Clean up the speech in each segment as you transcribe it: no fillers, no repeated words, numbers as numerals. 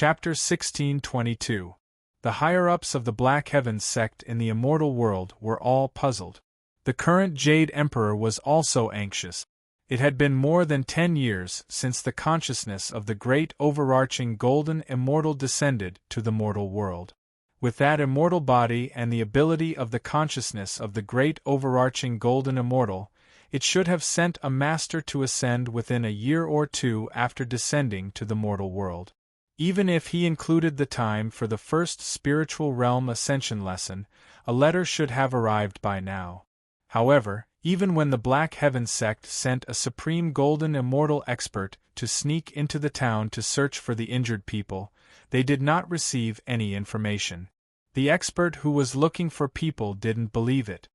Chapter 1622. The higher-ups of the Black Heavens sect in the Immortal world were all puzzled. The current Jade Emperor was also anxious. It had been more than 10 years since the consciousness of the great overarching Golden Immortal descended to the mortal world. With that immortal body and the ability of the consciousness of the great overarching Golden Immortal, it should have sent a master to ascend within a year or two after descending to the mortal world. Even if he included the time for the first spiritual realm ascension lesson, a letter should have arrived by now. However, even when the Black Heaven sect sent a supreme Golden Immortal expert to sneak into the town to search for the injured people, they did not receive any information. The expert who was looking for people didn't believe it.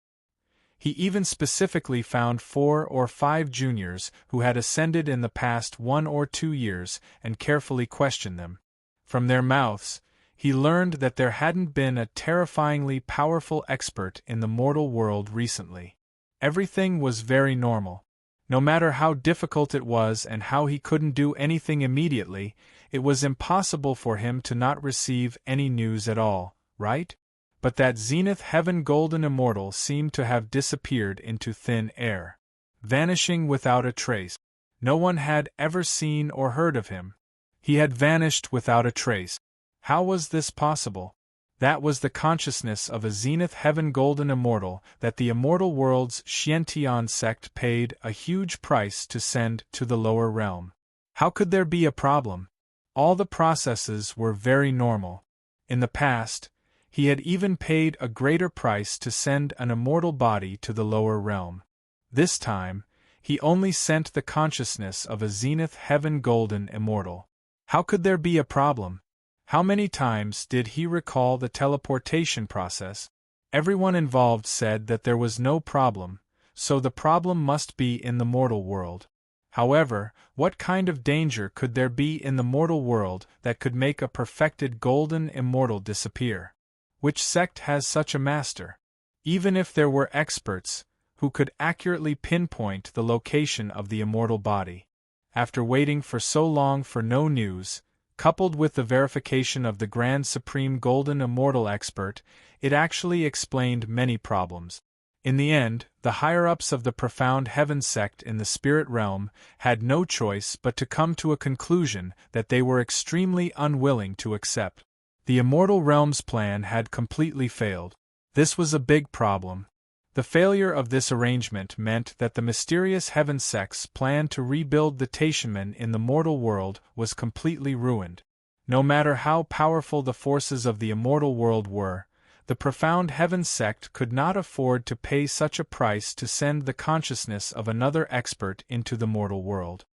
He even specifically found 4 or 5 juniors who had ascended in the past 1 or 2 years and carefully questioned them. From their mouths, he learned that there hadn't been a terrifyingly powerful expert in the mortal world recently. Everything was very normal. No matter how difficult it was and how he couldn't do anything immediately, it was impossible for him to not receive any news at all, right? But that Zenith Heaven Golden Immortal seemed to have disappeared into thin air, vanishing without a trace. No one had ever seen or heard of him. He had vanished without a trace. How was this possible? That was the consciousness of a Zenith Heaven Golden Immortal that the Immortal World's Xiantian sect paid a huge price to send to the lower realm. How could there be a problem? All the processes were very normal. In the past, he had even paid a greater price to send an immortal body to the lower realm. This time, he only sent the consciousness of a Zenith Heaven Golden Immortal. How could there be a problem? How many times did he recall the teleportation process? Everyone involved said that there was no problem, so the problem must be in the mortal world. However, what kind of danger could there be in the mortal world that could make a perfected Golden Immortal disappear? Which sect has such a master? Even if there were experts who could accurately pinpoint the location of the immortal body. After waiting for so long for no news, coupled with the verification of the Grand Supreme Golden Immortal expert, it actually explained many problems. In the end, the higher-ups of the Profound Heaven sect in the spirit realm had no choice but to come to a conclusion that they were extremely unwilling to accept. The Immortal Realm's plan had completely failed. This was a big problem. The failure of this arrangement meant that the mysterious Heaven sect's plan to rebuild the Taishanmen in the mortal world was completely ruined. No matter how powerful the forces of the immortal world were, the Profound Heaven sect could not afford to pay such a price to send the consciousness of another expert into the mortal world.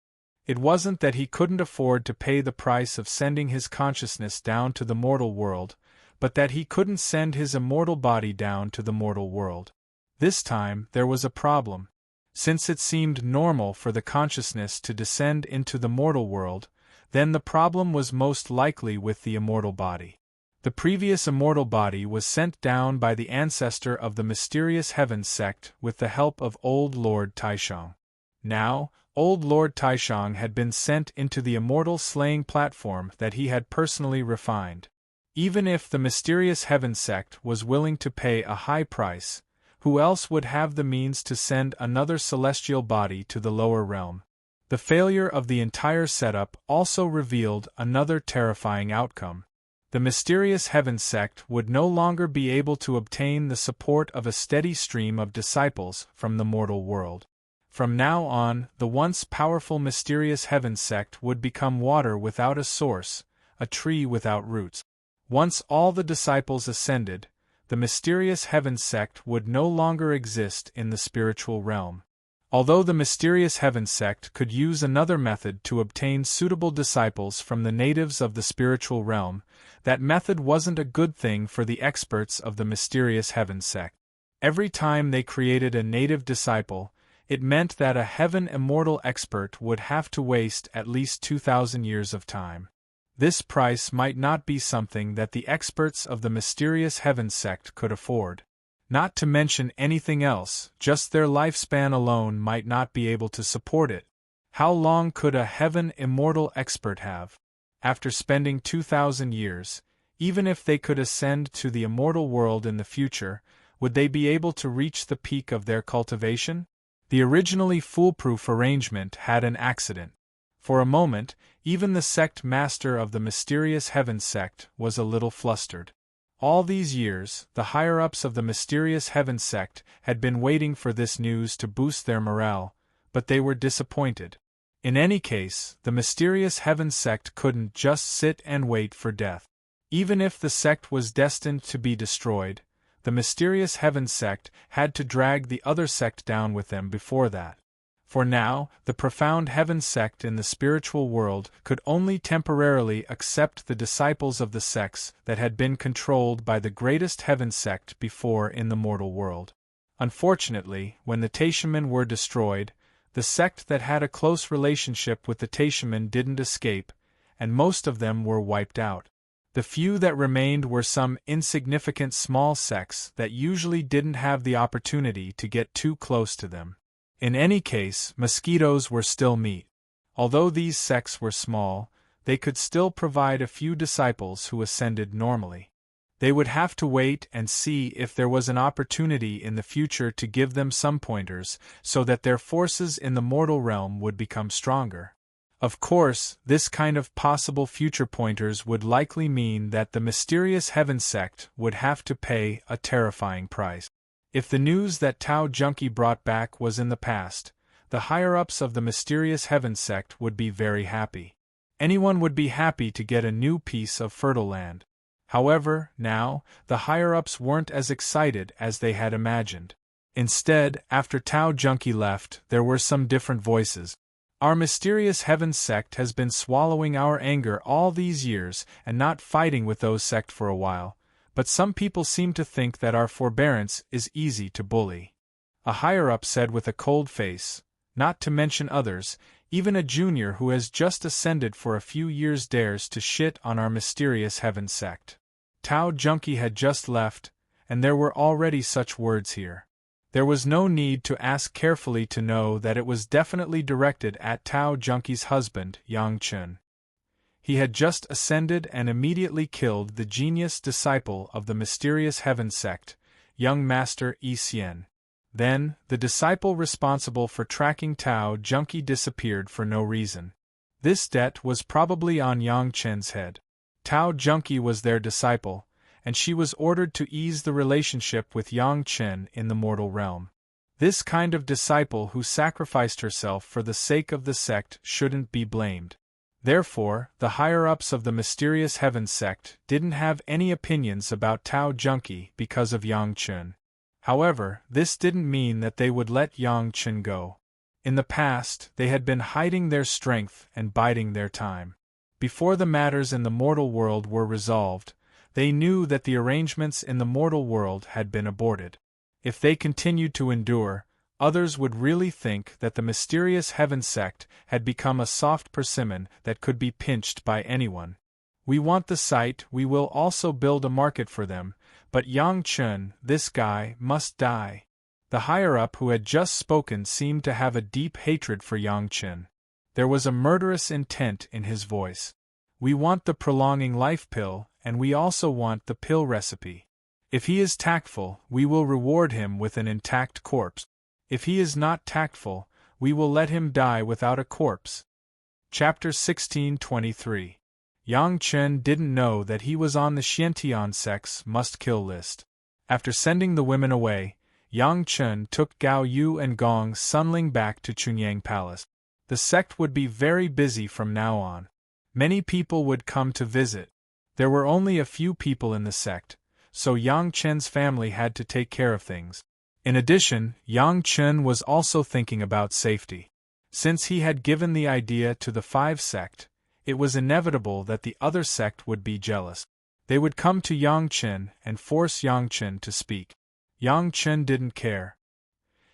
It wasn't that he couldn't afford to pay the price of sending his consciousness down to the mortal world, but that he couldn't send his immortal body down to the mortal world. This time there was a problem. Since it seemed normal for the consciousness to descend into the mortal world, then the problem was most likely with the immortal body. The previous immortal body was sent down by the ancestor of the mysterious Heaven sect with the help of Old Lord Taishang. Now, Old Lord Taishang had been sent into the immortal slaying platform that he had personally refined. Even if the mysterious Heaven sect was willing to pay a high price, who else would have the means to send another celestial body to the lower realm? The failure of the entire setup also revealed another terrifying outcome. The mysterious Heaven sect would no longer be able to obtain the support of a steady stream of disciples from the mortal world. From now on, the once powerful mysterious Heaven sect would become water without a source, a tree without roots. Once all the disciples ascended, the mysterious Heaven sect would no longer exist in the spiritual realm. Although the mysterious Heaven sect could use another method to obtain suitable disciples from the natives of the spiritual realm, that method wasn't a good thing for the experts of the mysterious Heaven sect. Every time they created a native disciple, it meant that a Heaven Immortal expert would have to waste at least 2,000 years of time. This price might not be something that the experts of the mysterious Heaven sect could afford. Not to mention anything else, just their lifespan alone might not be able to support it. How long could a Heaven Immortal expert have? after spending 2,000 years, even if they could ascend to the immortal world in the future, would they be able to reach the peak of their cultivation? The originally foolproof arrangement had an accident. For a moment, even the sect master of the mysterious Heaven sect was a little flustered. All these years, the higher-ups of the mysterious Heaven sect had been waiting for this news to boost their morale, but they were disappointed. In any case, the mysterious Heaven sect couldn't just sit and wait for death. Even if the sect was destined to be destroyed, the mysterious Heaven sect had to drag the other sect down with them before that. For now, the profound Heaven sect in the spiritual world could only temporarily accept the disciples of the sects that had been controlled by the greatest Heaven sect before in the mortal world. Unfortunately, when the Taishamen were destroyed, the sect that had a close relationship with the Taishamen didn't escape, and most of them were wiped out. The few that remained were some insignificant small sects that usually didn't have the opportunity to get too close to them. In any case, mosquitoes were still meat. Although these sects were small, they could still provide a few disciples who ascended normally. They would have to wait and see if there was an opportunity in the future to give them some pointers so that their forces in the mortal realm would become stronger. Of course, this kind of possible future pointers would likely mean that the mysterious Heaven sect would have to pay a terrifying price. If the news that Tao Junkie brought back was in the past, the higher-ups of the mysterious Heaven sect would be very happy. Anyone would be happy to get a new piece of fertile land. However, now, the higher-ups weren't as excited as they had imagined. Instead, after Tao Junkie left, there were some different voices. Our mysterious Heaven sect has been swallowing our anger all these years and not fighting with those sect for a while, but some people seem to think that our forbearance is easy to bully. A higher-up said with a cold face, not to mention others, even a junior who has just ascended for a few years dares to shit on our mysterious Heaven sect. Tao Junkie had just left, and there were already such words here. There was no need to ask carefully to know that it was definitely directed at Tao Junkie's husband, Yang Chun. He had just ascended and immediately killed the genius disciple of the mysterious Heaven sect, young Master Yi Xian. Then, the disciple responsible for tracking Tao Junkie disappeared for no reason. This debt was probably on Yang Chen's head. Tao Junkie was their disciple, and she was ordered to ease the relationship with Yang Chen in the mortal realm. This kind of disciple who sacrificed herself for the sake of the sect shouldn't be blamed. Therefore, the higher-ups of the mysterious Heaven sect didn't have any opinions about Tao Junkie because of Yang Chen. However, this didn't mean that they would let Yang Chen go. In the past, they had been hiding their strength and biding their time. Before the matters in the mortal world were resolved, they knew that the arrangements in the mortal world had been aborted. If they continued to endure, others would really think that the mysterious Heaven sect had become a soft persimmon that could be pinched by anyone. We want the site, we will also build a market for them, but Yang Chen, this guy, must die. The higher-up who had just spoken seemed to have a deep hatred for Yang Chen. There was a murderous intent in his voice. We want the prolonging life pill, and we also want the pill recipe. If he is tactful, we will reward him with an intact corpse. If he is not tactful, we will let him die without a corpse. Chapter 1623. Yang Chen didn't know that he was on the Xiantian sect's must-kill list. After sending the women away, Yang Chen took Gao Yu and Gong Sunling back to Chunyang Palace. The sect would be very busy from now on. Many people would come to visit. There were only a few people in the sect, so Yang Chen's family had to take care of things. In addition, Yang Chen was also thinking about safety. Since he had given the idea to the 5 sect, it was inevitable that the other sect would be jealous. They would come to Yang Chen and force Yang Chen to speak. Yang Chen didn't care.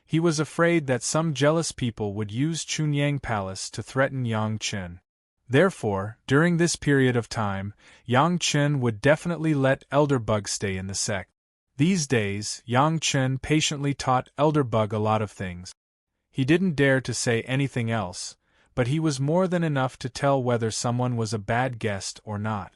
He was afraid that some jealous people would use Chunyang Palace to threaten Yang Chen. Therefore, during this period of time, Yang Chen would definitely let Elderbug stay in the sect. These days, Yang Chen patiently taught Elderbug a lot of things. He didn't dare to say anything else, but he was more than enough to tell whether someone was a bad guest or not.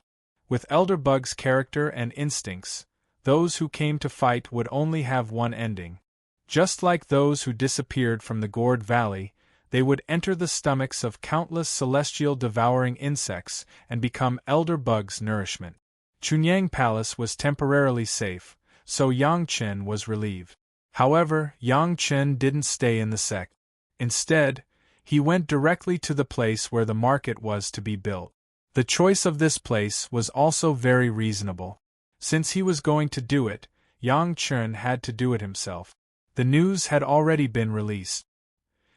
With Elderbug's character and instincts, those who came to fight would only have one ending. Just like those who disappeared from the Gourd Valley, they would enter the stomachs of countless celestial devouring insects and become Elderbug's nourishment. Chunyang Palace was temporarily safe, so Yang Chen was relieved. However, Yang Chen didn't stay in the sect. Instead, he went directly to the place where the market was to be built. The choice of this place was also very reasonable. Since he was going to do it, Yang Chen had to do it himself. The news had already been released.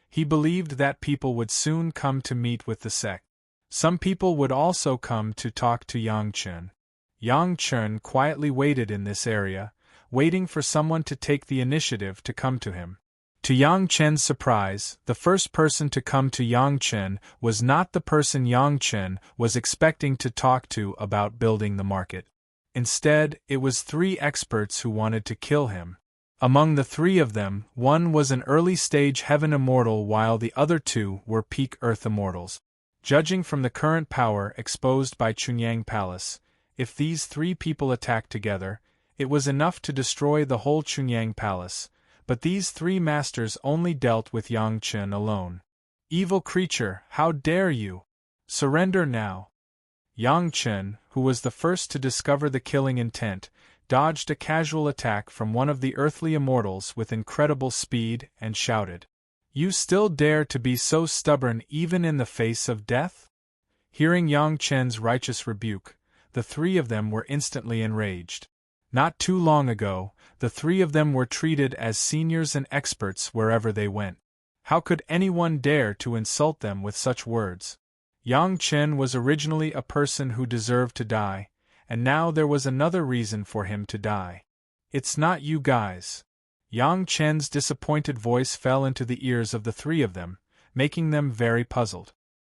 He believed that people would soon come to meet with the sect. Some people would also come to talk to Yang Chen. Yang Chen quietly waited in this area, waiting for someone to take the initiative to come to him. To Yang Chen's surprise, the first person to come to Yang Chen was not the person Yang Chen was expecting to talk to about building the market. Instead, it was 3 experts who wanted to kill him. Among the 3 of them, one was an early-stage Heaven Immortal while the other 2 were peak Earth Immortals. Judging from the current power exposed by Chunyang Palace, if these 3 people attacked together, it was enough to destroy the whole Chunyang Palace, but these 3 masters only dealt with Yang Chen alone. Evil creature, how dare you! Surrender now! Yang Chen, who was the first to discover the killing intent, dodged a casual attack from one of the earthly immortals with incredible speed and shouted, "You still dare to be so stubborn even in the face of death?" Hearing Yang Chen's righteous rebuke, the 3 of them were instantly enraged. Not too long ago, the 3 of them were treated as seniors and experts wherever they went. How could anyone dare to insult them with such words? Yang Chen was originally a person who deserved to die, and now there was another reason for him to die. "It's not you guys." Yang Chen's disappointed voice fell into the ears of the 3 of them, making them very puzzled.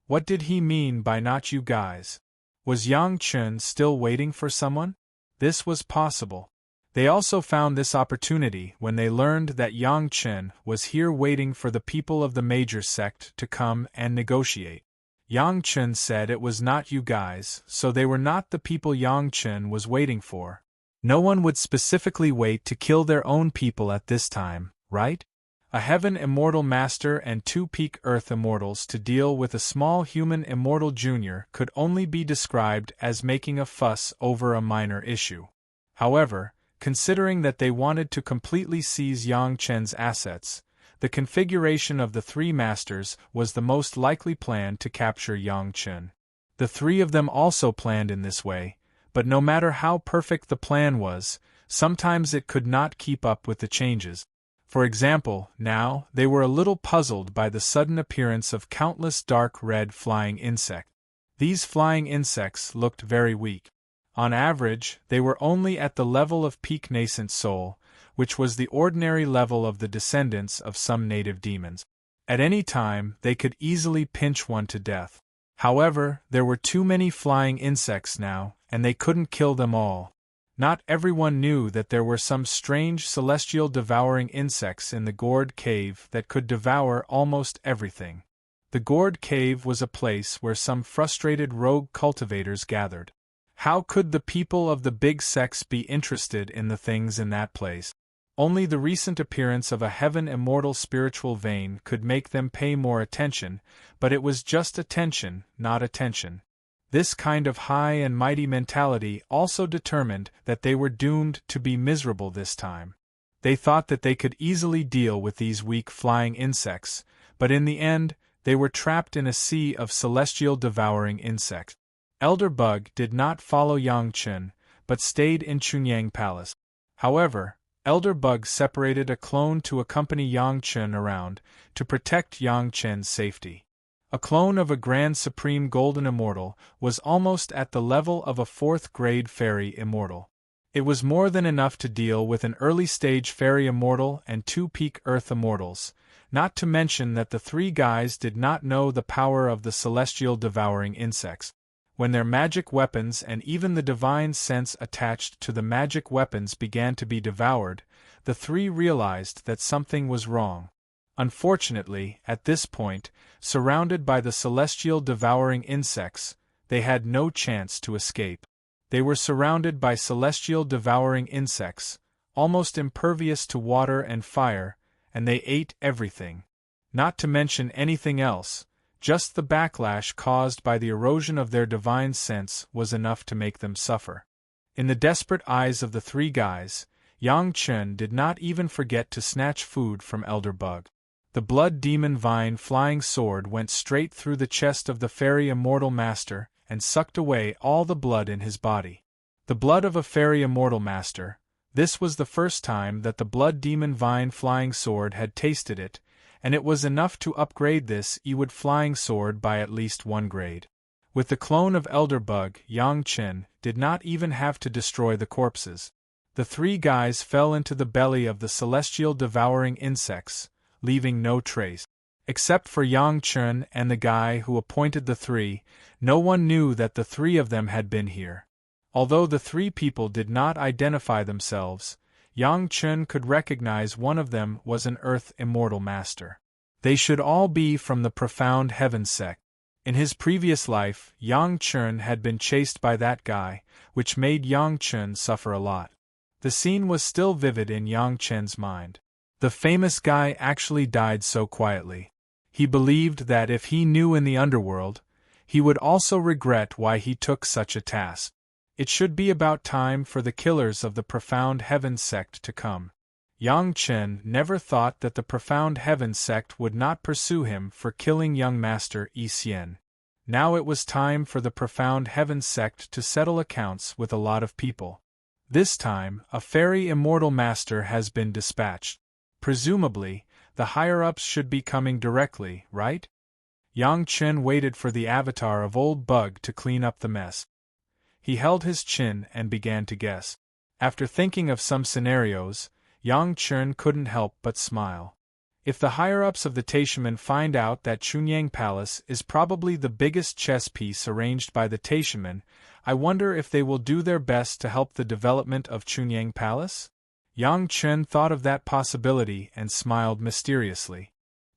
What did he mean by "not you guys"? Was Yang Chen still waiting for someone? This was possible. They also found this opportunity when they learned that Yang Chen was here waiting for the people of the major sect to come and negotiate. Yang Chen said it was not you guys, so they were not the people Yang Chen was waiting for. No one would specifically wait to kill their own people at this time, right? A Heaven Immortal Master and 2 peak Earth Immortals to deal with a small human Immortal Junior could only be described as making a fuss over a minor issue. However, considering that they wanted to completely seize Yang Chen's assets, the configuration of the 3 masters was the most likely plan to capture Yang Chen. The 3 of them also planned in this way, but no matter how perfect the plan was, sometimes it could not keep up with the changes. For example, now, they were a little puzzled by the sudden appearance of countless dark red flying insects. These flying insects looked very weak. On average, they were only at the level of peak nascent soul, which was the ordinary level of the descendants of some native demons. At any time, they could easily pinch one to death. However, there were too many flying insects now, and they couldn't kill them all. Not everyone knew that there were some strange celestial devouring insects in the Gourd Cave that could devour almost everything. The Gourd Cave was a place where some frustrated rogue cultivators gathered. How could the people of the big sects be interested in the things in that place? Only the recent appearance of a Heaven Immortal spiritual vein could make them pay more attention, but it was just attention, not attention. This kind of high and mighty mentality also determined that they were doomed to be miserable this time. They thought that they could easily deal with these weak flying insects, but in the end, they were trapped in a sea of celestial devouring insects. Elderbug did not follow Yang Chen, but stayed in Chunyang Palace. However, Elderbug separated a clone to accompany Yang Chen around, to protect Yang Chen's safety. A clone of a Grand Supreme Golden Immortal was almost at the level of a 4th-grade Fairy Immortal. It was more than enough to deal with an early-stage Fairy Immortal and 2 peak Earth Immortals, not to mention that the 3 guys did not know the power of the celestial devouring insects. When their magic weapons and even the divine sense attached to the magic weapons began to be devoured, the 3 realized that something was wrong. Unfortunately, at this point, surrounded by the celestial devouring insects, they had no chance to escape. They were surrounded by celestial devouring insects, almost impervious to water and fire, and they ate everything. Not to mention anything else, just the backlash caused by the erosion of their divine sense was enough to make them suffer. In the desperate eyes of the three guys, Yang Chen did not even forget to snatch food from Elder Bug. The blood demon vine flying sword went straight through the chest of the fairy immortal master and sucked away all the blood in his body. The blood of a fairy immortal master. This was the first time that the blood demon vine flying sword had tasted it, and it was enough to upgrade this Ewood flying sword by at least one grade. With the clone of Elder Bug, Yang Chen did not even have to destroy the corpses. The three guys fell into the belly of the celestial devouring insects, leaving no trace. Except for Yang Chen and the guy who appointed the three, no one knew that the three of them had been here. Although the three people did not identify themselves, Yang Chen could recognize one of them was an Earth Immortal Master. They should all be from the Profound Heaven sect. In his previous life, Yang Chen had been chased by that guy, which made Yang Chen suffer a lot. The scene was still vivid in Yang Chen's mind. The famous guy actually died so quietly. He believed that if he knew in the underworld, he would also regret why he took such a task. It should be about time for the killers of the Profound Heaven sect to come. Yang Chen never thought that the Profound Heaven sect would not pursue him for killing young Master Yi Xian. Now it was time for the Profound Heaven sect to settle accounts with a lot of people. This time, a fairy immortal master has been dispatched. Presumably, the higher-ups should be coming directly, right? Yang Chen waited for the avatar of Old Bug to clean up the mess. He held his chin and began to guess. After thinking of some scenarios, Yang Chen couldn't help but smile. If the higher-ups of the Taishaman find out that Chunyang Palace is probably the biggest chess piece arranged by the Taishaman, I wonder if they will do their best to help the development of Chunyang Palace? Yang Chen thought of that possibility and smiled mysteriously.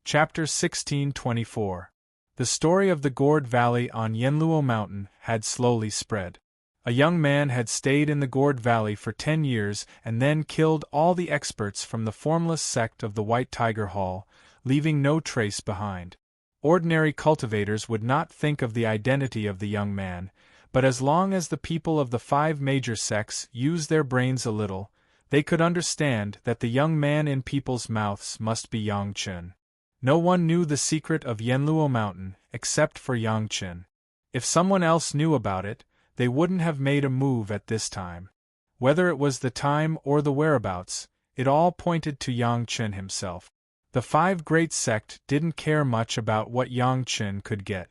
Chapter 1624. The story of the Gourd Valley on Yanluo Mountain had slowly spread. A young man had stayed in the Gourd Valley for 10 years and then killed all the experts from the formless sect of the White Tiger Hall, leaving no trace behind. Ordinary cultivators would not think of the identity of the young man, but as long as the people of the 5 major sects use their brains a little, they could understand that the young man in people's mouths must be Yang Chen. No one knew the secret of Yanluo Mountain except for Yang Chen. If someone else knew about it, they wouldn't have made a move at this time. Whether it was the time or the whereabouts, it all pointed to Yang Chen himself. The 5 great sect didn't care much about what Yang Chen could get.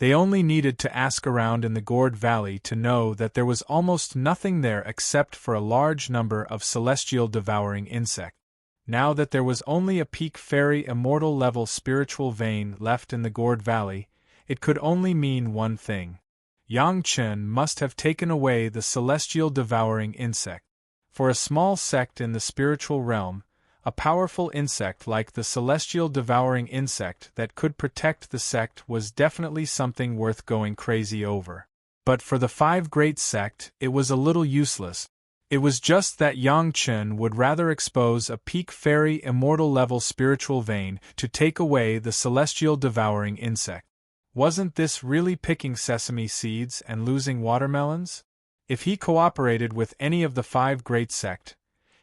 They only needed to ask around in the Gourd Valley to know that there was almost nothing there except for a large number of celestial devouring insects. Now that there was only a peak fairy immortal level spiritual vein left in the Gourd Valley, it could only mean one thing. Yang Chen must have taken away the celestial devouring insect. For a small sect in the spiritual realm, a powerful insect like the celestial devouring insect that could protect the sect was definitely something worth going crazy over. But for the 5 great sect, it was a little useless. It was just that Yang Chen would rather expose a peak fairy immortal level spiritual vein to take away the celestial devouring insect. Wasn't this really picking sesame seeds and losing watermelons? If he cooperated with any of the 5 great sect,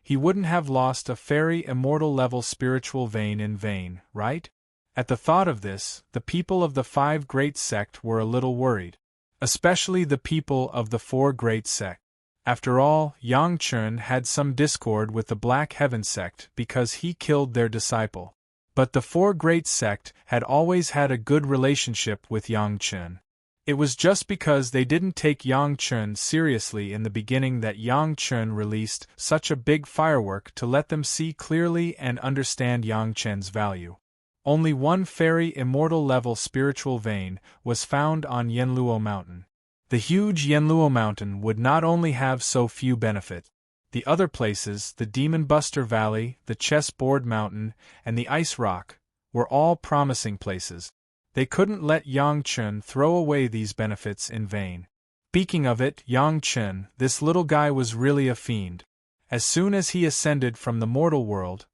he wouldn't have lost a fairy immortal level spiritual vein in vain, right? At the thought of this, the people of the 5 great sect were a little worried. Especially the people of the 4 great sect. After all, Yang Chen had some discord with the Black Heaven sect because he killed their disciple. But the 4 great sect had always had a good relationship with Yang Chen. It was just because they didn't take Yang Chen seriously in the beginning that Yang Chen released such a big firework to let them see clearly and understand Yang Chen's value. Only one fairy immortal level spiritual vein was found on Yanluo Mountain. The huge Yanluo Mountain would not only have so few benefits. The other places, the Demon Buster Valley, the Chessboard Mountain, and the Ice Rock, were all promising places. They couldn't let Yang Chen throw away these benefits in vain. Speaking of it, Yang Chen, this little guy was really a fiend. As soon as he ascended from the mortal world,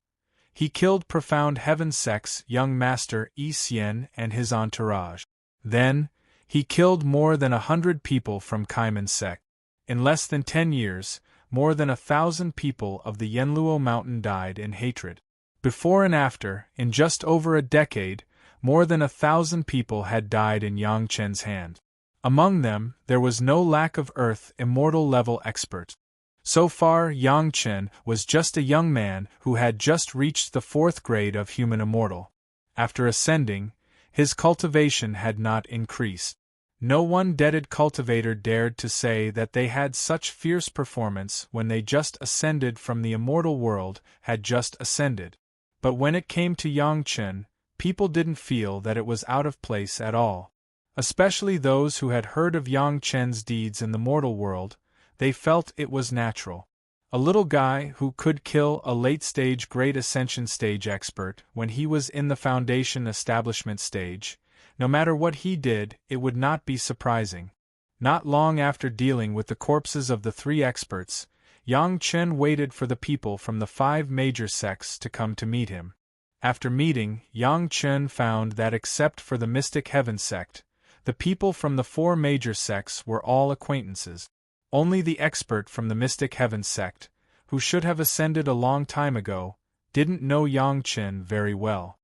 he killed Profound Heaven Sect's young master Yi Xian and his entourage. Then, he killed more than 100 people from Kaiman sect. In less than 10 years, more than 1,000 people of the Yanluo mountain died in hatred. Before and after, in just over a decade, more than 1,000 people had died in Yang Chen's hand. Among them, there was no lack of Earth Immortal level experts. So far, Yang Chen was just a young man who had just reached the 4th grade of human immortal. After ascending, his cultivation had not increased. No one deaded cultivator dared to say that they had such fierce performance when they just ascended from the immortal world, had just ascended. But when it came to Yang Chen, people didn't feel that it was out of place at all. Especially those who had heard of Yang Chen's deeds in the mortal world, they felt it was natural. A little guy who could kill a late-stage Great Ascension stage expert when he was in the Foundation establishment stage, no matter what he did, it would not be surprising. Not long after dealing with the corpses of the 3 experts, Yang Chen waited for the people from the 5 major sects to come to meet him. After meeting, Yang Chen found that except for the Mystic Heaven sect, the people from the 4 major sects were all acquaintances. Only the expert from the Mystic Heaven sect, who should have ascended a long time ago, didn't know Yang Chen very well.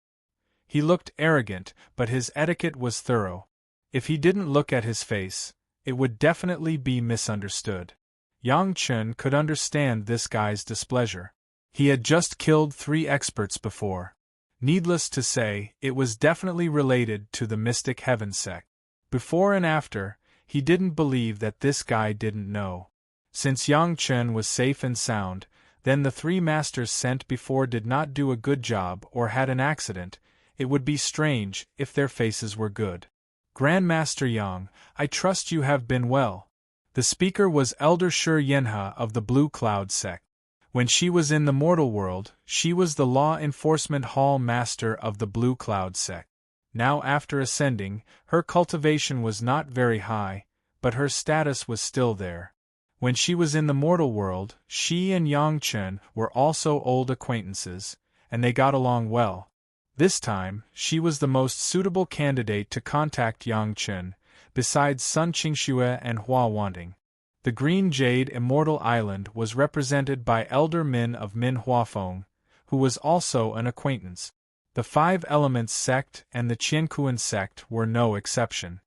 He looked arrogant, but his etiquette was thorough. If he didn't look at his face, it would definitely be misunderstood. Yang Chen could understand this guy's displeasure. He had just killed 3 experts before. Needless to say, it was definitely related to the Mystic Heaven sect. Before and after, he didn't believe that this guy didn't know. Since Yang Chen was safe and sound, then the 3 masters sent before did not do a good job or had an accident. It would be strange if their faces were good. Grandmaster Yang, I trust you have been well. The speaker was Elder Shi Yanhe of the Blue Cloud sect. When she was in the mortal world, she was the law enforcement hall master of the Blue Cloud sect. Now after ascending, her cultivation was not very high, but her status was still there. When she was in the mortal world, she and Yang Chen were also old acquaintances, and they got along well. This time, she was the most suitable candidate to contact Yang Chen, besides Sun Qingxue and Hua Wanting. The Green Jade Immortal Island was represented by Elder Min of Min Huafeng, who was also an acquaintance. The 5 Elements sect and the Qiankuan sect were no exception.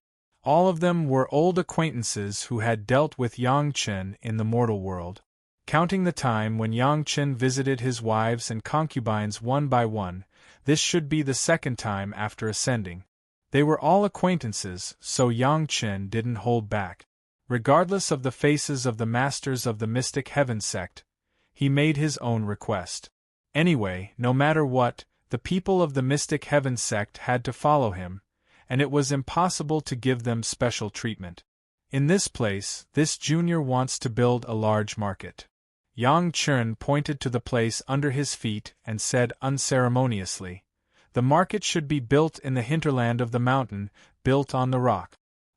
All of them were old acquaintances who had dealt with Yang Chen in the mortal world. Counting the time when Yang Chen visited his wives and concubines one by one, this should be the 2nd time after ascending. They were all acquaintances, so Yang Chen didn't hold back. Regardless of the faces of the masters of the Mystic Heaven sect, he made his own request. Anyway, no matter what, the people of the Mystic Heaven sect had to follow him, and it was impossible to give them special treatment. In this place, this junior wants to build a large market. Yang Chen pointed to the place under his feet and said unceremoniously, "The market should be built in the hinterland of the mountain, built on the rock.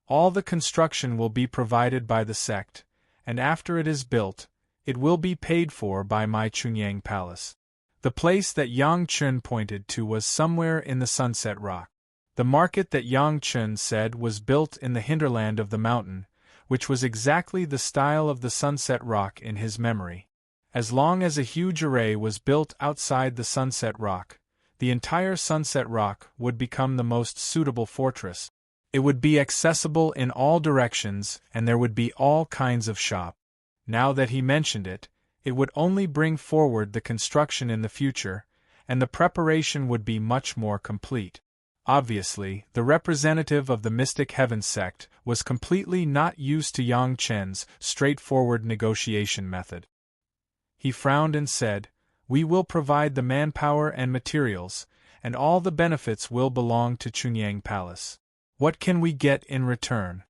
All the construction will be provided by the sect, and after it is built, it will be paid for by my Chunyang Palace." The place that Yang Chen pointed to was somewhere in the Sunset Rock. The market that Yang Chen said was built in the hinterland of the mountain, which was exactly the style of the Sunset Rock in his memory. As long as a huge array was built outside the Sunset Rock, the entire Sunset Rock would become the most suitable fortress. It would be accessible in all directions and there would be all kinds of shop. Now that he mentioned it, it would only bring forward the construction in the future, and the preparation would be much more complete. Obviously, the representative of the Mystic Heaven sect was completely not used to Yang Chen's straightforward negotiation method. He frowned and said, "We will provide the manpower and materials, and all the benefits will belong to Chunyang Palace. What can we get in return?"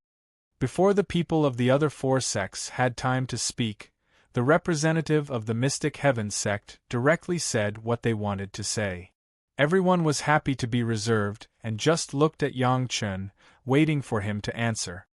Before the people of the other 4 sects had time to speak, the representative of the Mystic Heaven sect directly said what they wanted to say. Everyone was happy to be reserved and just looked at Yang Chen, waiting for him to answer.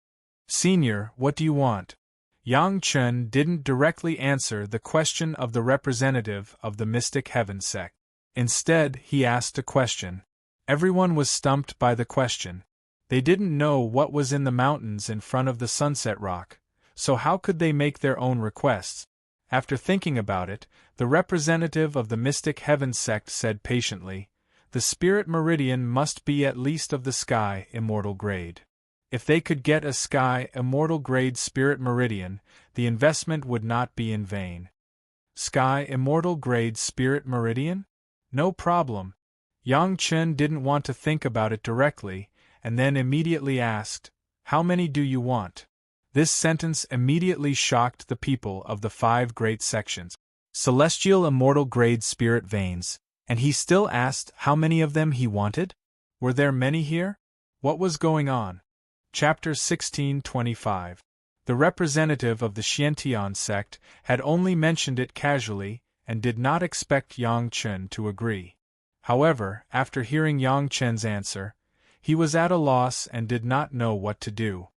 "Senior, what do you want?" Yang Chen didn't directly answer the question of the representative of the Mystic Heaven sect. Instead, he asked a question. Everyone was stumped by the question. They didn't know what was in the mountains in front of the Sunset Rock, so how could they make their own requests? After thinking about it, the representative of the Mystic Heaven sect said patiently, "The spirit meridian must be at least of the sky immortal grade. If they could get a sky immortal grade spirit meridian, the investment would not be in vain." Sky immortal grade spirit meridian? No problem. Yang Chen didn't want to think about it directly, and then immediately asked, "How many do you want?" This sentence immediately shocked the people of the 5 great sections. Celestial immortal grade spirit veins, and he still asked how many of them he wanted? Were there many here? What was going on? Chapter 1625. The representative of the Xiantian sect had only mentioned it casually and did not expect Yang Chen to agree. However, after hearing Yang Chen's answer, he was at a loss and did not know what to do.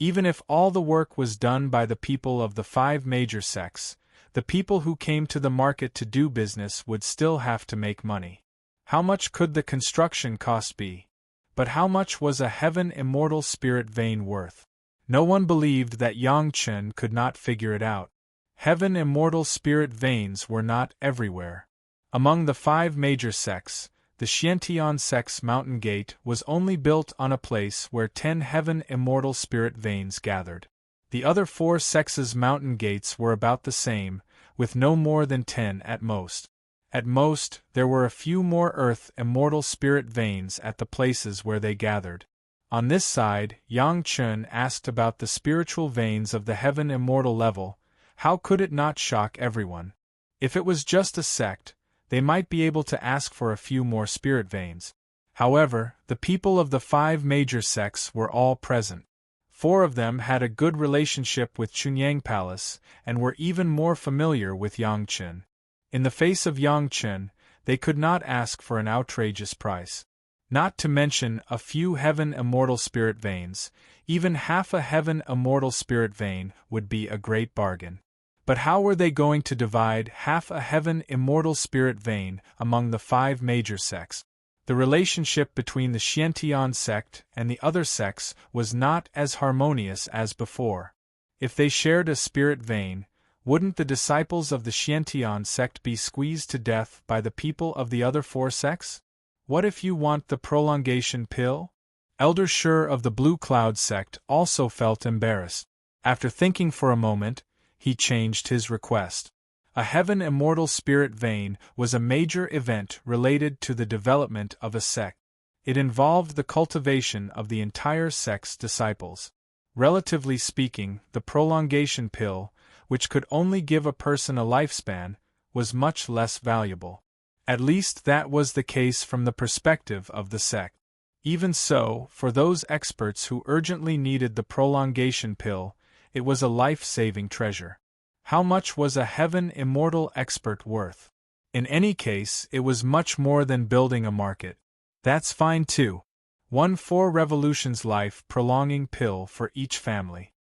Even if all the work was done by the people of the 5 major sects, the people who came to the market to do business would still have to make money. How much could the construction cost be? But how much was a heaven immortal spirit vein worth? No one believed that Yang Chen could not figure it out. Heaven immortal spirit veins were not everywhere. Among the 5 major sects, the Xiantian sect's mountain gate was only built on a place where 10 heaven immortal spirit veins gathered. The other 4 sects' mountain gates were about the same, with no more than 10 at most. At most, there were a few more earth immortal spirit veins at the places where they gathered. On this side, Yang Chen asked about the spiritual veins of the heaven immortal level. How could it not shock everyone? If it was just a sect, they might be able to ask for a few more spirit veins. However, the people of the 5 major sects were all present. 4 of them had a good relationship with Chunyang Palace and were even more familiar with Yang Chen. In the face of Yang Chen, they could not ask for an outrageous price. Not to mention a few heaven immortal spirit veins, even half a heaven immortal spirit vein would be a great bargain. But how were they going to divide half a heaven immortal spirit vein among the 5 major sects? The relationship between the Xiantian sect and the other sects was not as harmonious as before. If they shared a spirit vein, wouldn't the disciples of the Xiantian sect be squeezed to death by the people of the other 4 sects? What if you want the prolongation pill? Elder Shur of the Blue Cloud sect also felt embarrassed. After thinking for a moment, he changed his request. A heaven immortal spirit vein was a major event related to the development of a sect. It involved the cultivation of the entire sect's disciples. Relatively speaking, the prolongation pill, which could only give a person a lifespan, was much less valuable. At least that was the case from the perspective of the sect. Even so, for those experts who urgently needed the prolongation pill, it was a life-saving treasure. How much was a heaven immortal expert worth? In any case, it was much more than building a market. That's fine too. 4 revolutions life-prolonging pill for each family.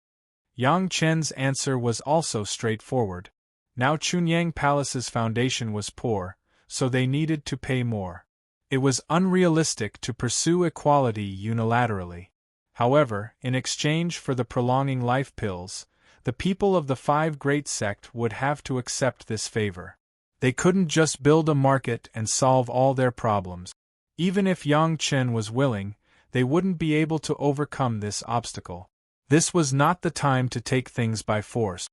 Yang Chen's answer was also straightforward. Now Chunyang Palace's foundation was poor, so they needed to pay more. It was unrealistic to pursue equality unilaterally. However, in exchange for the prolonging life pills, the people of the 5 great sect would have to accept this favor. They couldn't just build a market and solve all their problems. Even if Yang Chen was willing, they wouldn't be able to overcome this obstacle. This was not the time to take things by force.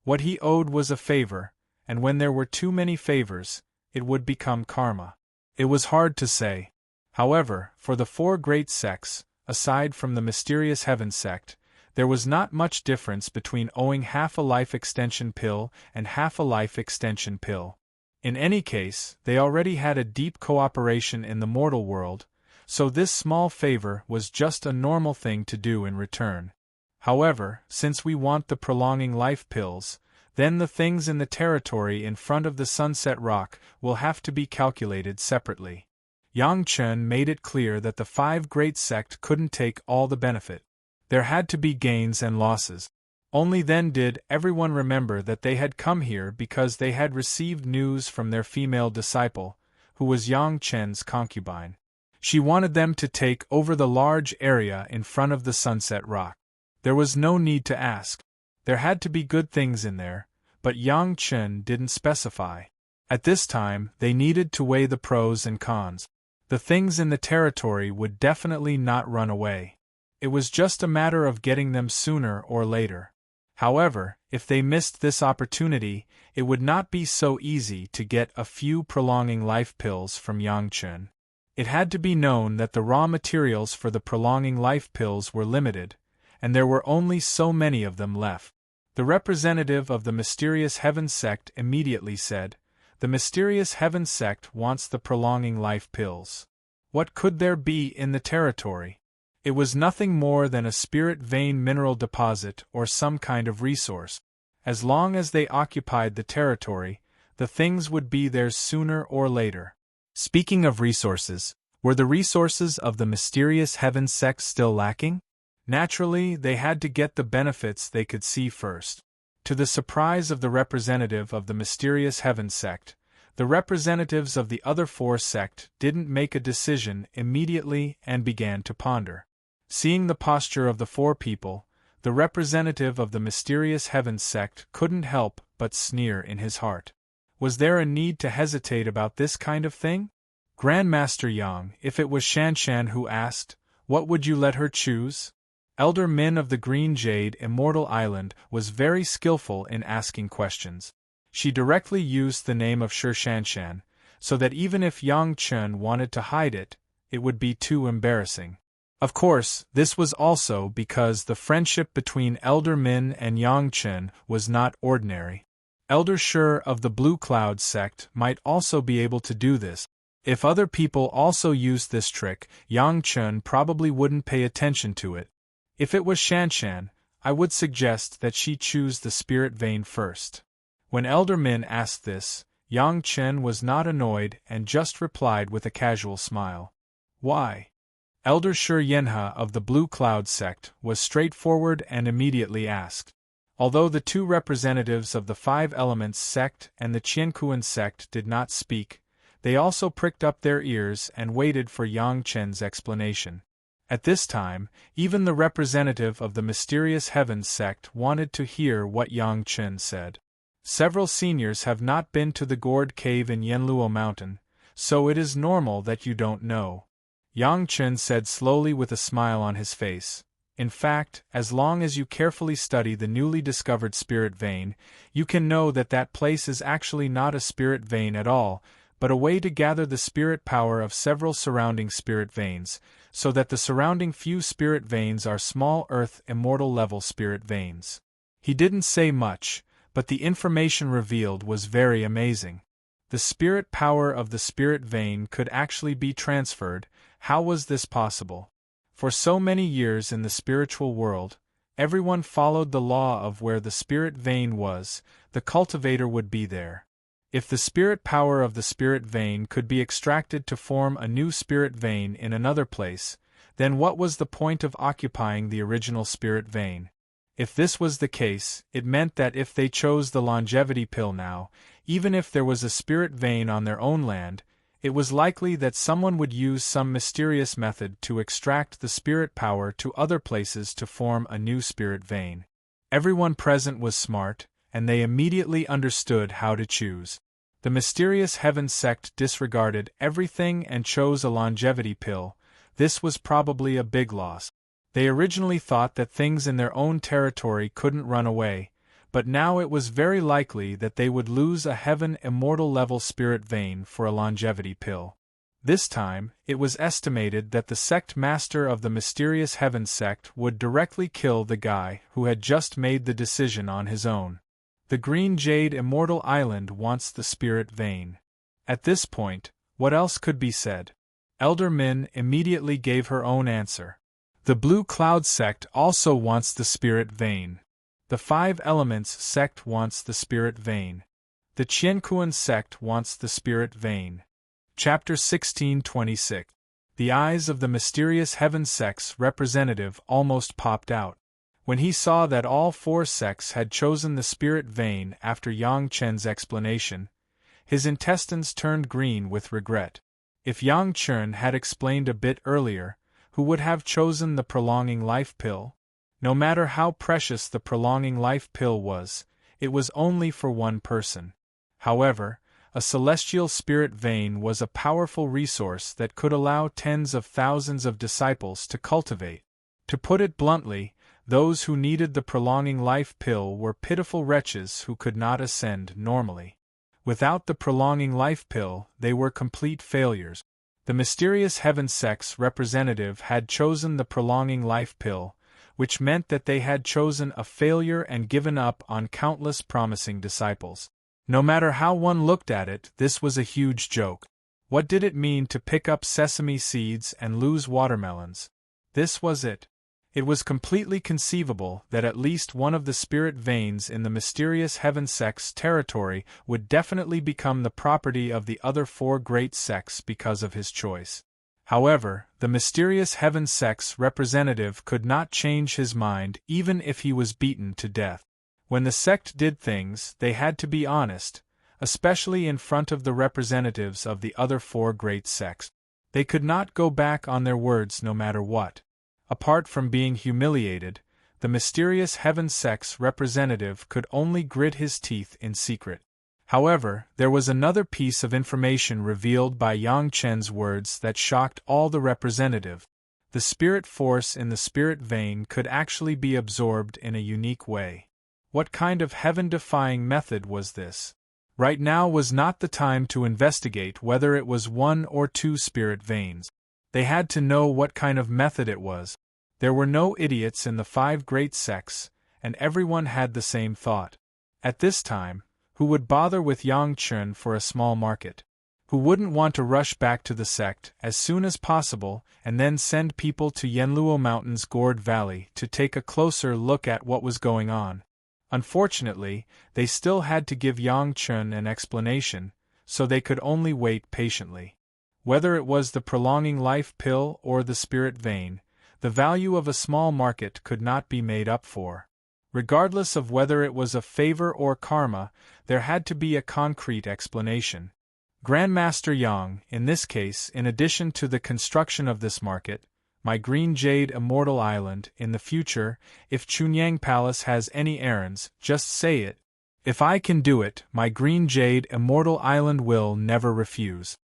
What he owed was a favor, and when there were too many favors, it would become karma. It was hard to say. However, for the 4 great sects, aside from the mysterious heaven sect, there was not much difference between owing half a life extension pill and half a life extension pill. In any case, they already had a deep cooperation in the mortal world, so this small favor was just a normal thing to do in return. However, since we want the prolonging life pills, then the things in the territory in front of the Sunset Rock will have to be calculated separately. Yang Chen made it clear that the five great sect couldn't take all the benefit. There had to be gains and losses. Only then did everyone remember that they had come here because they had received news from their female disciple, who was Yang Chen's concubine. She wanted them to take over the large area in front of the Sunset Rock. There was no need to ask. There had to be good things in there, but Yang Chen didn't specify. At this time, they needed to weigh the pros and cons. The things in the territory would definitely not run away. It was just a matter of getting them sooner or later. However, if they missed this opportunity, it would not be so easy to get a few prolonging life pills from Yang Chen. It had to be known that the raw materials for the prolonging life pills were limited, and there were only so many of them left. The representative of the Mysterious Heaven sect immediately said, "The Mysterious Heaven sect wants the prolonging life pills." What could there be in the territory? It was nothing more than a spirit vein mineral deposit or some kind of resource. As long as they occupied the territory, the things would be theirs sooner or later. Speaking of resources, were the resources of the Mysterious Heaven sect still lacking? Naturally, they had to get the benefits they could see first. To the surprise of the representative of the Mysterious Heaven sect, the representatives of the other four sects didn't make a decision immediately and began to ponder. Seeing the posture of the four people, the representative of the Mysterious Heaven sect couldn't help but sneer in his heart. Was there a need to hesitate about this kind of thing? Grandmaster Yang, if it was Shanshan who asked, what would you let her choose? Elder Min of the Green Jade Immortal Island was very skillful in asking questions. She directly used the name of Shanshan, so that even if Yang Chen wanted to hide it, it would be too embarrassing. Of course, this was also because the friendship between Elder Min and Yang Chen was not ordinary. Elder Shur of the Blue Cloud sect might also be able to do this. If other people also used this trick, Yang Chen probably wouldn't pay attention to it. If it was Shanshan, I would suggest that she choose the spirit vein first. When Elder Min asked this, Yang Chen was not annoyed and just replied with a casual smile. Why? Elder Shur Yenha of the Blue Cloud sect was straightforward and immediately asked. Although the two representatives of the Five Elements sect and the Qiankuan sect did not speak, they also pricked up their ears and waited for Yang Chen's explanation. At this time, even the representative of the Mysterious Heavens sect wanted to hear what Yang Chen said. Several seniors have not been to the Gourd Cave in Yenluo Mountain, so it is normal that you don't know. Yang Chen said slowly with a smile on his face. In fact, as long as you carefully study the newly discovered spirit vein, you can know that that place is actually not a spirit vein at all, but a way to gather the spirit power of several surrounding spirit veins, so that the surrounding few spirit veins are small earth immortal level spirit veins. He didn't say much, but the information revealed was very amazing. The spirit power of the spirit vein could actually be transferred. How was this possible? For so many years in the spiritual world, everyone followed the law of where the spirit vein was, the cultivator would be there. If the spirit power of the spirit vein could be extracted to form a new spirit vein in another place, then what was the point of occupying the original spirit vein? If this was the case, it meant that if they chose the longevity pill now, even if there was a spirit vein on their own land, it was likely that someone would use some mysterious method to extract the spirit power to other places to form a new spirit vein. Everyone present was smart, and they immediately understood how to choose. The Mysterious Heaven sect disregarded everything and chose a longevity pill. This was probably a big loss. They originally thought that things in their own territory couldn't run away, but now it was very likely that they would lose a heaven immortal level spirit vein for a longevity pill. This time, it was estimated that the sect master of the Mysterious Heaven sect would directly kill the guy who had just made the decision on his own. The Green Jade Immortal Island wants the spirit vein. At this point, what else could be said? Elder Min immediately gave her own answer. The Blue Cloud sect also wants the spirit vein. The Five Elements sect wants the spirit vein. The Qiankuan sect wants the spirit vein. Chapter 1626. The eyes of the mysterious heaven sect's representative almost popped out. When he saw that all 4 sects had chosen the spirit vein after Yang Chen's explanation, his intestines turned green with regret. If Yang Chen had explained a bit earlier, who would have chosen the prolonging life pill? No matter how precious the prolonging life pill was, it was only for one person. However, a celestial spirit vein was a powerful resource that could allow tens of thousands of disciples to cultivate. To put it bluntly, those who needed the prolonging life pill were pitiful wretches who could not ascend normally. Without the prolonging life pill, they were complete failures. The mysterious heaven sect's representative had chosen the prolonging life pill, which meant that they had chosen a failure and given up on countless promising disciples. No matter how one looked at it, this was a huge joke. What did it mean to pick up sesame seeds and lose watermelons? This was it. It was completely conceivable that at least one of the spirit veins in the mysterious heaven sect's territory would definitely become the property of the other 4 great sects because of his choice. However, the mysterious heaven sect's representative could not change his mind even if he was beaten to death. When the sect did things, they had to be honest, especially in front of the representatives of the other 4 great sects. They could not go back on their words no matter what. Apart from being humiliated, the mysterious heaven sect's representative could only grit his teeth in secret. However, there was another piece of information revealed by Yang Chen's words that shocked all the representative. The spirit force in the spirit vein could actually be absorbed in a unique way. What kind of heaven-defying method was this? Right now was not the time to investigate whether it was 1 or 2 spirit veins. They had to know what kind of method it was. There were no idiots in the 5 great sects, and everyone had the same thought. At this time, who would bother with Yang Chen for a small market? Who wouldn't want to rush back to the sect as soon as possible and then send people to Yanluo Mountain's Gourd Valley to take a closer look at what was going on? Unfortunately, they still had to give Yang Chen an explanation, so they could only wait patiently. Whether it was the prolonging life pill or the spirit vein, the value of a small market could not be made up for. Regardless of whether it was a favor or karma, there had to be a concrete explanation. Grandmaster Yang, in this case, in addition to the construction of this market, my green jade Immortal Island, in the future, if Chunyang Palace has any errands, just say it. If I can do it, my green jade Immortal Island will never refuse.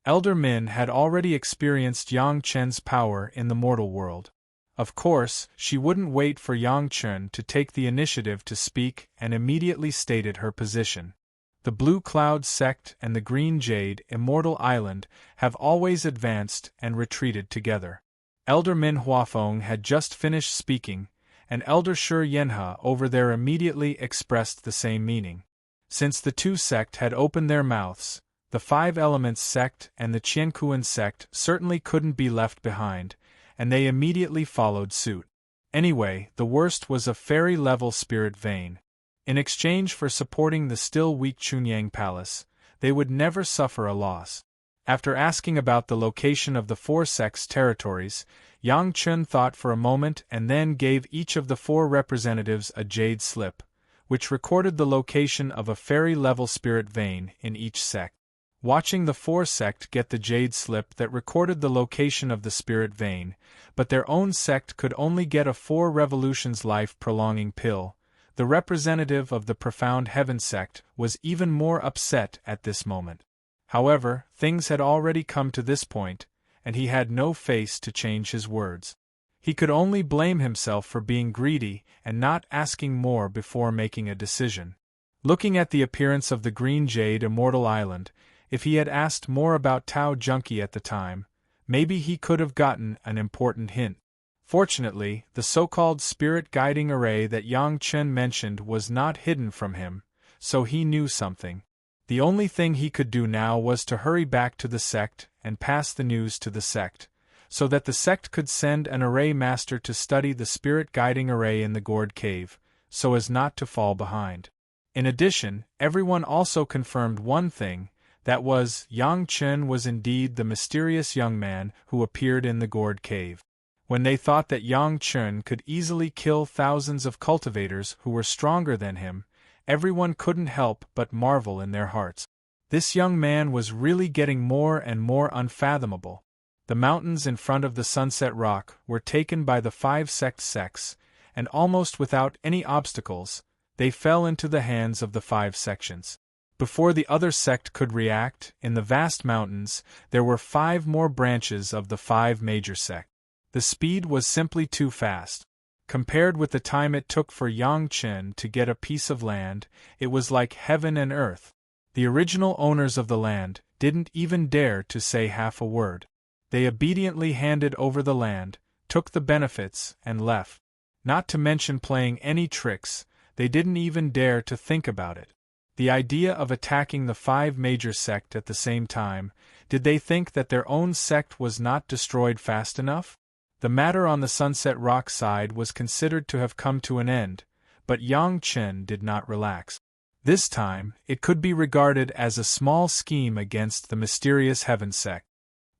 Elder Min had already experienced Yang Chen's power in the mortal world. Of course, she wouldn't wait for Yang Chen to take the initiative to speak and immediately stated her position. The Blue Cloud sect and the Green Jade Immortal Island have always advanced and retreated together. Elder Min Huafeng had just finished speaking, and Elder Shi Yanhe over there immediately expressed the same meaning. Since the 2 sects had opened their mouths, the 5 Elements sect and the Qiankuan sect certainly couldn't be left behind, and they immediately followed suit. Anyway, the worst was a fairy-level spirit vein. In exchange for supporting the still weak Chunyang Palace, they would never suffer a loss. After asking about the location of the 4 sects' territories, Yang Chen thought for a moment and then gave each of the 4 representatives a jade slip, which recorded the location of a fairy-level spirit vein in each sect. Watching the 4 sect get the jade slip that recorded the location of the spirit vein, but their own sect could only get a 4 revolutions life-prolonging pill, the representative of the Profound Heaven sect was even more upset at this moment. However, things had already come to this point, and he had no face to change his words. He could only blame himself for being greedy and not asking more before making a decision. Looking at the appearance of the Green Jade Immortal Island, if he had asked more about Tao Junkie at the time, maybe he could have gotten an important hint. Fortunately, the so-called spirit guiding array that Yang Chen mentioned was not hidden from him, so he knew something. The only thing he could do now was to hurry back to the sect and pass the news to the sect, so that the sect could send an array master to study the spirit guiding array in the Gourd Cave, so as not to fall behind. In addition, everyone also confirmed one thing, That was, Yang Chen was indeed the mysterious young man who appeared in the gourd cave. When they thought that Yang Chen could easily kill thousands of cultivators who were stronger than him, everyone couldn't help but marvel in their hearts. This young man was really getting more and more unfathomable. The mountains in front of the Sunset Rock were taken by the 5 sects, and almost without any obstacles, they fell into the hands of the 5 sections. Before the other sect could react, in the vast mountains, there were 5 more branches of the 5 major sects. The speed was simply too fast. Compared with the time it took for Yang Chen to get a piece of land, it was like heaven and earth. The original owners of the land didn't even dare to say half a word. They obediently handed over the land, took the benefits, and left. Not to mention playing any tricks, they didn't even dare to think about it. The idea of attacking the 5 major sects at the same time, did they think that their own sect was not destroyed fast enough? The matter on the Sunset Rock side was considered to have come to an end, but Yang Chen did not relax. This time, it could be regarded as a small scheme against the mysterious Heaven sect.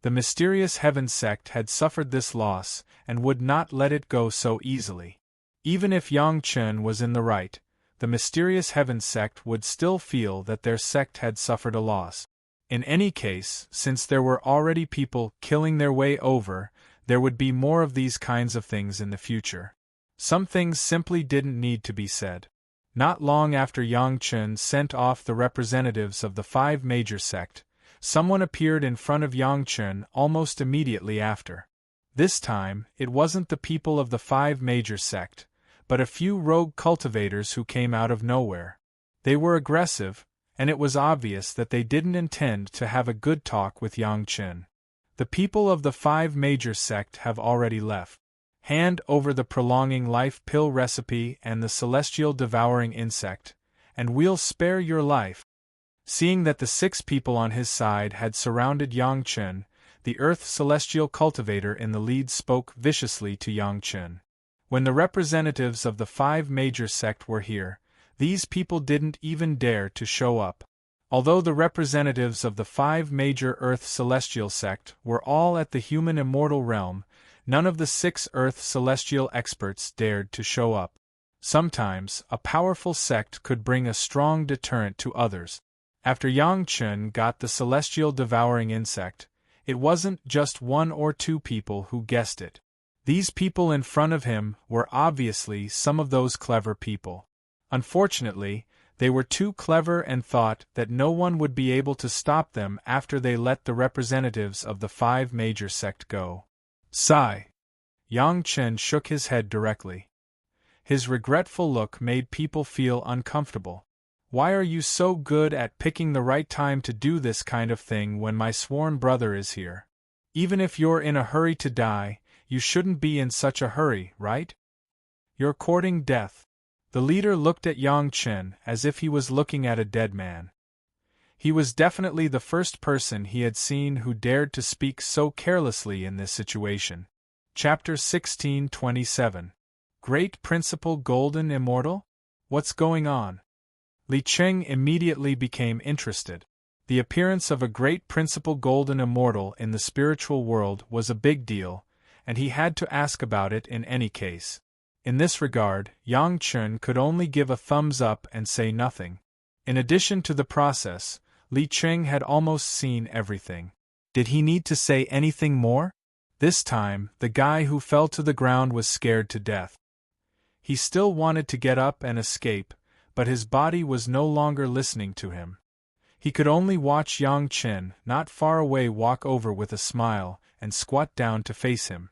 The mysterious Heaven sect had suffered this loss and would not let it go so easily. Even if Yang Chen was in the right, the mysterious Heaven sect would still feel that their sect had suffered a loss. In any case, since there were already people killing their way over, there would be more of these kinds of things in the future. Some things simply didn't need to be said. Not long after Yang Chen sent off the representatives of the 5 major sects, someone appeared in front of Yang Chen almost immediately after. This time, it wasn't the people of the 5 major sects, but a few rogue cultivators who came out of nowhere. They were aggressive, and it was obvious that they didn't intend to have a good talk with Yang Chen. The people of the 5 major sects have already left. Hand over the prolonging life pill recipe and the celestial devouring insect, and we'll spare your life. Seeing that the 6 people on his side had surrounded Yang Chen, the Earth celestial cultivator in the lead spoke viciously to Yang Chen. When the representatives of the 5 major sects were here, these people didn't even dare to show up. Although the representatives of the 5 major Earth celestial sect were all at the human immortal realm, none of the 6 Earth celestial experts dared to show up. Sometimes, a powerful sect could bring a strong deterrent to others. After Yang Chen got the celestial devouring insect, it wasn't just 1 or 2 people who guessed it. These people in front of him were obviously some of those clever people. Unfortunately, they were too clever and thought that no one would be able to stop them after they let the representatives of the 5 major sects go. Sigh. Yang Chen shook his head directly. His regretful look made people feel uncomfortable. Why are you so good at picking the right time to do this kind of thing when my sworn brother is here? Even if you're in a hurry to die, you shouldn't be in such a hurry, right? You're courting death. The leader looked at Yang Chen as if he was looking at a dead man. He was definitely the first person he had seen who dared to speak so carelessly in this situation. Chapter 1627. Great Principal Golden Immortal? What's going on? Li Cheng immediately became interested. The appearance of a great Principal Golden Immortal in the spiritual world was a big deal, and he had to ask about it in any case. In this regard, Yang Chen could only give a thumbs up and say nothing. In addition to the process, Li Cheng had almost seen everything. Did he need to say anything more? This time, the guy who fell to the ground was scared to death. He still wanted to get up and escape, but his body was no longer listening to him. He could only watch Yang Chen not far away walk over with a smile and squat down to face him.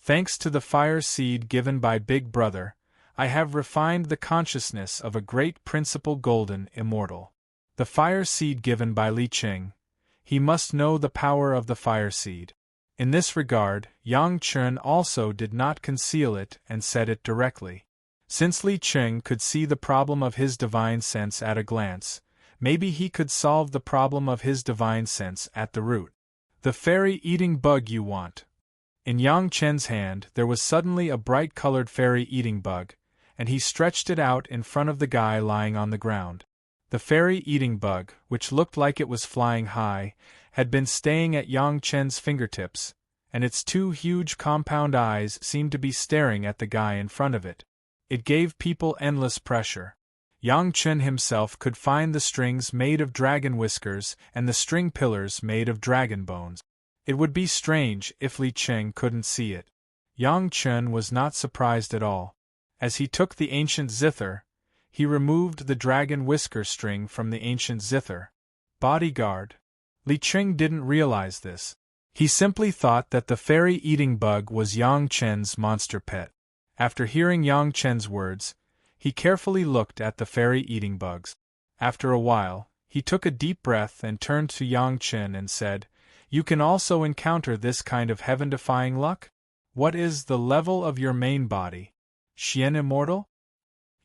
Thanks to the fire seed given by Big Brother, I have refined the consciousness of a great Principal Golden Immortal. The fire seed given by Li Cheng. He must know the power of the fire seed. In this regard, Yang Chen also did not conceal it and said it directly. Since Li Cheng could see the problem of his divine sense at a glance, maybe he could solve the problem of his divine sense at the root. The fairy-eating bug you want. In Yang Chen's hand there was suddenly a bright-colored fairy-eating bug, and he stretched it out in front of the guy lying on the ground. The fairy-eating bug, which looked like it was flying high, had been staying at Yang Chen's fingertips, and its two huge compound eyes seemed to be staring at the guy in front of it. It gave people endless pressure. Yang Chen himself could find the strings made of dragon whiskers and the string pillars made of dragon bones. It would be strange if Li Qing couldn't see it. Yang Chen was not surprised at all. As he took the ancient zither, he removed the dragon whisker string from the ancient zither. Bodyguard. Li Qing didn't realize this. He simply thought that the fairy-eating bug was Yang Chen's monster pet. After hearing Yang Chen's words, he carefully looked at the fairy-eating bugs. After a while, he took a deep breath and turned to Yang Chen and said, "You can also encounter this kind of heaven-defying luck? What is the level of your main body? Xian Immortal?"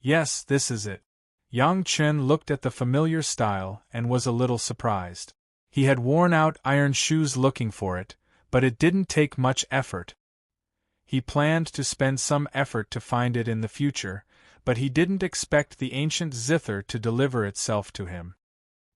"Yes, this is it." Yang Chen looked at the familiar style and was a little surprised. He had worn out iron shoes looking for it, but it didn't take much effort. He planned to spend some effort to find it in the future, but he didn't expect the ancient zither to deliver itself to him.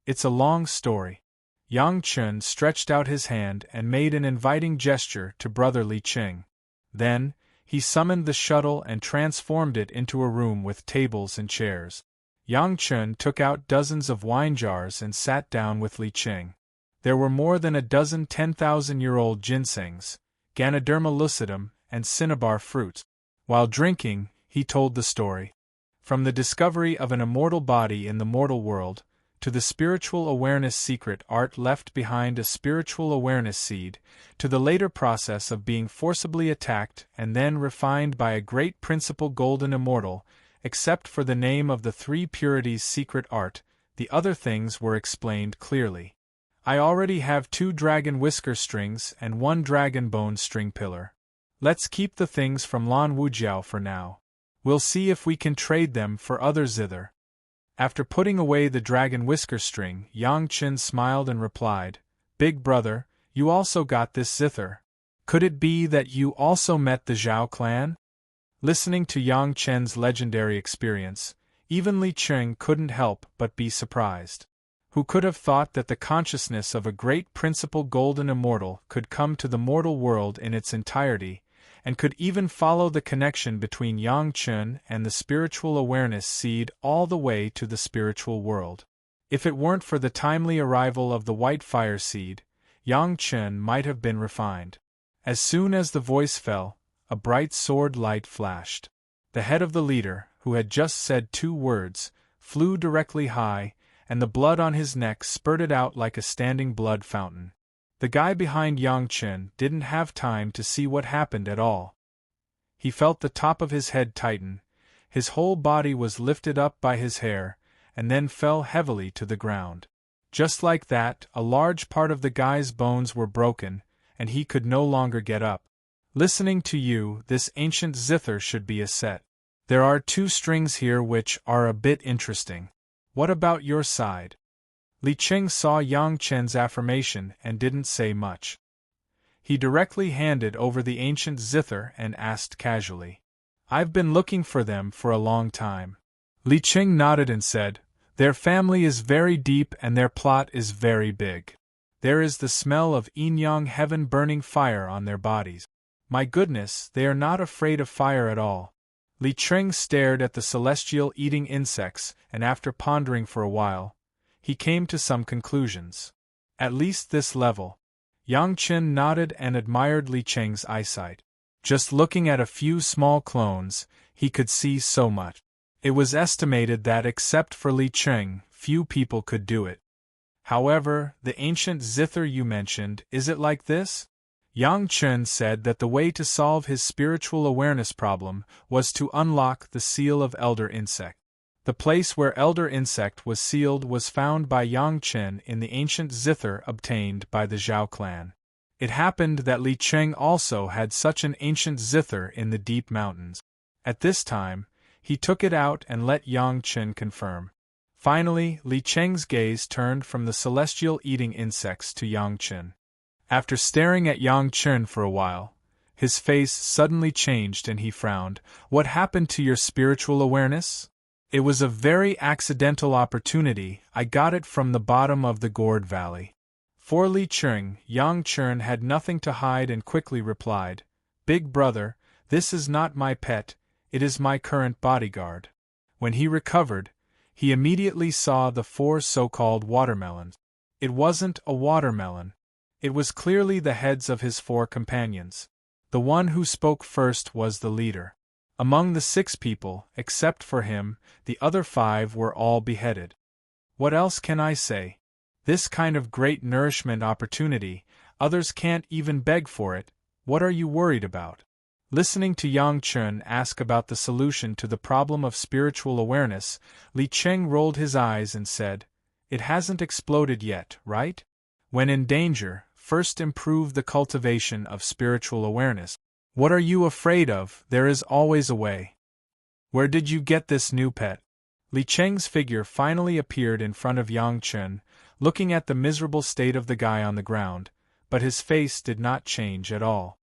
It's a long story. Yang Chen stretched out his hand and made an inviting gesture to Brother Li Qing. Then, he summoned the shuttle and transformed it into a room with tables and chairs. Yang Chen took out dozens of wine jars and sat down with Li Qing. There were more than a dozen 10,000-year-old ginsengs, Ganoderma lucidum, and cinnabar fruits. While drinking, he told the story. From the discovery of an immortal body in the mortal world, to the spiritual awareness secret art left behind a spiritual awareness seed, to the later process of being forcibly attacked and then refined by a great principle golden immortal, except for the name of the three purities secret art, the other things were explained clearly. I already have 2 dragon whisker strings and 1 dragon bone string pillar. Let's keep the things from Lan Wujiao for now. We'll see if we can trade them for other zither. After putting away the dragon whisker string, Yang Chen smiled and replied, "Big brother, you also got this zither. Could it be that you also met the Zhao clan?" Listening to Yang Chen's legendary experience, even Li Qing couldn't help but be surprised. Who could have thought that the consciousness of a great principle golden immortal could come to the mortal world in its entirety, and could even follow the connection between Yang Chen and the spiritual awareness seed all the way to the spiritual world? If it weren't for the timely arrival of the white fire seed, Yang Chen might have been refined. As soon as the voice fell, a bright sword light flashed. The head of the leader, who had just said 2 words, flew directly high, and the blood on his neck spurted out like a standing blood fountain. The guy behind Yang Chen didn't have time to see what happened at all. He felt the top of his head tighten, his whole body was lifted up by his hair, and then fell heavily to the ground. Just like that, a large part of the guy's bones were broken, and he could no longer get up. Listening to you, this ancient zither should be a set. There are 2 strings here which are a bit interesting. What about your side? Li Qing saw Yang Chen's affirmation and didn't say much. He directly handed over the ancient zither and asked casually, "I've been looking for them for a long time." Li Qing nodded and said, "Their family is very deep and their plot is very big. There is the smell of yin-yang heaven burning fire on their bodies. My goodness, they are not afraid of fire at all." Li Qing stared at the celestial eating insects, and after pondering for a while, he came to some conclusions. At least this level. Yang Chen nodded and admired Li Qing's eyesight. Just looking at a few small clones, he could see so much. It was estimated that except for Li Qing, few people could do it. However, the ancient zither you mentioned, is it like this? Yang Chen said that the way to solve his spiritual awareness problem was to unlock the seal of Elder Insect. The place where Elder Insect was sealed was found by Yang Chen in the ancient zither obtained by the Zhao clan. It happened that Li Qing also had such an ancient zither in the deep mountains. At this time, he took it out and let Yang Chen confirm. Finally, Li Qing's gaze turned from the celestial eating insects to Yang Chen. After staring at Yang Chen for a while, his face suddenly changed and he frowned. "What happened to your spiritual awareness?" It was a very accidental opportunity. I got it from the bottom of the gourd valley. For Li Cheng, Yang Chen had nothing to hide and quickly replied, "Big brother, this is not my pet, it is my current bodyguard." When he recovered, he immediately saw the 4 so-called watermelons. It wasn't a watermelon. It was clearly the heads of his 4 companions. The one who spoke first was the leader. Among the 6 people, except for him, the other 5 were all beheaded. What else can I say? This kind of great nourishment opportunity, others can't even beg for it. What are you worried about? Listening to Yang Chen ask about the solution to the problem of spiritual awareness, Li Cheng rolled his eyes and said, "It hasn't exploded yet, right? When in danger, first improve the cultivation of spiritual awareness. What are you afraid of? There is always a way. Where did you get this new pet?" Li Cheng's figure finally appeared in front of Yang Chen, looking at the miserable state of the guy on the ground, but his face did not change at all.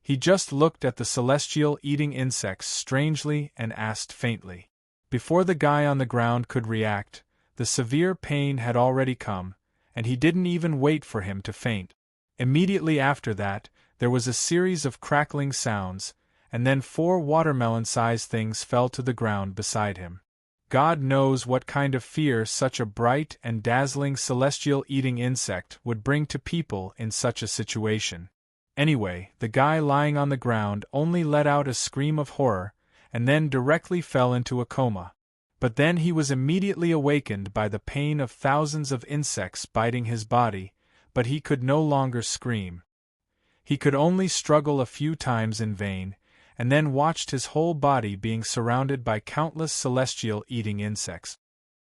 He just looked at the celestial eating insects strangely and asked faintly. Before the guy on the ground could react, the severe pain had already come, and he didn't even wait for him to faint. Immediately after that, there was a series of crackling sounds, and then 4 watermelon-sized things fell to the ground beside him. God knows what kind of fear such a bright and dazzling celestial eating insect would bring to people in such a situation. Anyway, the guy lying on the ground only let out a scream of horror, and then directly fell into a coma. But then he was immediately awakened by the pain of thousands of insects biting his body, but he could no longer scream. He could only struggle a few times in vain, and then watched his whole body being surrounded by countless celestial eating insects.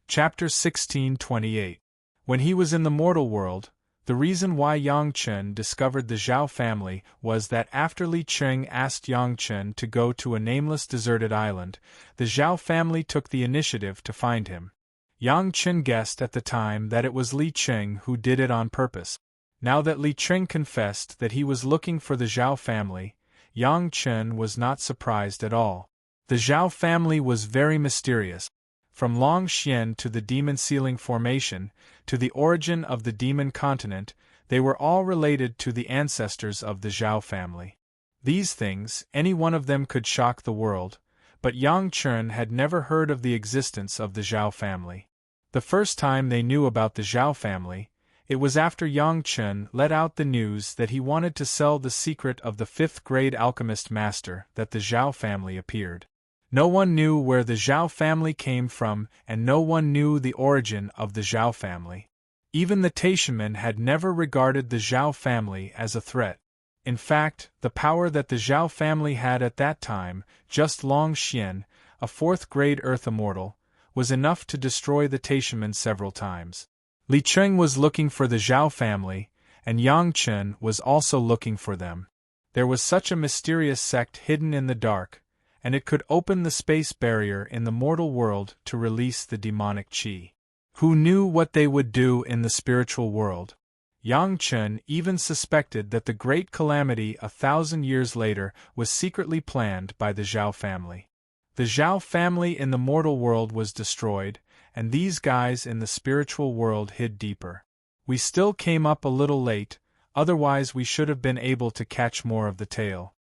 Chapter 16:28. When he was in the mortal world, the reason why Yang Chen discovered the Zhao family was that after Li Cheng asked Yang Chen to go to a nameless deserted island, the Zhao family took the initiative to find him. Yang Chen guessed at the time that it was Li Cheng who did it on purpose. Now that Li Cheng confessed that he was looking for the Zhao family, Yang Chen was not surprised at all. The Zhao family was very mysterious. From Long Xian to the Demon Ceiling Formation, to the origin of the Demon Continent, they were all related to the ancestors of the Zhao family. These things, any one of them could shock the world, but Yang Chen had never heard of the existence of the Zhao family. The first time they knew about the Zhao family, it was after Yang Chen let out the news that he wanted to sell the secret of the 5th-grade alchemist master that the Zhao family appeared. No one knew where the Zhao family came from, and no one knew the origin of the Zhao family. Even the Taishanmen had never regarded the Zhao family as a threat. In fact, the power that the Zhao family had at that time, just Long Xian, a 4th-grade Earth Immortal, was enough to destroy the Taishanmen several times. Li Cheng was looking for the Zhao family, and Yang Chen was also looking for them. There was such a mysterious sect hidden in the dark, and it could open the space barrier in the mortal world to release the demonic qi. Who knew what they would do in the spiritual world? Yang Chen even suspected that the great calamity 1,000 years later was secretly planned by the Zhao family. The Zhao family in the mortal world was destroyed, and these guys in the spiritual world hid deeper. We still came up a little late, otherwise we should have been able to catch more of the tale.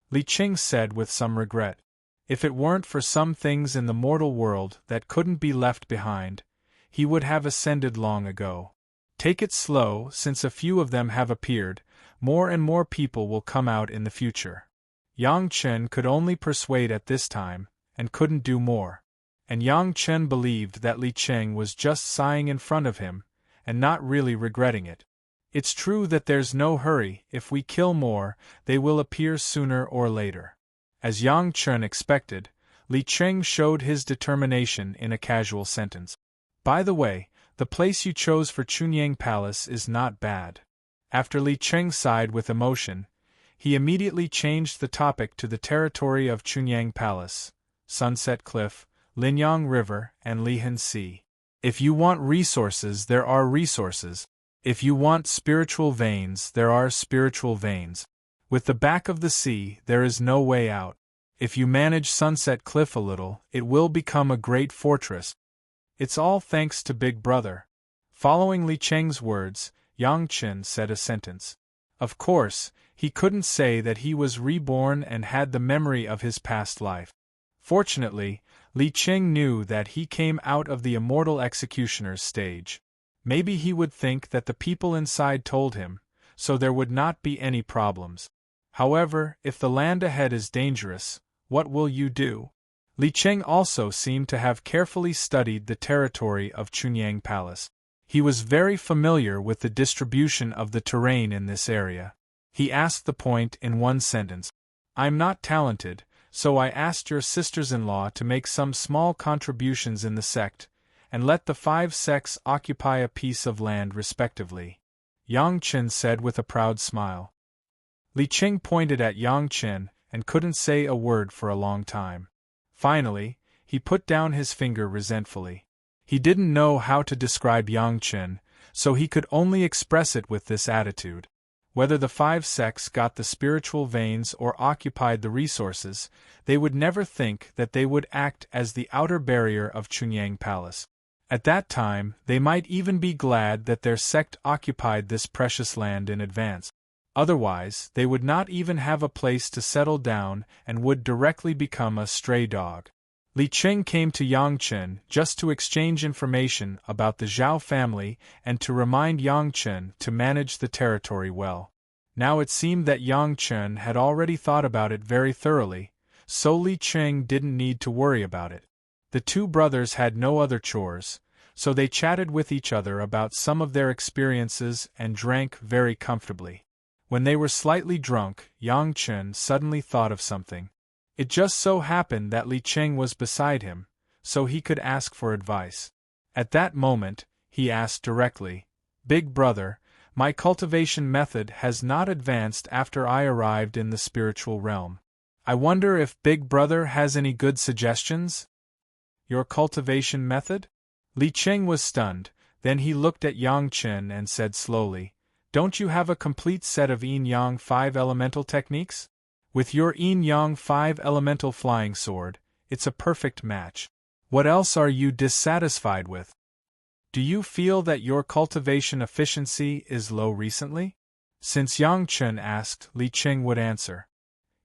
Li Cheng said with some regret. If it weren't for some things in the mortal world that couldn't be left behind, he would have ascended long ago. Take it slow, since a few of them have appeared, more and more people will come out in the future. Yang Chen could only persuade at this time, and couldn't do more. And Yang Chen believed that Li Cheng was just sighing in front of him, and not really regretting it. It's true that there's no hurry. If we kill more, they will appear sooner or later. As Yang Chen expected, Li Cheng showed his determination in a casual sentence. By the way, the place you chose for Chunyang Palace is not bad. After Li Cheng sighed with emotion, he immediately changed the topic to the territory of Chunyang Palace, Sunset Cliff, Linyang River, and Lihan Sea. If you want resources, there are resources. If you want spiritual veins, there are spiritual veins. With the back of the sea, there is no way out. If you manage Sunset Cliff a little, it will become a great fortress. It's all thanks to Big Brother. Following Li Cheng's words, Yang Chen said a sentence. Of course, he couldn't say that he was reborn and had the memory of his past life. Fortunately, Li Cheng knew that he came out of the Immortal Executioner's stage. Maybe he would think that the people inside told him, so there would not be any problems. However, if the land ahead is dangerous, what will you do? Li Cheng also seemed to have carefully studied the territory of Chunyang Palace. He was very familiar with the distribution of the terrain in this area. He asked the point in one sentence. I'm not talented, so I asked your sisters-in-law to make some small contributions in the sect, and let the 5 sects occupy a piece of land respectively. Yang Chen said with a proud smile. Li Cheng pointed at Yang Chen and couldn't say a word for a long time. Finally, he put down his finger resentfully. He didn't know how to describe Yang Chen, so he could only express it with this attitude. Whether the 5 sects got the spiritual veins or occupied the resources, they would never think that they would act as the outer barrier of Chunyang Palace. At that time, they might even be glad that their sect occupied this precious land in advance. Otherwise, they would not even have a place to settle down and would directly become a stray dog. Li Cheng came to Yang Chen just to exchange information about the Zhao family and to remind Yang Chen to manage the territory well. Now it seemed that Yang Chen had already thought about it very thoroughly, so Li Cheng didn't need to worry about it. The 2 brothers had no other chores, so they chatted with each other about some of their experiences and drank very comfortably. When they were slightly drunk, Yang Chen suddenly thought of something. It just so happened that Li Cheng was beside him, so he could ask for advice. At that moment, he asked directly, Big Brother, my cultivation method has not advanced after I arrived in the spiritual realm. I wonder if Big Brother has any good suggestions? Your cultivation method? Li Cheng was stunned, then he looked at Yang Chen and said slowly, Don't you have a complete set of Yin-Yang 5 elemental techniques? With your Yin-Yang 5 elemental flying sword, it's a perfect match. What else are you dissatisfied with? Do you feel that your cultivation efficiency is low recently? Since Yang Chen asked, Li Cheng would answer.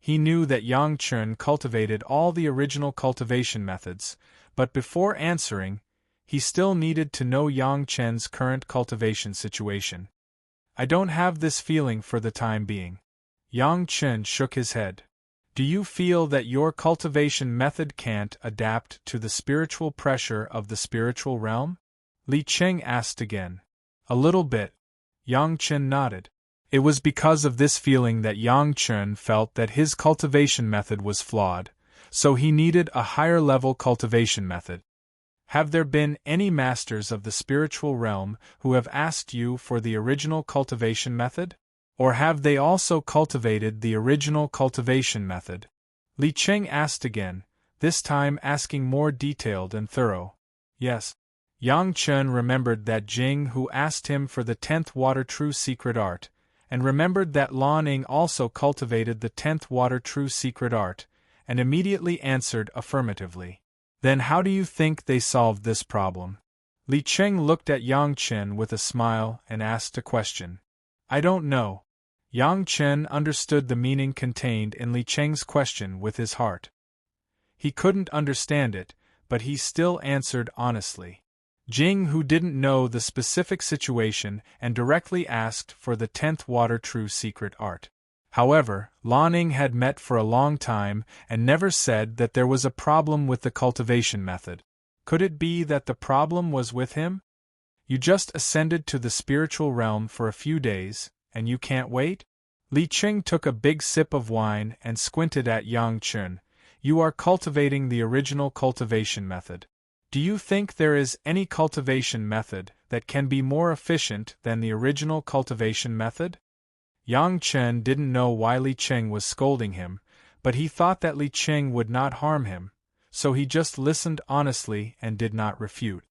He knew that Yang Chen cultivated all the original cultivation methods, but before answering, he still needed to know Yang Chen's current cultivation situation. I don't have this feeling for the time being. Yang Chen shook his head. Do you feel that your cultivation method can't adapt to the spiritual pressure of the spiritual realm? Li Cheng asked again. A little bit. Yang Chen nodded. It was because of this feeling that Yang Chen felt that his cultivation method was flawed, so he needed a higher-level cultivation method. Have there been any masters of the spiritual realm who have asked you for the original cultivation method? Or have they also cultivated the original cultivation method? Li Cheng asked again, this time asking more detailed and thorough. Yes. Yang Chen remembered that Jing who asked him for the 10th Water True Secret Art, and remembered that Lan Ning also cultivated the 10th Water True Secret Art, and immediately answered affirmatively. Then how do you think they solved this problem? Li Cheng looked at Yang Chen with a smile and asked a question. I don't know. Yang Chen understood the meaning contained in Li Cheng's question with his heart. He couldn't understand it, but he still answered honestly. Jing, who didn't know the specific situation and directly asked for the 10th Water True Secret Art. However, Lan Ning had met for a long time and never said that there was a problem with the cultivation method. Could it be that the problem was with him? You just ascended to the spiritual realm for a few days, and you can't wait? Li Cheng took a big sip of wine and squinted at Yang Chen. You are cultivating the original cultivation method. Do you think there is any cultivation method that can be more efficient than the original cultivation method? Yang Chen didn't know why Li Cheng was scolding him, but he thought that Li Cheng would not harm him, so he just listened honestly and did not refute.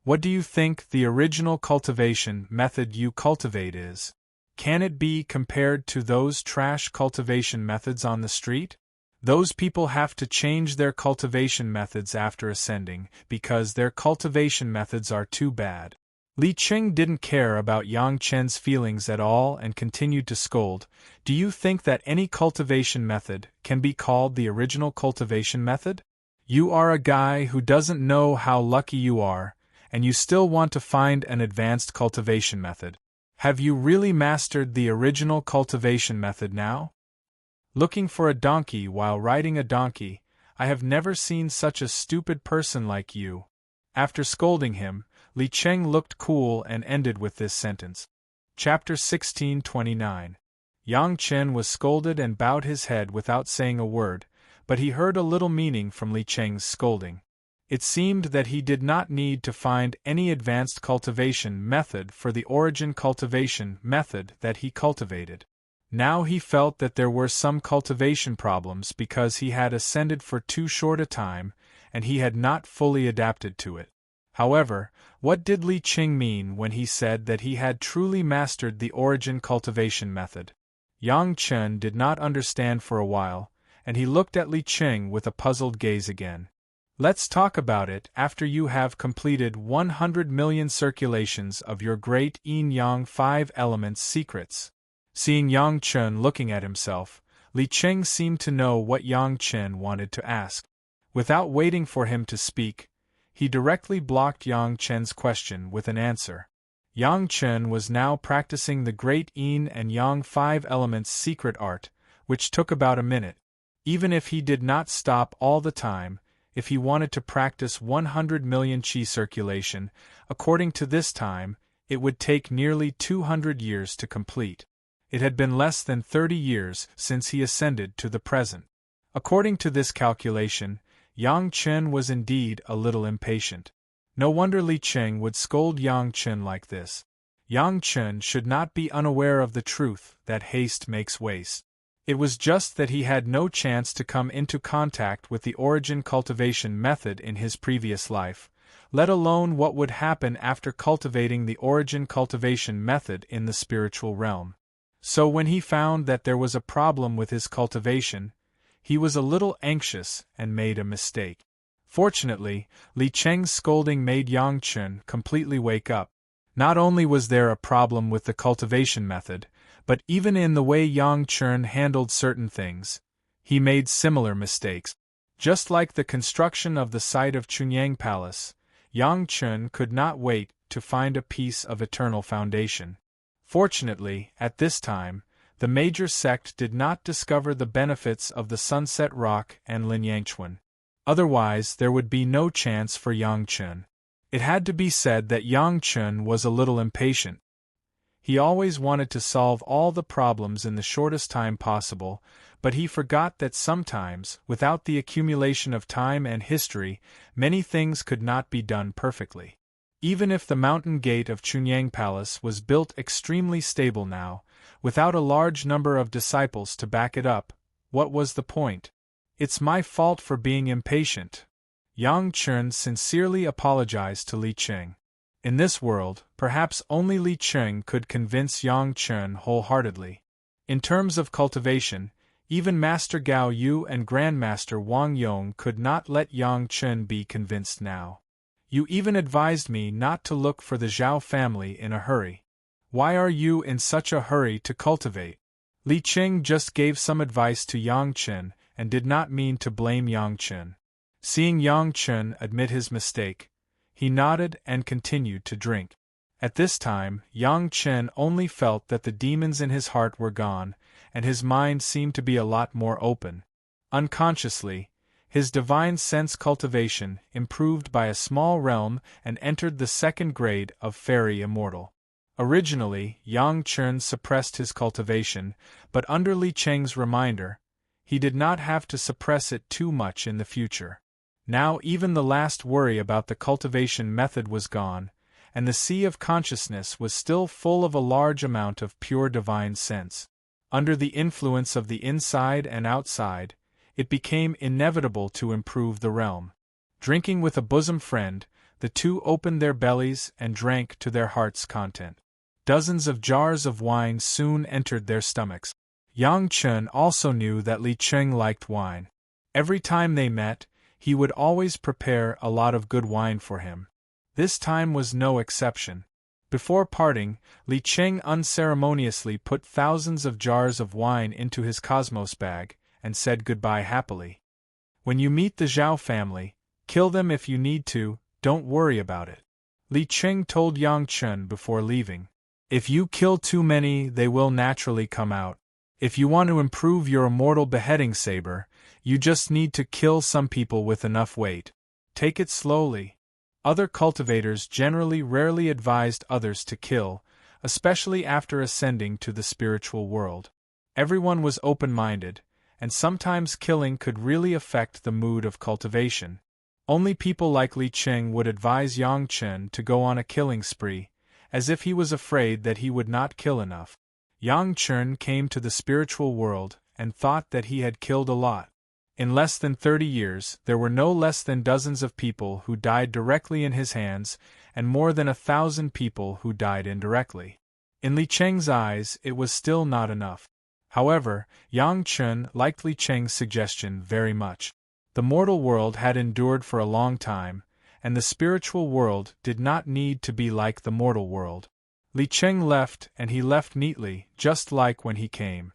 What do you think the original cultivation method you cultivate is? Can it be compared to those trash cultivation methods on the street? Those people have to change their cultivation methods after ascending, because their cultivation methods are too bad. Li Qing didn't care about Yang Chen's feelings at all and continued to scold. Do you think that any cultivation method can be called the original cultivation method? You are a guy who doesn't know how lucky you are, and you still want to find an advanced cultivation method. Have you really mastered the original cultivation method now? Looking for a donkey while riding a donkey, I have never seen such a stupid person like you. After scolding him, Li Cheng looked cool and ended with this sentence. Chapter 1629. Yang Chen was scolded and bowed his head without saying a word, but he heard a little meaning from Li Cheng's scolding. It seemed that he did not need to find any advanced cultivation method for the origin cultivation method that he cultivated. Now he felt that there were some cultivation problems because he had ascended for too short a time, and he had not fully adapted to it. However, what did Li Qing mean when he said that he had truly mastered the origin cultivation method? Yang Chen did not understand for a while, and he looked at Li Qing with a puzzled gaze again. Let's talk about it after you have completed 100 million circulations of your great yin-yang 5 elements secrets. Seeing Yang Chen looking at himself, Li Qing seemed to know what Yang Chen wanted to ask. Without waiting for him to speak, he directly blocked Yang Chen's question with an answer. Yang Chen was now practicing the great yin and yang 5 elements secret art, which took about a minute. Even if he did not stop all the time, if he wanted to practice 100 million qi circulation, according to this time, it would take nearly 200 years to complete. It had been less than 30 years since he ascended to the present. According to this calculation, Yang Chen was indeed a little impatient. No wonder Li Qing would scold Yang Chen like this. Yang Chen should not be unaware of the truth that haste makes waste. It was just that he had no chance to come into contact with the origin cultivation method in his previous life, let alone what would happen after cultivating the origin cultivation method in the spiritual realm. So when he found that there was a problem with his cultivation, he was a little anxious and made a mistake. Fortunately, Li Cheng's scolding made Yang Chen completely wake up. Not only was there a problem with the cultivation method, but even in the way Yang Chen handled certain things, he made similar mistakes. Just like the construction of the site of Chunyang Palace, Yang Chen could not wait to find a piece of eternal foundation. Fortunately, at this time, the major sect did not discover the benefits of the Sunset Rock and Linyangchuan. Otherwise, there would be no chance for Yang Chen. It had to be said that Yang Chen was a little impatient. He always wanted to solve all the problems in the shortest time possible, but he forgot that sometimes, without the accumulation of time and history, many things could not be done perfectly. Even if the mountain gate of Chunyang Palace was built extremely stable now, without a large number of disciples to back it up, what was the point? It's my fault for being impatient. Yang Chen sincerely apologized to Li Qing. In this world, perhaps only Li Qing could convince Yang Chen wholeheartedly. In terms of cultivation, even Master Gao Yu and Grandmaster Wang Yong could not let Yang Chen be convinced now. You even advised me not to look for the Zhao family in a hurry. Why are you in such a hurry to cultivate? Li Qing just gave some advice to Yang Chen and did not mean to blame Yang Chen. Seeing Yang Chen admit his mistake, he nodded and continued to drink. At this time, Yang Chen only felt that the demons in his heart were gone, and his mind seemed to be a lot more open. Unconsciously, his divine sense cultivation improved by a small realm and entered the second grade of Fairy Immortal. Originally, Yang Chen suppressed his cultivation, but under Li Cheng's reminder, he did not have to suppress it too much in the future. Now even the last worry about the cultivation method was gone, and the sea of consciousness was still full of a large amount of pure divine sense. Under the influence of the inside and outside, it became inevitable to improve the realm. Drinking with a bosom friend, the two opened their bellies and drank to their heart's content. Dozens of jars of wine soon entered their stomachs. Yang Chen also knew that Li Qing liked wine. Every time they met, he would always prepare a lot of good wine for him. This time was no exception. Before parting, Li Cheng unceremoniously put thousands of jars of wine into his cosmos bag, and said goodbye happily. When you meet the Zhao family, kill them if you need to, don't worry about it. Li Cheng told Yang Chen before leaving. If you kill too many, they will naturally come out. If you want to improve your immortal beheading saber, you just need to kill some people with enough weight. Take it slowly. Other cultivators generally rarely advised others to kill, especially after ascending to the spiritual world. Everyone was open-minded, and sometimes killing could really affect the mood of cultivation. Only people like Li Cheng would advise Yang Chen to go on a killing spree, as if he was afraid that he would not kill enough. Yang Chen came to the spiritual world and thought that he had killed a lot. In less than 30 years, there were no less than dozens of people who died directly in his hands, and more than 1,000 people who died indirectly. In Li Cheng's eyes, it was still not enough. However, Yang Chen liked Li Cheng's suggestion very much. The mortal world had endured for a long time, and the spiritual world did not need to be like the mortal world. Li Cheng left, and he left neatly, just like when he came.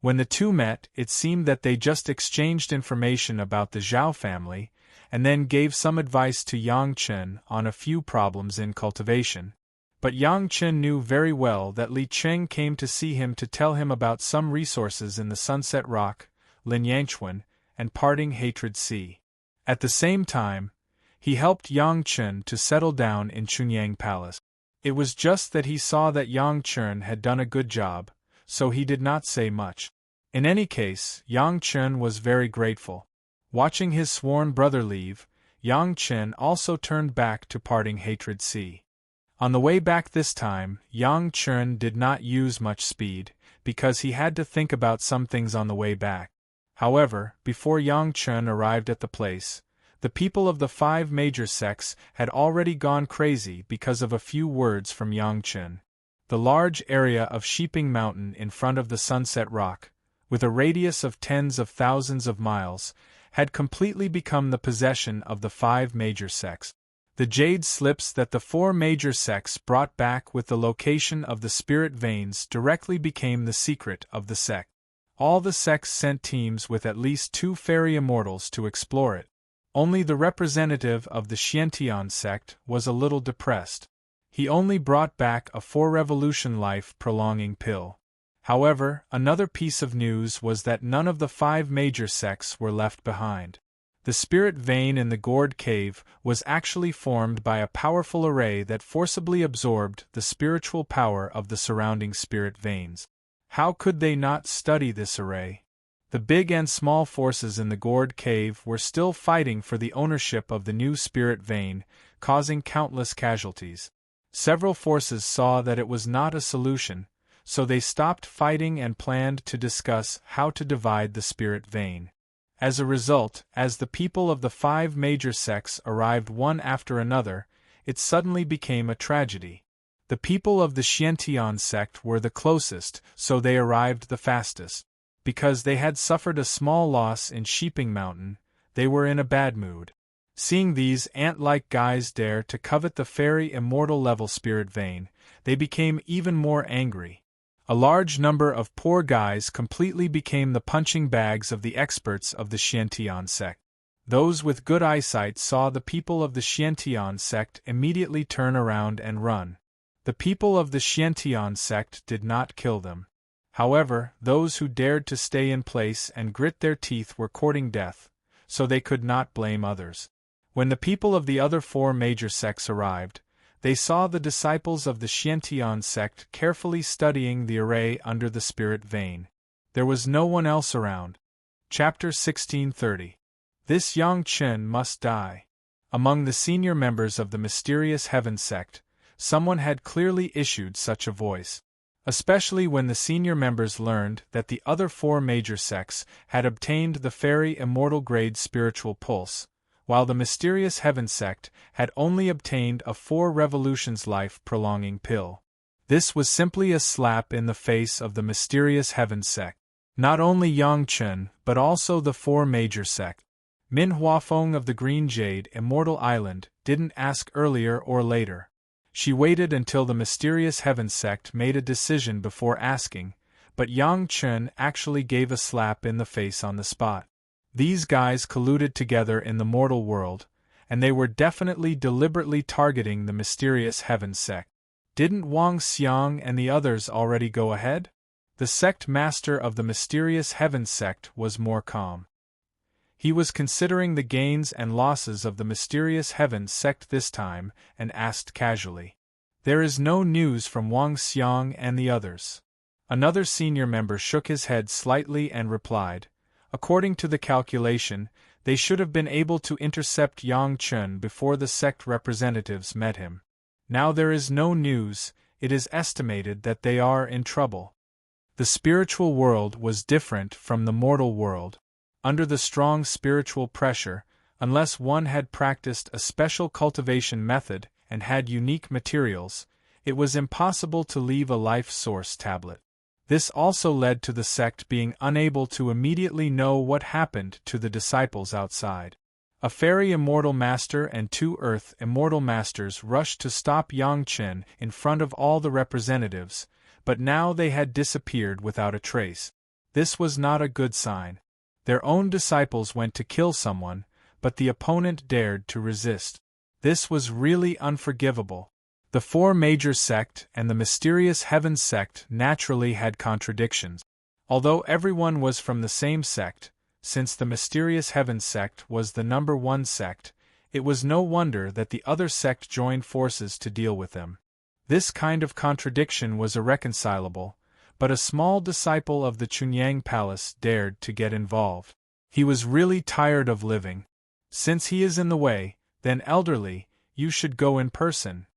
When the two met, it seemed that they just exchanged information about the Zhao family, and then gave some advice to Yang Chen on a few problems in cultivation. But Yang Chen knew very well that Li Cheng came to see him to tell him about some resources in the Sunset Rock, Lin Yangchuan, and Parting Hatred Sea. At the same time, he helped Yang Chen to settle down in Chunyang Palace. It was just that he saw that Yang Chen had done a good job, so he did not say much. In any case, Yang Chen was very grateful. Watching his sworn brother leave, Yang Chen also turned back to Parting Hatred Sea. On the way back this time, Yang Chen did not use much speed, because he had to think about some things on the way back. However, before Yang Chen arrived at the place, the people of the 5 major sects had already gone crazy because of a few words from Yang Chen. The large area of Sheeping Mountain in front of the Sunset Rock, with a radius of tens of thousands of miles, had completely become the possession of the 5 major sects. The jade slips that the 4 major sects brought back with the location of the spirit veins directly became the secret of the sect. All the sects sent teams with at least 2 fairy immortals to explore it. Only the representative of the Xiantian sect was a little depressed. He only brought back a 4-revolution life-prolonging pill. However, another piece of news was that none of the 5 major sects were left behind. The spirit vein in the gourd cave was actually formed by a powerful array that forcibly absorbed the spiritual power of the surrounding spirit veins. How could they not study this array? The big and small forces in the gourd cave were still fighting for the ownership of the new spirit vein, causing countless casualties. Several forces saw that it was not a solution, so they stopped fighting and planned to discuss how to divide the spirit vein. As a result, as the people of the 5 major sects arrived one after another, it suddenly became a tragedy. The people of the Xiantian sect were the closest, so they arrived the fastest. Because they had suffered a small loss in Sheeping Mountain, they were in a bad mood. Seeing these ant-like guys dare to covet the fairy immortal level spirit vein, they became even more angry. A large number of poor guys completely became the punching bags of the experts of the Xiantian sect. Those with good eyesight saw the people of the Xiantian sect immediately turn around and run. The people of the Xiantian sect did not kill them. However, those who dared to stay in place and grit their teeth were courting death, so they could not blame others. When the people of the other 4 major sects arrived, they saw the disciples of the Xiantian sect carefully studying the array under the spirit vein. There was no one else around. Chapter 1630. This Yang Chen must die. Among the senior members of the mysterious heaven sect, someone had clearly issued such a voice. Especially when the senior members learned that the other 4 major sects had obtained the fairy immortal grade spiritual pulse, while the mysterious heaven sect had only obtained a 4 revolutions life-prolonging pill. This was simply a slap in the face of the mysterious heaven sect. Not only Yang Chen, but also the 4 major sects. Min Huafeng of the Green Jade Immortal Island didn't ask earlier or later. She waited until the mysterious Heaven sect made a decision before asking, but Yang Chen actually gave a slap in the face on the spot. These guys colluded together in the mortal world, and they were definitely deliberately targeting the mysterious Heaven sect. Didn't Wang Xiang and the others already go ahead? The sect master of the mysterious Heaven sect was more calm. He was considering the gains and losses of the mysterious Heaven sect this time and asked casually. There is no news from Wang Xiang and the others. Another senior member shook his head slightly and replied, according to the calculation, they should have been able to intercept Yang Chen before the sect representatives met him. Now there is no news, it is estimated that they are in trouble. The spiritual world was different from the mortal world. Under the strong spiritual pressure, unless one had practiced a special cultivation method and had unique materials, it was impossible to leave a life source tablet. This also led to the sect being unable to immediately know what happened to the disciples outside. A fairy immortal master and 2 earth immortal masters rushed to stop Yang Chen in front of all the representatives, but now they had disappeared without a trace. This was not a good sign. Their own disciples went to kill someone, but the opponent dared to resist. This was really unforgivable. The 4 major sect and the mysterious Heaven sect naturally had contradictions. Although everyone was from the same sect, since the mysterious Heaven sect was the #1 sect, it was no wonder that the other sect joined forces to deal with them. This kind of contradiction was irreconcilable, but a small disciple of the Chunyang Palace dared to get involved. He was really tired of living. Since he is in the way, then elderly, you should go in person.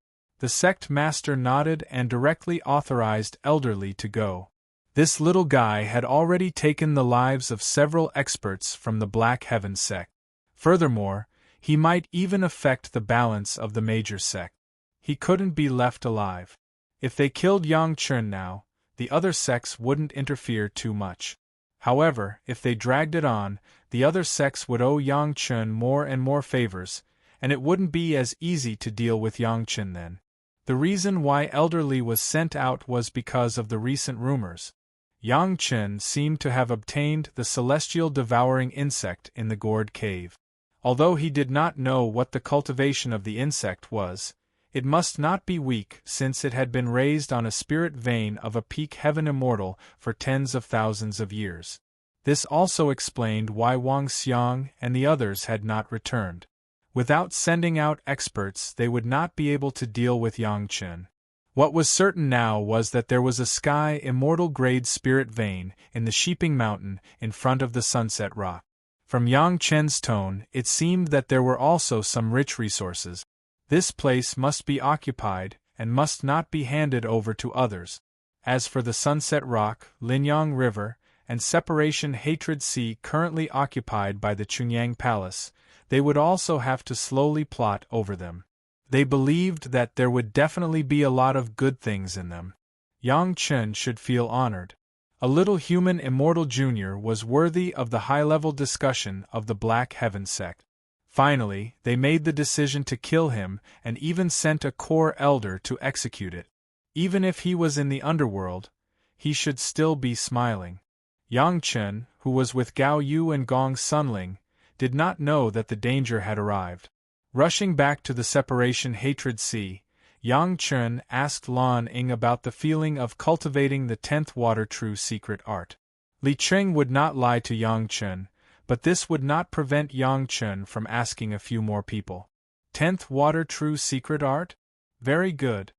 The sect master nodded and directly authorized elderly to go. This little guy had already taken the lives of several experts from the Black Heaven sect. Furthermore, he might even affect the balance of the major sect. He couldn't be left alive. If they killed Yang Chen now, the other sects wouldn't interfere too much. However, if they dragged it on, the other sects would owe Yang Chen more and more favors, and it wouldn't be as easy to deal with Yang Chen then. The reason why elderly was sent out was because of the recent rumors. Yang Chen seemed to have obtained the celestial devouring insect in the gourd cave. Although he did not know what the cultivation of the insect was, it must not be weak since it had been raised on a spirit vein of a peak heaven immortal for tens of thousands of years. This also explained why Wang Xiang and the others had not returned. Without sending out experts, they would not be able to deal with Yang Chen. What was certain now was that there was a sky immortal grade spirit vein in the Sheeping Mountain in front of the Sunset Rock. From Yang Chen's tone, it seemed that there were also some rich resources. This place must be occupied and must not be handed over to others. As for the Sunset Rock, Linyang River, and Separation Hatred Sea currently occupied by the Chunyang Palace, they would also have to slowly plot over them. They believed that there would definitely be a lot of good things in them. Yang Chen should feel honored. A little human immortal junior was worthy of the high-level discussion of the Black Heaven sect. Finally, they made the decision to kill him and even sent a core elder to execute it. Even if he was in the underworld, he should still be smiling. Yang Chen, who was with Gao Yu and Gong Sunling, did not know that the danger had arrived. Rushing back to the Separation Hatred Sea, Yang Chen asked Lan Ying about the feeling of cultivating the 10th Water True Secret Art. Li Cheng would not lie to Yang Chen, but this would not prevent Yang Chen from asking a few more people. 10th Water True Secret Art? Very good.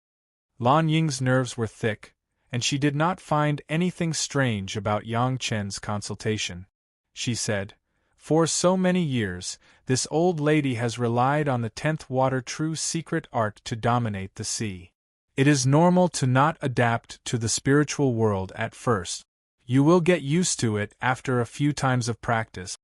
Lan Ying's nerves were thick, and she did not find anything strange about Yang Chen's consultation. She said, "For so many years, this old lady has relied on the 10th Water True Secret Art to dominate the sea. It is normal to not adapt to the spiritual world at first. You will get used to it after a few times of practice."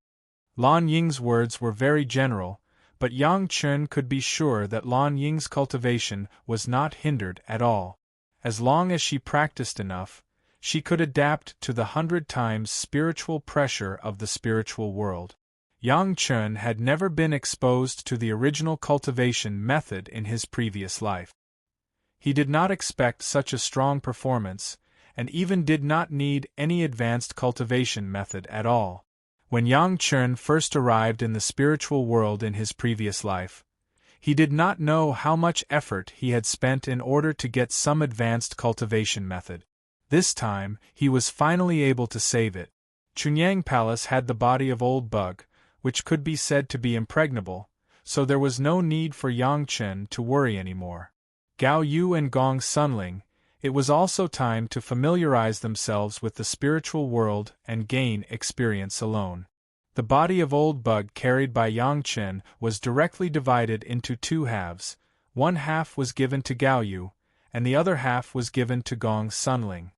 Lan Ying's words were very general, but Yang Chen could be sure that Lan Ying's cultivation was not hindered at all. As long as she practiced enough, she could adapt to the 100 times spiritual pressure of the spiritual world. Yang Chun had never been exposed to the original cultivation method in his previous life. He did not expect such a strong performance, and even did not need any advanced cultivation method at all. When Yang Chun first arrived in the spiritual world in his previous life, he did not know how much effort he had spent in order to get some advanced cultivation method. This time, he was finally able to save it. Chunyang Palace had the body of Old Bug, which could be said to be impregnable, so there was no need for Yang Chun to worry anymore. Gao Yu and Gong Sunling, it was also time to familiarize themselves with the spiritual world and gain experience alone. The body of Old Bug carried by Yang Chun was directly divided into two halves. One half was given to Gao Yu, and the other half was given to Gong Sunling.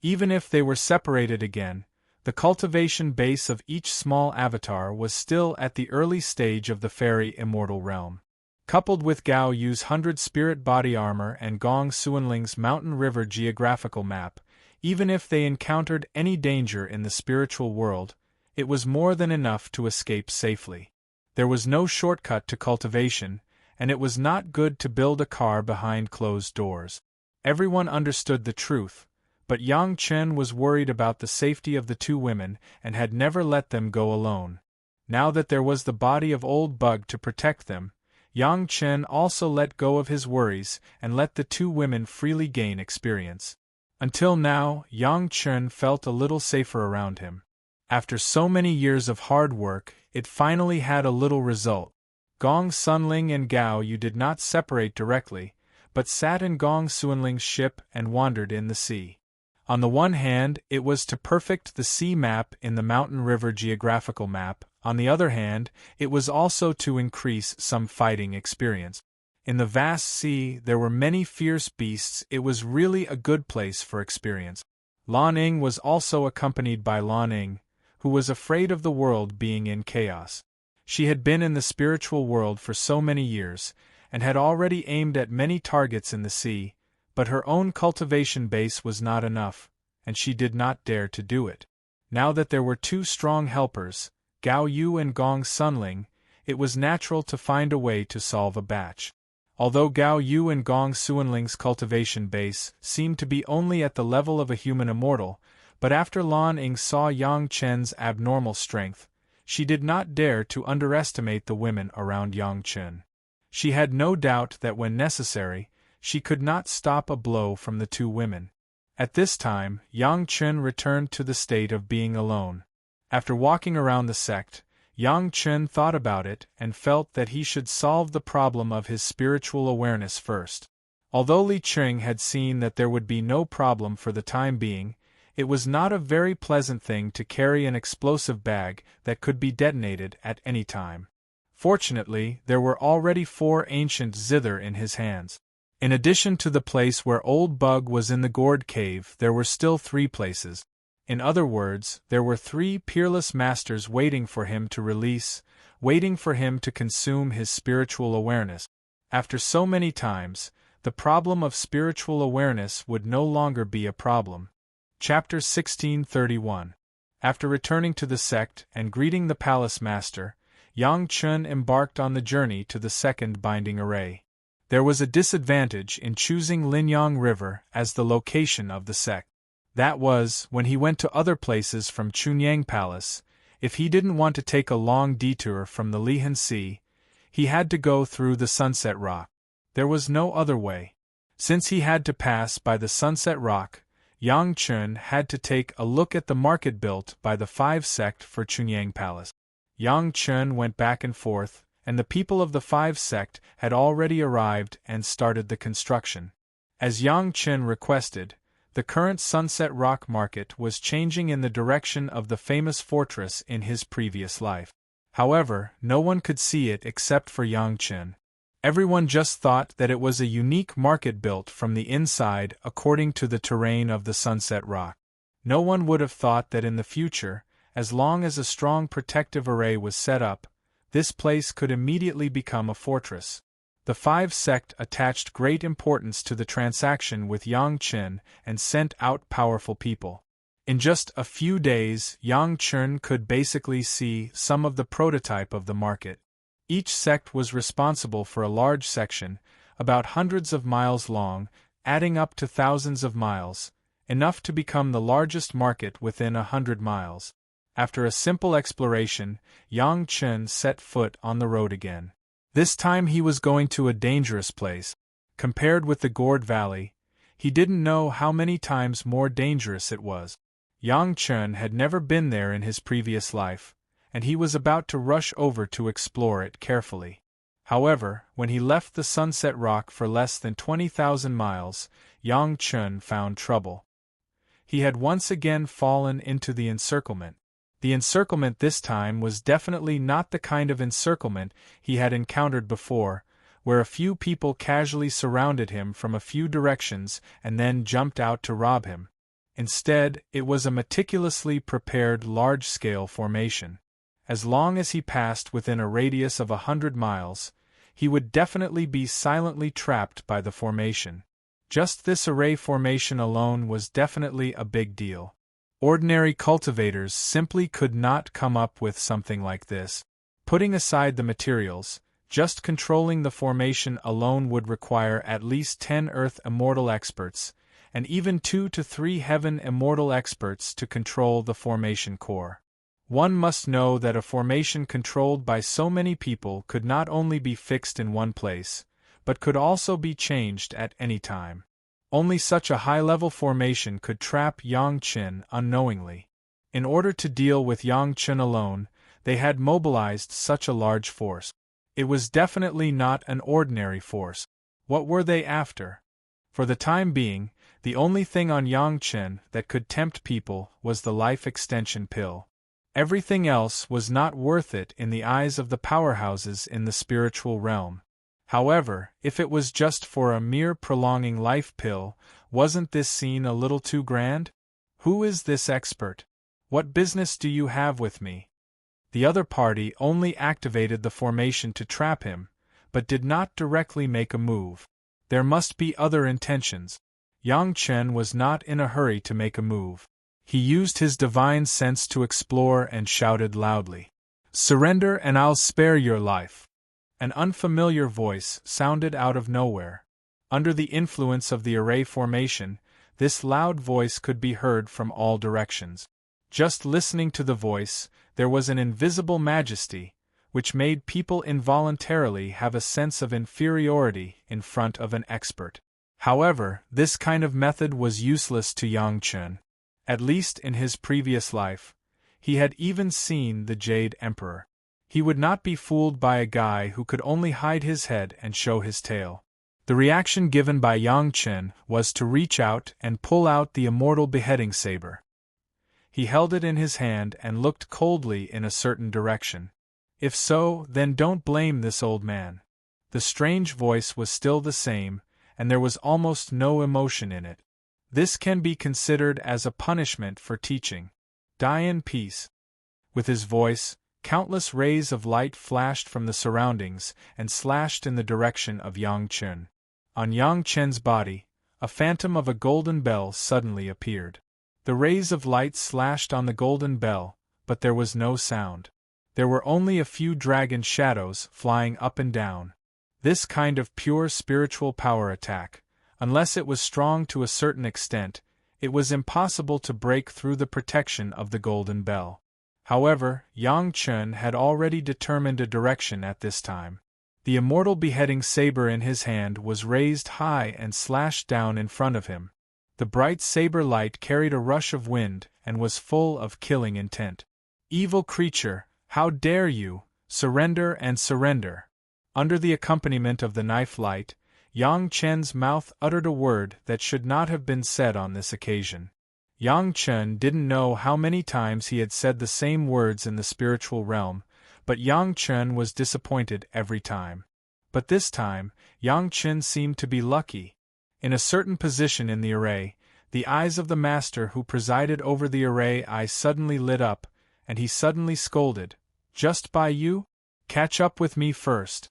Even if they were separated again, the cultivation base of each small avatar was still at the early stage of the fairy immortal realm. Coupled with Gao Yu's 100 spirit body armor and Gong Sunling's mountain river geographical map, even if they encountered any danger in the spiritual world, it was more than enough to escape safely. There was no shortcut to cultivation, and it was not good to build a car behind closed doors. Everyone understood the truth, but Yang Chun was worried about the safety of the two women and had never let them go alone. Now that there was the body of Old Bug to protect them, Yang Chun also let go of his worries and let the two women freely gain experience. Until now, Yang Chun felt a little safer around him. After so many years of hard work, it finally had a little result. Gong Sunling and Gao Yu did not separate directly, but sat in Gong Sunling's ship and wandered in the sea. On the one hand, it was to perfect the sea map in the mountain river geographical map. On the other hand, it was also to increase some fighting experience. In the vast sea, there were many fierce beasts. It was really a good place for experience. Lan Ing was also accompanied by Lan Ing, who was afraid of the world being in chaos. She had been in the spiritual world for so many years, and had already aimed at many targets in the sea, but her own cultivation base was not enough, and she did not dare to do it. Now that there were two strong helpers, Gao Yu and Gong Sunling, it was natural to find a way to solve a batch. Although Gao Yu and Gong Sunling's cultivation base seemed to be only at the level of a human immortal, but after Lan Ing saw Yang Chun's abnormal strength, she did not dare to underestimate the women around Yang Chun. She had no doubt that when necessary, she could not stop a blow from the two women. At this time, Yang Chun returned to the state of being alone. After walking around the sect, Yang Chun thought about it and felt that he should solve the problem of his spiritual awareness first. Although Li Qing had seen that there would be no problem for the time being, it was not a very pleasant thing to carry an explosive bag that could be detonated at any time. Fortunately, there were already 4 ancient zither in his hands. In addition to the place where Old Bug was in the gourd cave, there were still 3 places. In other words, there were 3 peerless masters waiting for him to release, waiting for him to consume his spiritual awareness. After so many times, the problem of spiritual awareness would no longer be a problem. Chapter 1631. After returning to the sect and greeting the palace master, Yang Chun embarked on the journey to the second binding array. There was a disadvantage in choosing Linyang River as the location of the sect. That was, when he went to other places from Chunyang Palace, if he didn't want to take a long detour from the Lihan Sea, he had to go through the Sunset Rock. There was no other way. Since he had to pass by the Sunset Rock, Yang Chun had to take a look at the market built by the 5 sect for Chunyang Palace. Yang Chun went back and forth, and the people of the 5 sect had already arrived and started the construction. As Yang Chun requested, the current Sunset Rock market was changing in the direction of the famous fortress in his previous life. However, no one could see it except for Yang Chun. Everyone just thought that it was a unique market built from the inside according to the terrain of the Sunset Rock. No one would have thought that in the future, as long as a strong protective array was set up, this place could immediately become a fortress. The 5 sect attached great importance to the transaction with Yang Chun and sent out powerful people. In just a few days, Yang Chun could basically see some of the prototype of the market. Each sect was responsible for a large section, about hundreds of miles long, adding up to thousands of miles, enough to become the largest market within 100 miles. After a simple exploration, Yang Chun set foot on the road again. This time he was going to a dangerous place. Compared with the Gourd Valley, he didn't know how many times more dangerous it was. Yang Chun had never been there in his previous life, and he was about to rush over to explore it carefully. However, when he left the Sunset Rock for less than 20,000 miles, Yang Chun found trouble. He had once again fallen into the encirclement. The encirclement this time was definitely not the kind of encirclement he had encountered before, where a few people casually surrounded him from a few directions and then jumped out to rob him. Instead, it was a meticulously prepared large-scale formation. As long as he passed within a radius of 100 miles, he would definitely be silently trapped by the formation. Just this array formation alone was definitely a big deal. Ordinary cultivators simply could not come up with something like this. Putting aside the materials, just controlling the formation alone would require at least 10 Earth Immortal experts, and even 2 to 3 Heaven Immortal experts to control the formation core. One must know that a formation controlled by so many people could not only be fixed in one place, but could also be changed at any time. Only such a high-level formation could trap Yang Chun unknowingly. In order to deal with Yang Chun alone, they had mobilized such a large force. It was definitely not an ordinary force. What were they after? For the time being, the only thing on Yang Chun that could tempt people was the life extension pill. Everything else was not worth it in the eyes of the powerhouses in the spiritual realm. However, if it was just for a mere prolonging life pill, wasn't this scene a little too grand? Who is this expert? What business do you have with me? The other party only activated the formation to trap him, but did not directly make a move. There must be other intentions. Yang Chun was not in a hurry to make a move. He used his divine sense to explore and shouted loudly, "Surrender and I'll spare your life." An unfamiliar voice sounded out of nowhere. Under the influence of the array formation, this loud voice could be heard from all directions. Just listening to the voice, there was an invisible majesty, which made people involuntarily have a sense of inferiority in front of an expert. However, this kind of method was useless to Yang Chun. At least in his previous life, he had even seen the Jade Emperor. He would not be fooled by a guy who could only hide his head and show his tail. The reaction given by Yang Chun was to reach out and pull out the immortal beheading saber. He held it in his hand and looked coldly in a certain direction. If so, then don't blame this old man. The strange voice was still the same, and there was almost no emotion in it. This can be considered as a punishment for teaching. Die in peace. With his voice, countless rays of light flashed from the surroundings and slashed in the direction of Yang Chun. On Yang Chun's body, a phantom of a golden bell suddenly appeared. The rays of light slashed on the golden bell, but there was no sound. There were only a few dragon shadows flying up and down. This kind of pure spiritual power attack, unless it was strong to a certain extent, it was impossible to break through the protection of the golden bell. However, Yang Chun had already determined a direction at this time. The immortal beheading saber in his hand was raised high and slashed down in front of him. The bright saber light carried a rush of wind and was full of killing intent. "Evil creature, how dare you, surrender and surrender!" Under the accompaniment of the knife light, Yang Chun's mouth uttered a word that should not have been said on this occasion. Yang Chun didn't know how many times he had said the same words in the spiritual realm, but Yang Chun was disappointed every time. But this time, Yang Chun seemed to be lucky. In a certain position in the array, the eyes of the master who presided over the array eye suddenly lit up, and he suddenly scolded, "Just by you? Catch up with me first."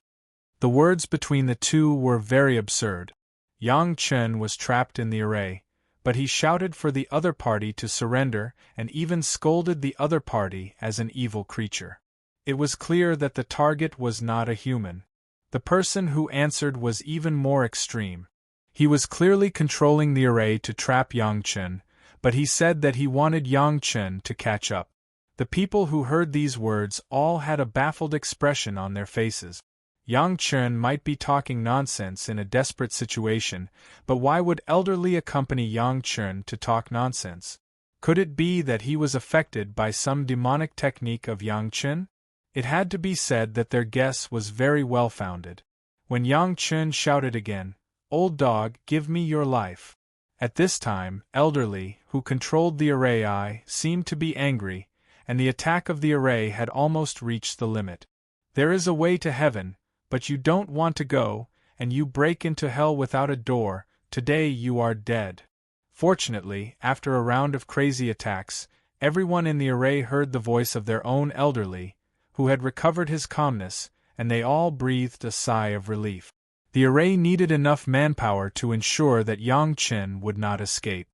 The words between the two were very absurd. Yang Chun was trapped in the array, but he shouted for the other party to surrender and even scolded the other party as an evil creature. It was clear that the target was not a human. The person who answered was even more extreme. He was clearly controlling the array to trap Yang Chen, but he said that he wanted Yang Chen to catch up. The people who heard these words all had a baffled expression on their faces. Yang Chen might be talking nonsense in a desperate situation, but why would elderly accompany Yang Chen to talk nonsense? Could it be that he was affected by some demonic technique of Yang Chen? It had to be said that their guess was very well founded. When Yang Chen shouted again, "Old dog, give me your life." At this time, Elderly, who controlled the array seemed to be angry, and the attack of the array had almost reached the limit. "There is a way to heaven, but you don't want to go, and you break into hell without a door. Today you are dead." Fortunately, after a round of crazy attacks, everyone in the array heard the voice of their own Elderly, who had recovered his calmness, and they all breathed a sigh of relief. The array needed enough manpower to ensure that Yang Chen would not escape.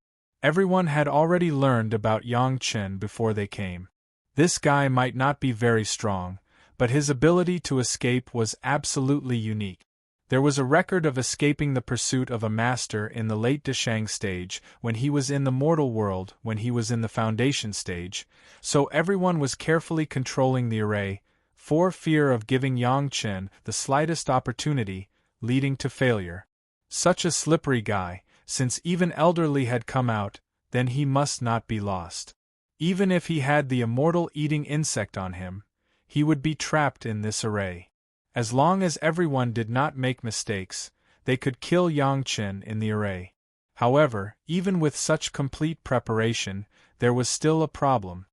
Everyone had already learned about Yang Chen before they came. This guy might not be very strong, but his ability to escape was absolutely unique. There was a record of escaping the pursuit of a master in the late Deshang stage when he was in the mortal world when he was in the foundation stage, so everyone was carefully controlling the array, for fear of giving Yang Chen the slightest opportunity, leading to failure. Such a slippery guy, since even Elderly had come out, then he must not be lost. Even if he had the immortal eating insect on him, he would be trapped in this array. As long as everyone did not make mistakes, they could kill Yang Chen in the array. However, even with such complete preparation, there was still a problem.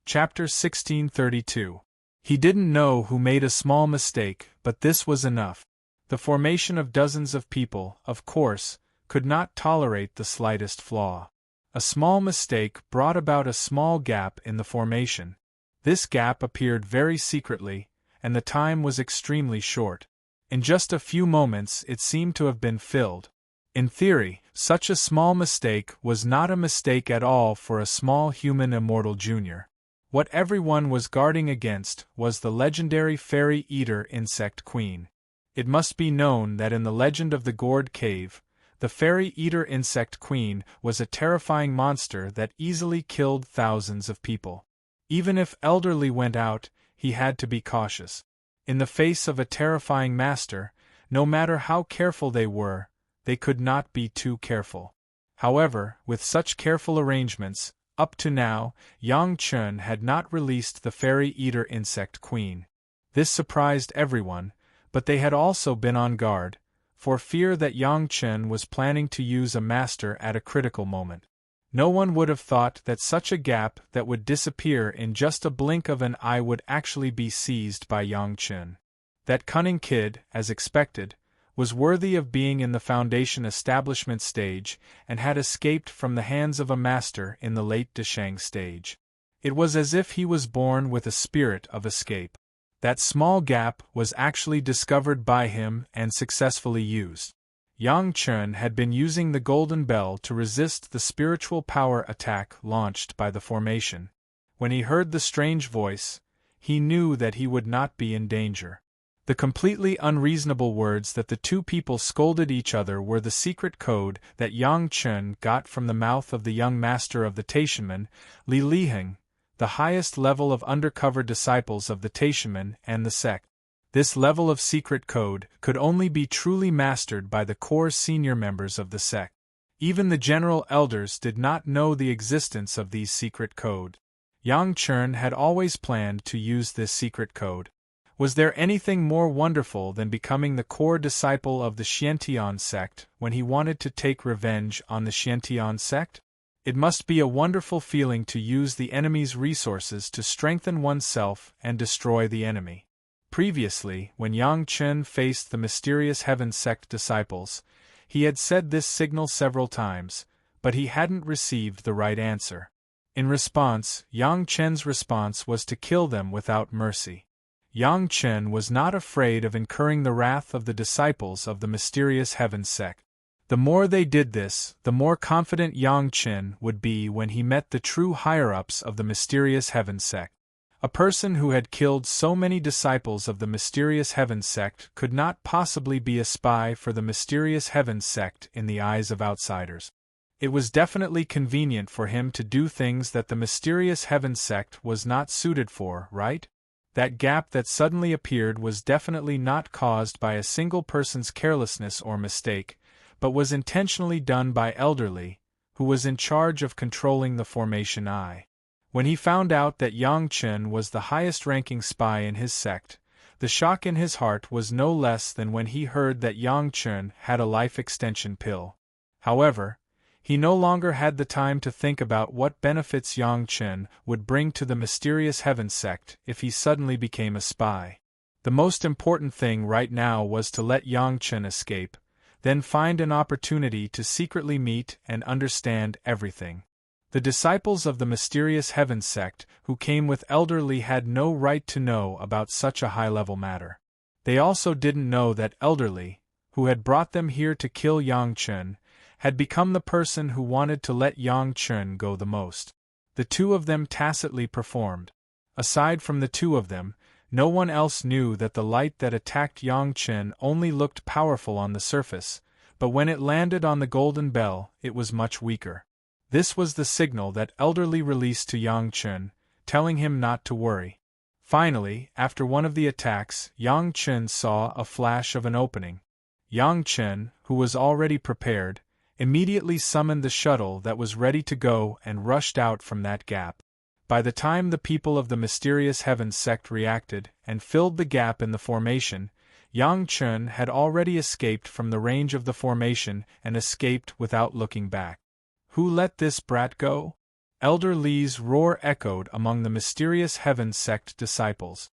Chapter 1632. He didn't know who made a small mistake, but this was enough. The formation of dozens of people, of course, could not tolerate the slightest flaw. A small mistake brought about a small gap in the formation. This gap appeared very secretly, and the time was extremely short. In just a few moments it seemed to have been filled. In theory, such a small mistake was not a mistake at all for a small human immortal junior. What everyone was guarding against was the legendary fairy eater insect queen. It must be known that in the legend of the Gourd Cave, the fairy eater insect queen was a terrifying monster that easily killed thousands of people. Even if Elderly went out, he had to be cautious. In the face of a terrifying master, no matter how careful they were, they could not be too careful. However, with such careful arrangements, up to now, Yang Chen had not released the fairy eater insect queen. This surprised everyone, but they had also been on guard, for fear that Yang Chen was planning to use a master at a critical moment. No one would have thought that such a gap that would disappear in just a blink of an eye would actually be seized by Yang Chen. That cunning kid, as expected, was worthy of being in the foundation establishment stage and had escaped from the hands of a master in the late Deshang stage. It was as if he was born with a spirit of escape. That small gap was actually discovered by him and successfully used. Yang Chen had been using the golden bell to resist the spiritual power attack launched by the formation. When he heard the strange voice, he knew that he would not be in danger. The completely unreasonable words that the two people scolded each other were the secret code that Yang Chen got from the mouth of the young master of the Taishanmen, Li Liheng, the highest level of undercover disciples of the Taishanmen and the sect. This level of secret code could only be truly mastered by the core senior members of the sect. Even the general elders did not know the existence of these secret code. Yang Chen had always planned to use this secret code. Was there anything more wonderful than becoming the core disciple of the Xiantian sect when he wanted to take revenge on the Xiantian sect? It must be a wonderful feeling to use the enemy's resources to strengthen oneself and destroy the enemy. Previously, when Yang Chen faced the mysterious Heaven sect disciples, he had said this signal several times, but he hadn't received the right answer. In response, Yang Chen's response was to kill them without mercy. Yang Chen was not afraid of incurring the wrath of the disciples of the mysterious Heaven sect. The more they did this, the more confident Yang Chen would be when he met the true higher-ups of the mysterious Heaven sect. A person who had killed so many disciples of the mysterious Heaven sect could not possibly be a spy for the mysterious Heaven sect in the eyes of outsiders. It was definitely convenient for him to do things that the mysterious Heaven sect was not suited for, right? That gap that suddenly appeared was definitely not caused by a single person's carelessness or mistake, but was intentionally done by Elderly, who was in charge of controlling the formation I. When he found out that Yang Chen was the highest-ranking spy in his sect, the shock in his heart was no less than when he heard that Yang Chen had a life extension pill. However, he no longer had the time to think about what benefits Yang Chen would bring to the mysterious Heaven sect if he suddenly became a spy. The most important thing right now was to let Yang Chen escape, then find an opportunity to secretly meet and understand everything. The disciples of the mysterious Heaven sect who came with Elderly had no right to know about such a high-level matter. They also didn't know that Elderly, who had brought them here to kill Yang Chen, had become the person who wanted to let Yang Chen go the most. The two of them tacitly performed. Aside from the two of them, no one else knew that the light that attacked Yang Chen only looked powerful on the surface, but when it landed on the golden bell, it was much weaker. This was the signal that Elderly released to Yang Chen, telling him not to worry. Finally, after one of the attacks, Yang Chen saw a flash of an opening. Yang Chen, who was already prepared, immediately summoned the shuttle that was ready to go and rushed out from that gap. By the time the people of the mysterious Heaven sect reacted and filled the gap in the formation, Yang Chen had already escaped from the range of the formation and escaped without looking back. Who let this brat go? Elder Li's roar echoed among the mysterious Heaven sect disciples.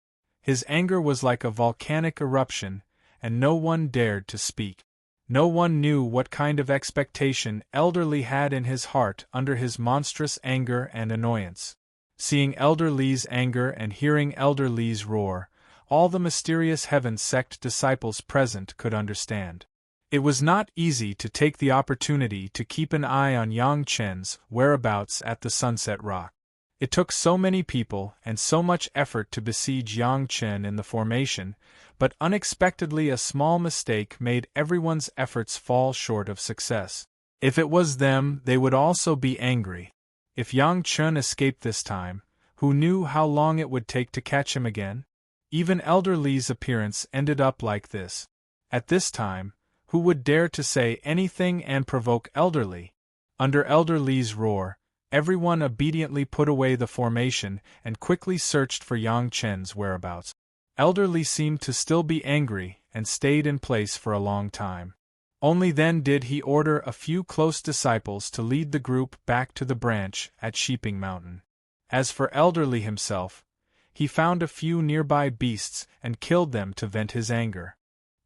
His anger was like a volcanic eruption, and no one dared to speak. No one knew what kind of expectation Elder Li had in his heart under his monstrous anger and annoyance. Seeing Elder Li's anger and hearing Elder Li's roar, all the mysterious Heaven sect disciples present could understand. It was not easy to take the opportunity to keep an eye on Yang Chen's whereabouts at the Sunset Rock. It took so many people and so much effort to besiege Yang Chen in the formation, but unexpectedly a small mistake made everyone's efforts fall short of success. If it was them, they would also be angry. If Yang Chen escaped this time, who knew how long it would take to catch him again? Even Elder Li's appearance ended up like this. At this time, who would dare to say anything and provoke Elder Li? Under Elder Li's roar, everyone obediently put away the formation and quickly searched for Yang Chen's whereabouts. Elder Li seemed to still be angry and stayed in place for a long time. Only then did he order a few close disciples to lead the group back to the branch at Sheeping Mountain. As for Elder Li himself, he found a few nearby beasts and killed them to vent his anger.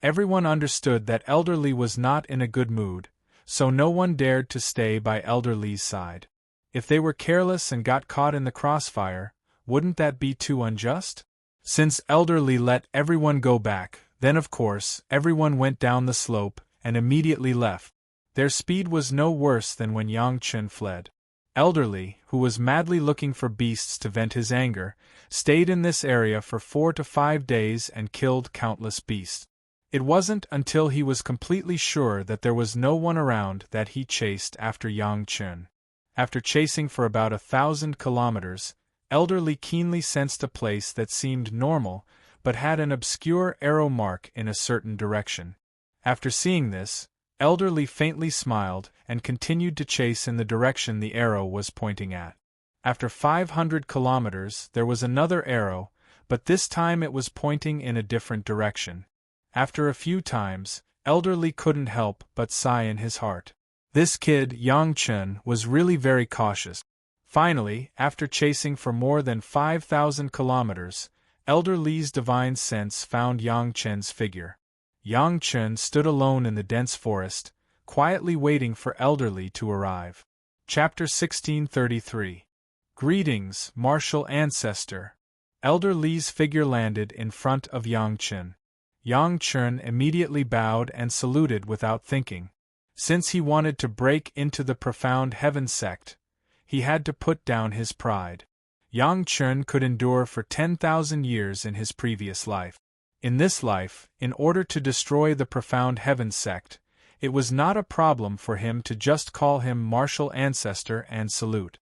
Everyone understood that Elder Li was not in a good mood, so no one dared to stay by Elder Li's side. If they were careless and got caught in the crossfire, wouldn't that be too unjust? Since Elder Li let everyone go back, then of course, everyone went down the slope and immediately left. Their speed was no worse than when Yang Chen fled. Elder Li, who was madly looking for beasts to vent his anger, stayed in this area for 4 to 5 days and killed countless beasts. It wasn't until he was completely sure that there was no one around that he chased after Yang Chen. After chasing for about 1,000 kilometers, Elder Li keenly sensed a place that seemed normal, but had an obscure arrow mark in a certain direction. After seeing this, Elder Li faintly smiled and continued to chase in the direction the arrow was pointing at. After 500 kilometers, there was another arrow, but this time it was pointing in a different direction. After a few times, Elder Li couldn't help but sigh in his heart. This kid, Yang Chen, was really very cautious. Finally, after chasing for more than 5,000 kilometers, Elder Li's divine sense found Yang Chen's figure. Yang Chen stood alone in the dense forest, quietly waiting for Elder Li to arrive. Chapter 1633. Greetings, martial ancestor. Elder Li's figure landed in front of Yang Chen. Yang Chen immediately bowed and saluted without thinking. Since he wanted to break into the profound heaven sect, he had to put down his pride. Yang Chen could endure for 10,000 years in his previous life. In this life, in order to destroy the profound heaven sect, it was not a problem for him to just call him martial ancestor and salute.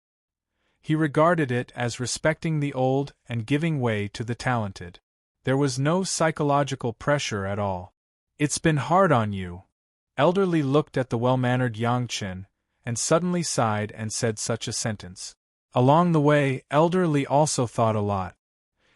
He regarded it as respecting the old and giving way to the talented. There was no psychological pressure at all. It's been hard on you. Elderly looked at the well-mannered Yang Chen, and suddenly sighed and said such a sentence. Along the way, Elderly also thought a lot.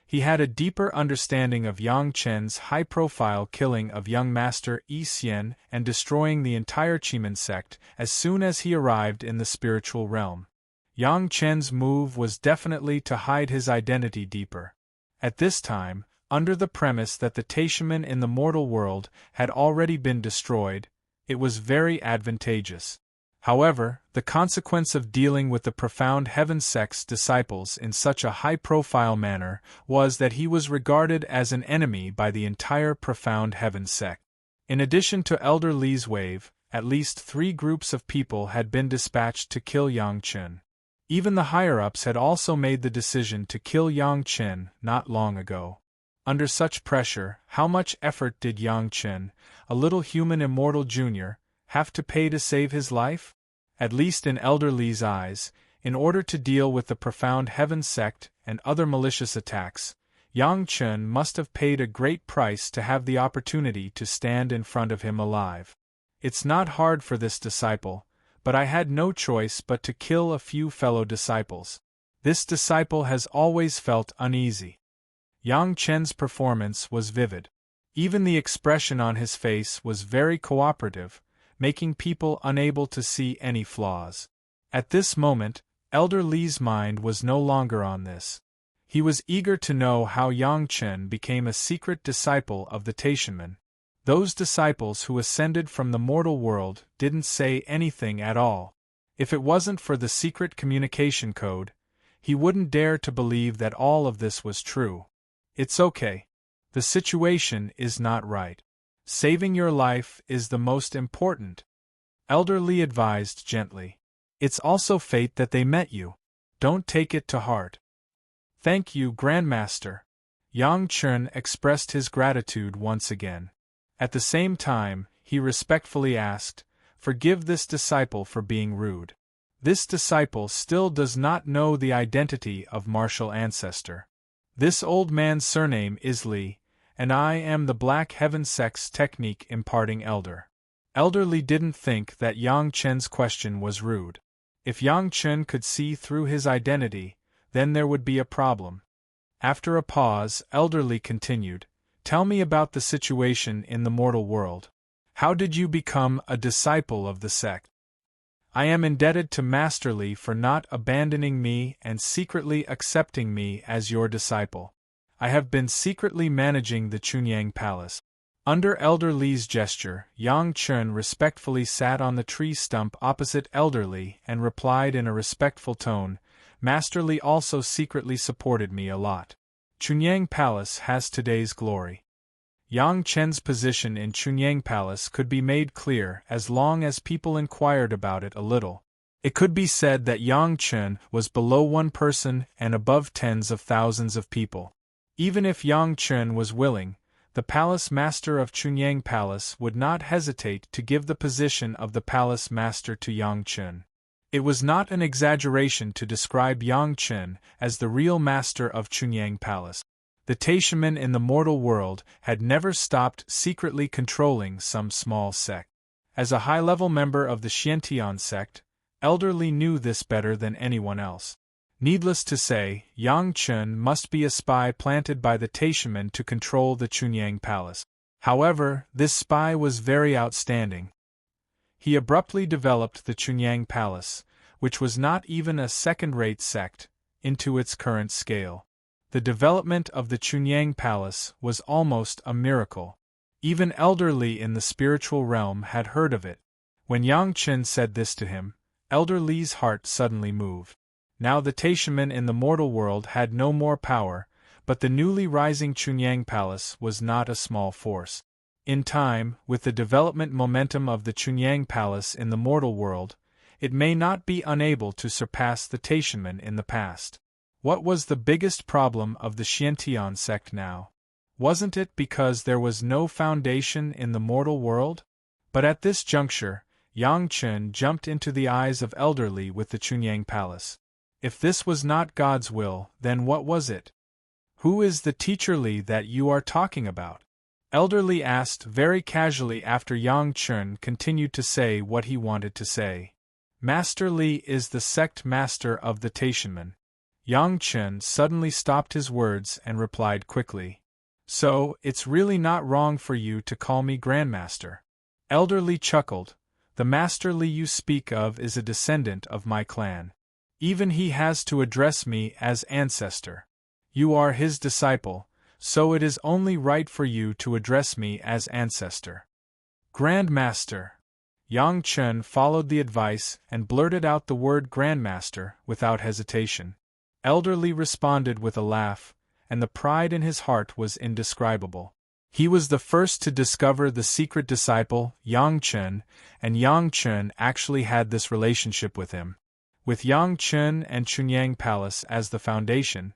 He had a deeper understanding of Yang Chen's high-profile killing of young master Yi Xian and destroying the entire Chimen sect as soon as he arrived in the spiritual realm. Yang Chen's move was definitely to hide his identity deeper. At this time, under the premise that the Taishaman in the mortal world had already been destroyed, it was very advantageous. However, the consequence of dealing with the profound heaven sect's disciples in such a high-profile manner was that he was regarded as an enemy by the entire profound heaven sect. In addition to Elder Li's wave, at least 3 groups of people had been dispatched to kill Yang Chen. Even the higher-ups had also made the decision to kill Yang Chen not long ago. Under such pressure, how much effort did Yang Chen, a little human immortal junior, have to pay to save his life? At least in Elder Li's eyes, in order to deal with the profound heaven sect and other malicious attacks, Yang Chen must have paid a great price to have the opportunity to stand in front of him alive. It's not hard for this disciple, but I had no choice but to kill a few fellow disciples. This disciple has always felt uneasy. Yang Chen's performance was vivid. Even the expression on his face was very cooperative, making people unable to see any flaws. At this moment, Elder Li's mind was no longer on this. He was eager to know how Yang Chen became a secret disciple of the Taishaman. Those disciples who ascended from the mortal world didn't say anything at all. If it wasn't for the secret communication code, he wouldn't dare to believe that all of this was true. It's okay. The situation is not right. Saving your life is the most important. Elder Li advised gently. It's also fate that they met you. Don't take it to heart. Thank you, Grandmaster. Yang Chen expressed his gratitude once again. At the same time, he respectfully asked, "Forgive this disciple for being rude. This disciple still does not know the identity of martial ancestor. This old man's surname is Li, and I am the Black Heaven sect's technique imparting elder." Elder Li didn't think that Yang Chen's question was rude. If Yang Chen could see through his identity, then there would be a problem. After a pause, Elder Li continued, "Tell me about the situation in the mortal world. How did you become a disciple of the sect?" "I am indebted to Master Li for not abandoning me and secretly accepting me as your disciple. I have been secretly managing the Chunyang Palace." Under Elder Li's gesture, Yang Chen respectfully sat on the tree stump opposite Elder Li and replied in a respectful tone, "Master Li also secretly supported me a lot. Chunyang Palace has today's glory." Yang Chen's position in Chunyang Palace could be made clear as long as people inquired about it a little. It could be said that Yang Chen was below one person and above tens of thousands of people. Even if Yang Chen was willing, the palace master of Chunyang Palace would not hesitate to give the position of the palace master to Yang Chen. It was not an exaggeration to describe Yang Chen as the real master of Chunyang Palace. The Taishaman in the mortal world had never stopped secretly controlling some small sect. As a high-level member of the Xiantian sect, Elder Li knew this better than anyone else. Needless to say, Yang Chen must be a spy planted by the Taishaman to control the Chunyang Palace. However, this spy was very outstanding. He abruptly developed the Chunyang Palace, which was not even a second-rate sect, into its current scale. The development of the Chunyang Palace was almost a miracle. Even Elder Li in the spiritual realm had heard of it. When Yang Chen said this to him, Elder Li's heart suddenly moved. Now the Taishaman in the mortal world had no more power, but the newly rising Chunyang Palace was not a small force. In time, with the development momentum of the Chunyang Palace in the mortal world, it may not be unable to surpass the Taishanmen in the past. What was the biggest problem of the Xiantian sect now? Wasn't it because there was no foundation in the mortal world? But at this juncture, Yang Chen jumped into the eyes of Elder Li with the Chunyang Palace. If this was not God's will, then what was it? Who is the teacher Li that you are talking about? Elder Li asked very casually after Yang Chen continued to say what he wanted to say. Master Li is the sect master of the Taishanmen. Yang Chen suddenly stopped his words and replied quickly. So, it's really not wrong for you to call me Grandmaster. Elder Li chuckled. The Master Li you speak of is a descendant of my clan. Even he has to address me as ancestor. You are his disciple, so it is only right for you to address me as ancestor. Grandmaster. Yang Chen followed the advice and blurted out the word Grandmaster without hesitation. Elder Li responded with a laugh, and the pride in his heart was indescribable. He was the first to discover the secret disciple, Yang Chen, and Yang Chen actually had this relationship with him. With Yang Chen and Chunyang Palace as the foundation,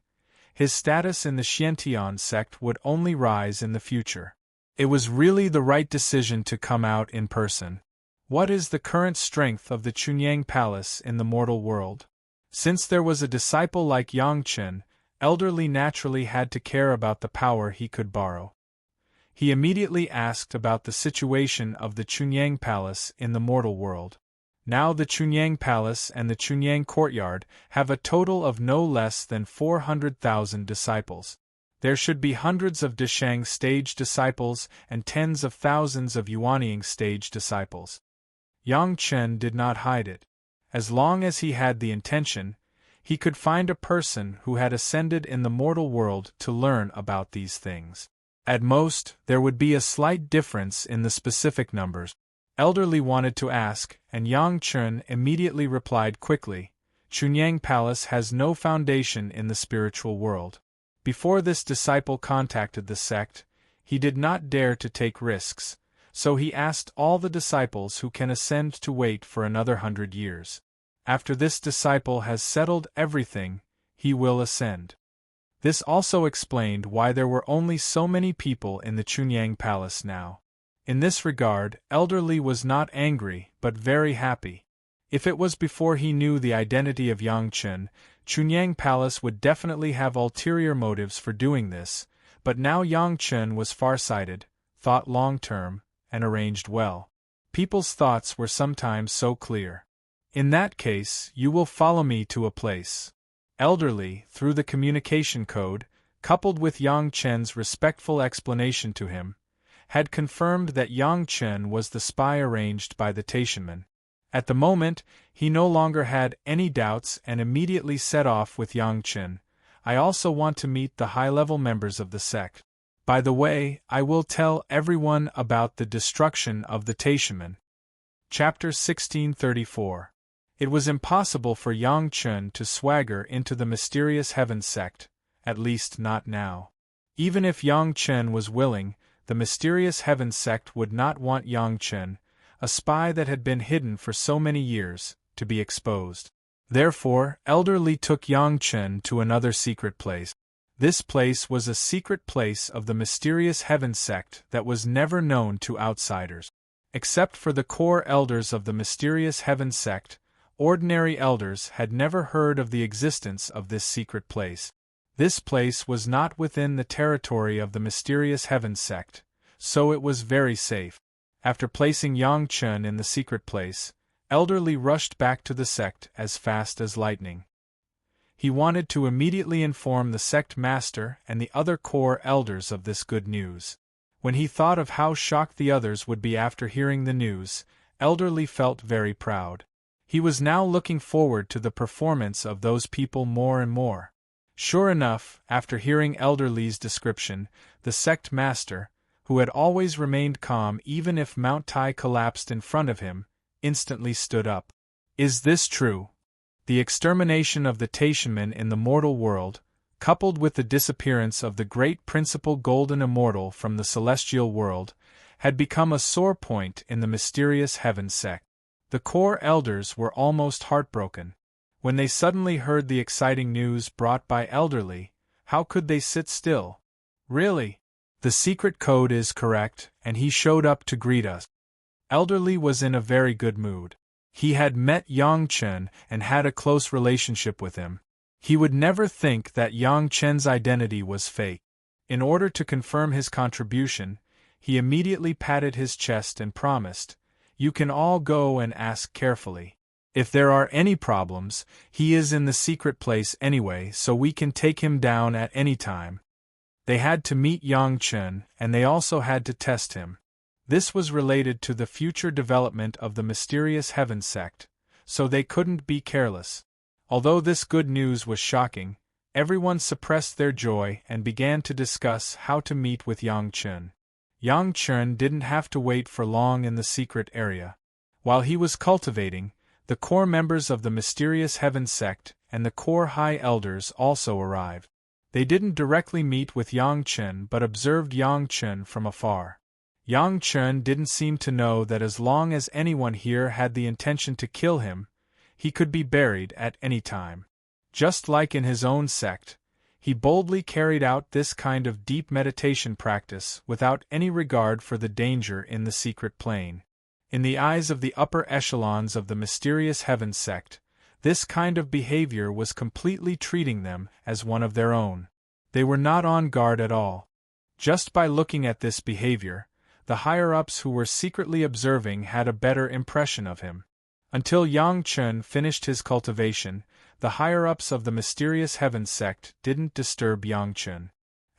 his status in the Xiantian sect would only rise in the future. It was really the right decision to come out in person. What is the current strength of the Chunyang Palace in the mortal world? Since there was a disciple like Yang Chen, Elder Li naturally had to care about the power he could borrow. He immediately asked about the situation of the Chunyang Palace in the mortal world. Now the Chunyang Palace and the Chunyang Courtyard have a total of no less than 400,000 disciples. There should be hundreds of Deshang stage disciples and tens of thousands of Yuanying stage disciples. Yang Chen did not hide it. As long as he had the intention, he could find a person who had ascended in the mortal world to learn about these things. At most, there would be a slight difference in the specific numbers. Elder Li wanted to ask, and Yang Chen immediately replied quickly, Chunyang Palace has no foundation in the spiritual world. Before this disciple contacted the sect, he did not dare to take risks, so he asked all the disciples who can ascend to wait for another 100 years. After this disciple has settled everything, he will ascend. This also explained why there were only so many people in the Chunyang Palace now. In this regard, Elder Li was not angry, but very happy. If it was before he knew the identity of Yang Chen, Chunyang Palace would definitely have ulterior motives for doing this, but now Yang Chen was far-sighted, thought long-term, and arranged well. People's thoughts were sometimes so clear. In that case, you will follow me to a place. Elder Li, through the communication code, coupled with Yang Chen's respectful explanation to him, had confirmed that Yang Chen was the spy arranged by the Taishanmen. At the moment, he no longer had any doubts and immediately set off with Yang Chen. I also want to meet the high-level members of the sect. By the way, I will tell everyone about the destruction of the Taishanmen. Chapter 1634. It was impossible for Yang Chen to swagger into the mysterious heaven sect, at least not now. Even if Yang Chen was willing, the mysterious heaven sect would not want Yang Chen, a spy that had been hidden for so many years, to be exposed. Therefore, Elder Li took Yang Chen to another secret place. This place was a secret place of the mysterious heaven sect that was never known to outsiders. Except for the core elders of the mysterious heaven sect, ordinary elders had never heard of the existence of this secret place. This place was not within the territory of the mysterious heaven sect, so it was very safe. After placing Yang Chen in the secret place, Elder Li rushed back to the sect as fast as lightning. He wanted to immediately inform the sect master and the other core elders of this good news. When he thought of how shocked the others would be after hearing the news, Elder Li felt very proud. He was now looking forward to the performance of those people more and more. Sure enough, after hearing Elder Li's description, the sect master, who had always remained calm even if Mount Tai collapsed in front of him, instantly stood up. Is this true? The extermination of the Taishanmen in the mortal world, coupled with the disappearance of the great principal golden immortal from the celestial world, had become a sore point in the mysterious heaven sect. The core elders were almost heartbroken. When they suddenly heard the exciting news brought by Elderly, how could they sit still? Really? The secret code is correct, and he showed up to greet us. Elderly was in a very good mood. He had met Yang Chen and had a close relationship with him. He would never think that Yang Chen's identity was fake. In order to confirm his contribution, he immediately patted his chest and promised, "You can all go and ask carefully. If there are any problems, he is in the secret place anyway, so we can take him down at any time." They had to meet Yang Chen, and they also had to test him. This was related to the future development of the mysterious heaven sect, so they couldn't be careless. Although this good news was shocking, everyone suppressed their joy and began to discuss how to meet with Yang Chen. Yang Chen didn't have to wait for long in the secret area. While he was cultivating, the core members of the mysterious heaven sect and the core high elders also arrived. They didn't directly meet with Yang Chen but observed Yang Chen from afar. Yang Chen didn't seem to know that as long as anyone here had the intention to kill him, he could be buried at any time. Just like in his own sect, he boldly carried out this kind of deep meditation practice without any regard for the danger in the secret plane. In the eyes of the upper echelons of the mysterious heaven sect, this kind of behavior was completely treating them as one of their own. They were not on guard at all. Just by looking at this behavior, the higher-ups who were secretly observing had a better impression of him. Until Yang Chen finished his cultivation, the higher-ups of the mysterious heaven sect didn't disturb Yang Chen.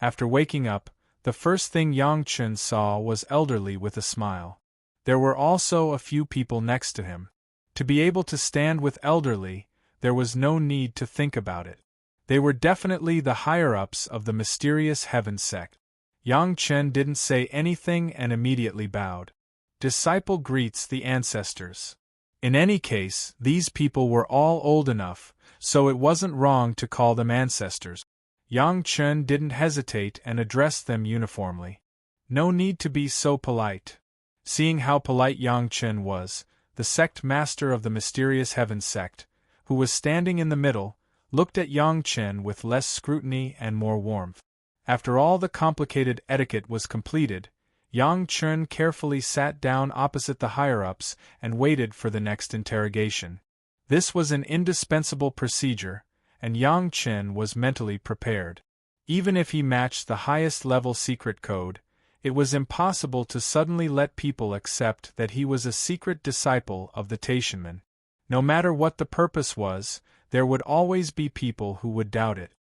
After waking up, the first thing Yang Chen saw was Elderly with a smile. There were also a few people next to him. To be able to stand with Elderly, there was no need to think about it. They were definitely the higher-ups of the mysterious heaven sect. Yang Chen didn't say anything and immediately bowed. Disciple greets the ancestors. In any case, these people were all old enough, so it wasn't wrong to call them ancestors. Yang Chen didn't hesitate and addressed them uniformly. No need to be so polite. Seeing how polite Yang Chen was, the sect master of the mysterious heaven sect, who was standing in the middle, looked at Yang Chen with less scrutiny and more warmth. After all the complicated etiquette was completed, Yang Chen carefully sat down opposite the higher-ups and waited for the next interrogation. This was an indispensable procedure, and Yang Chen was mentally prepared. Even if he matched the highest-level secret code, it was impossible to suddenly let people accept that he was a secret disciple of the Taishanmen. No matter what the purpose was, there would always be people who would doubt it.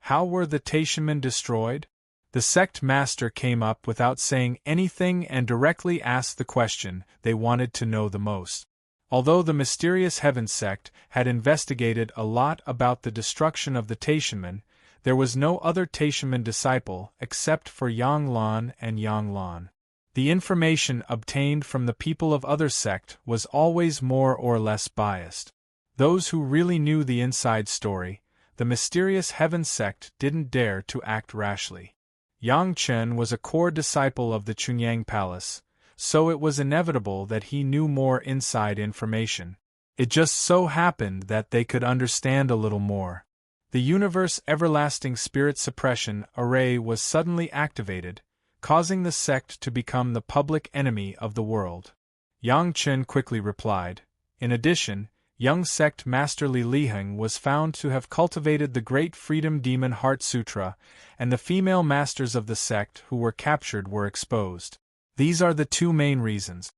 How were the Taishanmen destroyed? The sect master came up without saying anything and directly asked the question they wanted to know the most. Although the mysterious heaven sect had investigated a lot about the destruction of the Taishanmen, there was no other Taishanmen disciple except for Yang Lan and Yang Lan. The information obtained from the people of other sect was always more or less biased. Those who really knew the inside story, the mysterious heaven sect didn't dare to act rashly. Yang Chen was a core disciple of the Chunyang Palace, so it was inevitable that he knew more inside information. It just so happened that they could understand a little more. The Universe Everlasting Spirit Suppression Array was suddenly activated, causing the sect to become the public enemy of the world. Yang Chen quickly replied. In addition, young sect Master Li Liheng was found to have cultivated the Great Freedom Demon Heart Sutra, and the female masters of the sect who were captured were exposed. These are the two main reasons.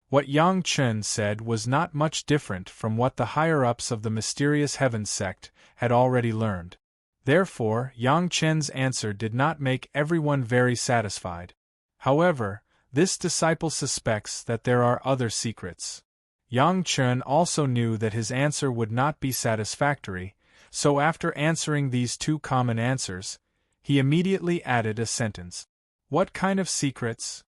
What Yang Chen said was not much different from what the higher-ups of the mysterious heaven sect had already learned. Therefore, Yang Chen's answer did not make everyone very satisfied. However, this disciple suspects that there are other secrets. Yang Chen also knew that his answer would not be satisfactory, so after answering these two common answers, he immediately added a sentence. What kind of secrets?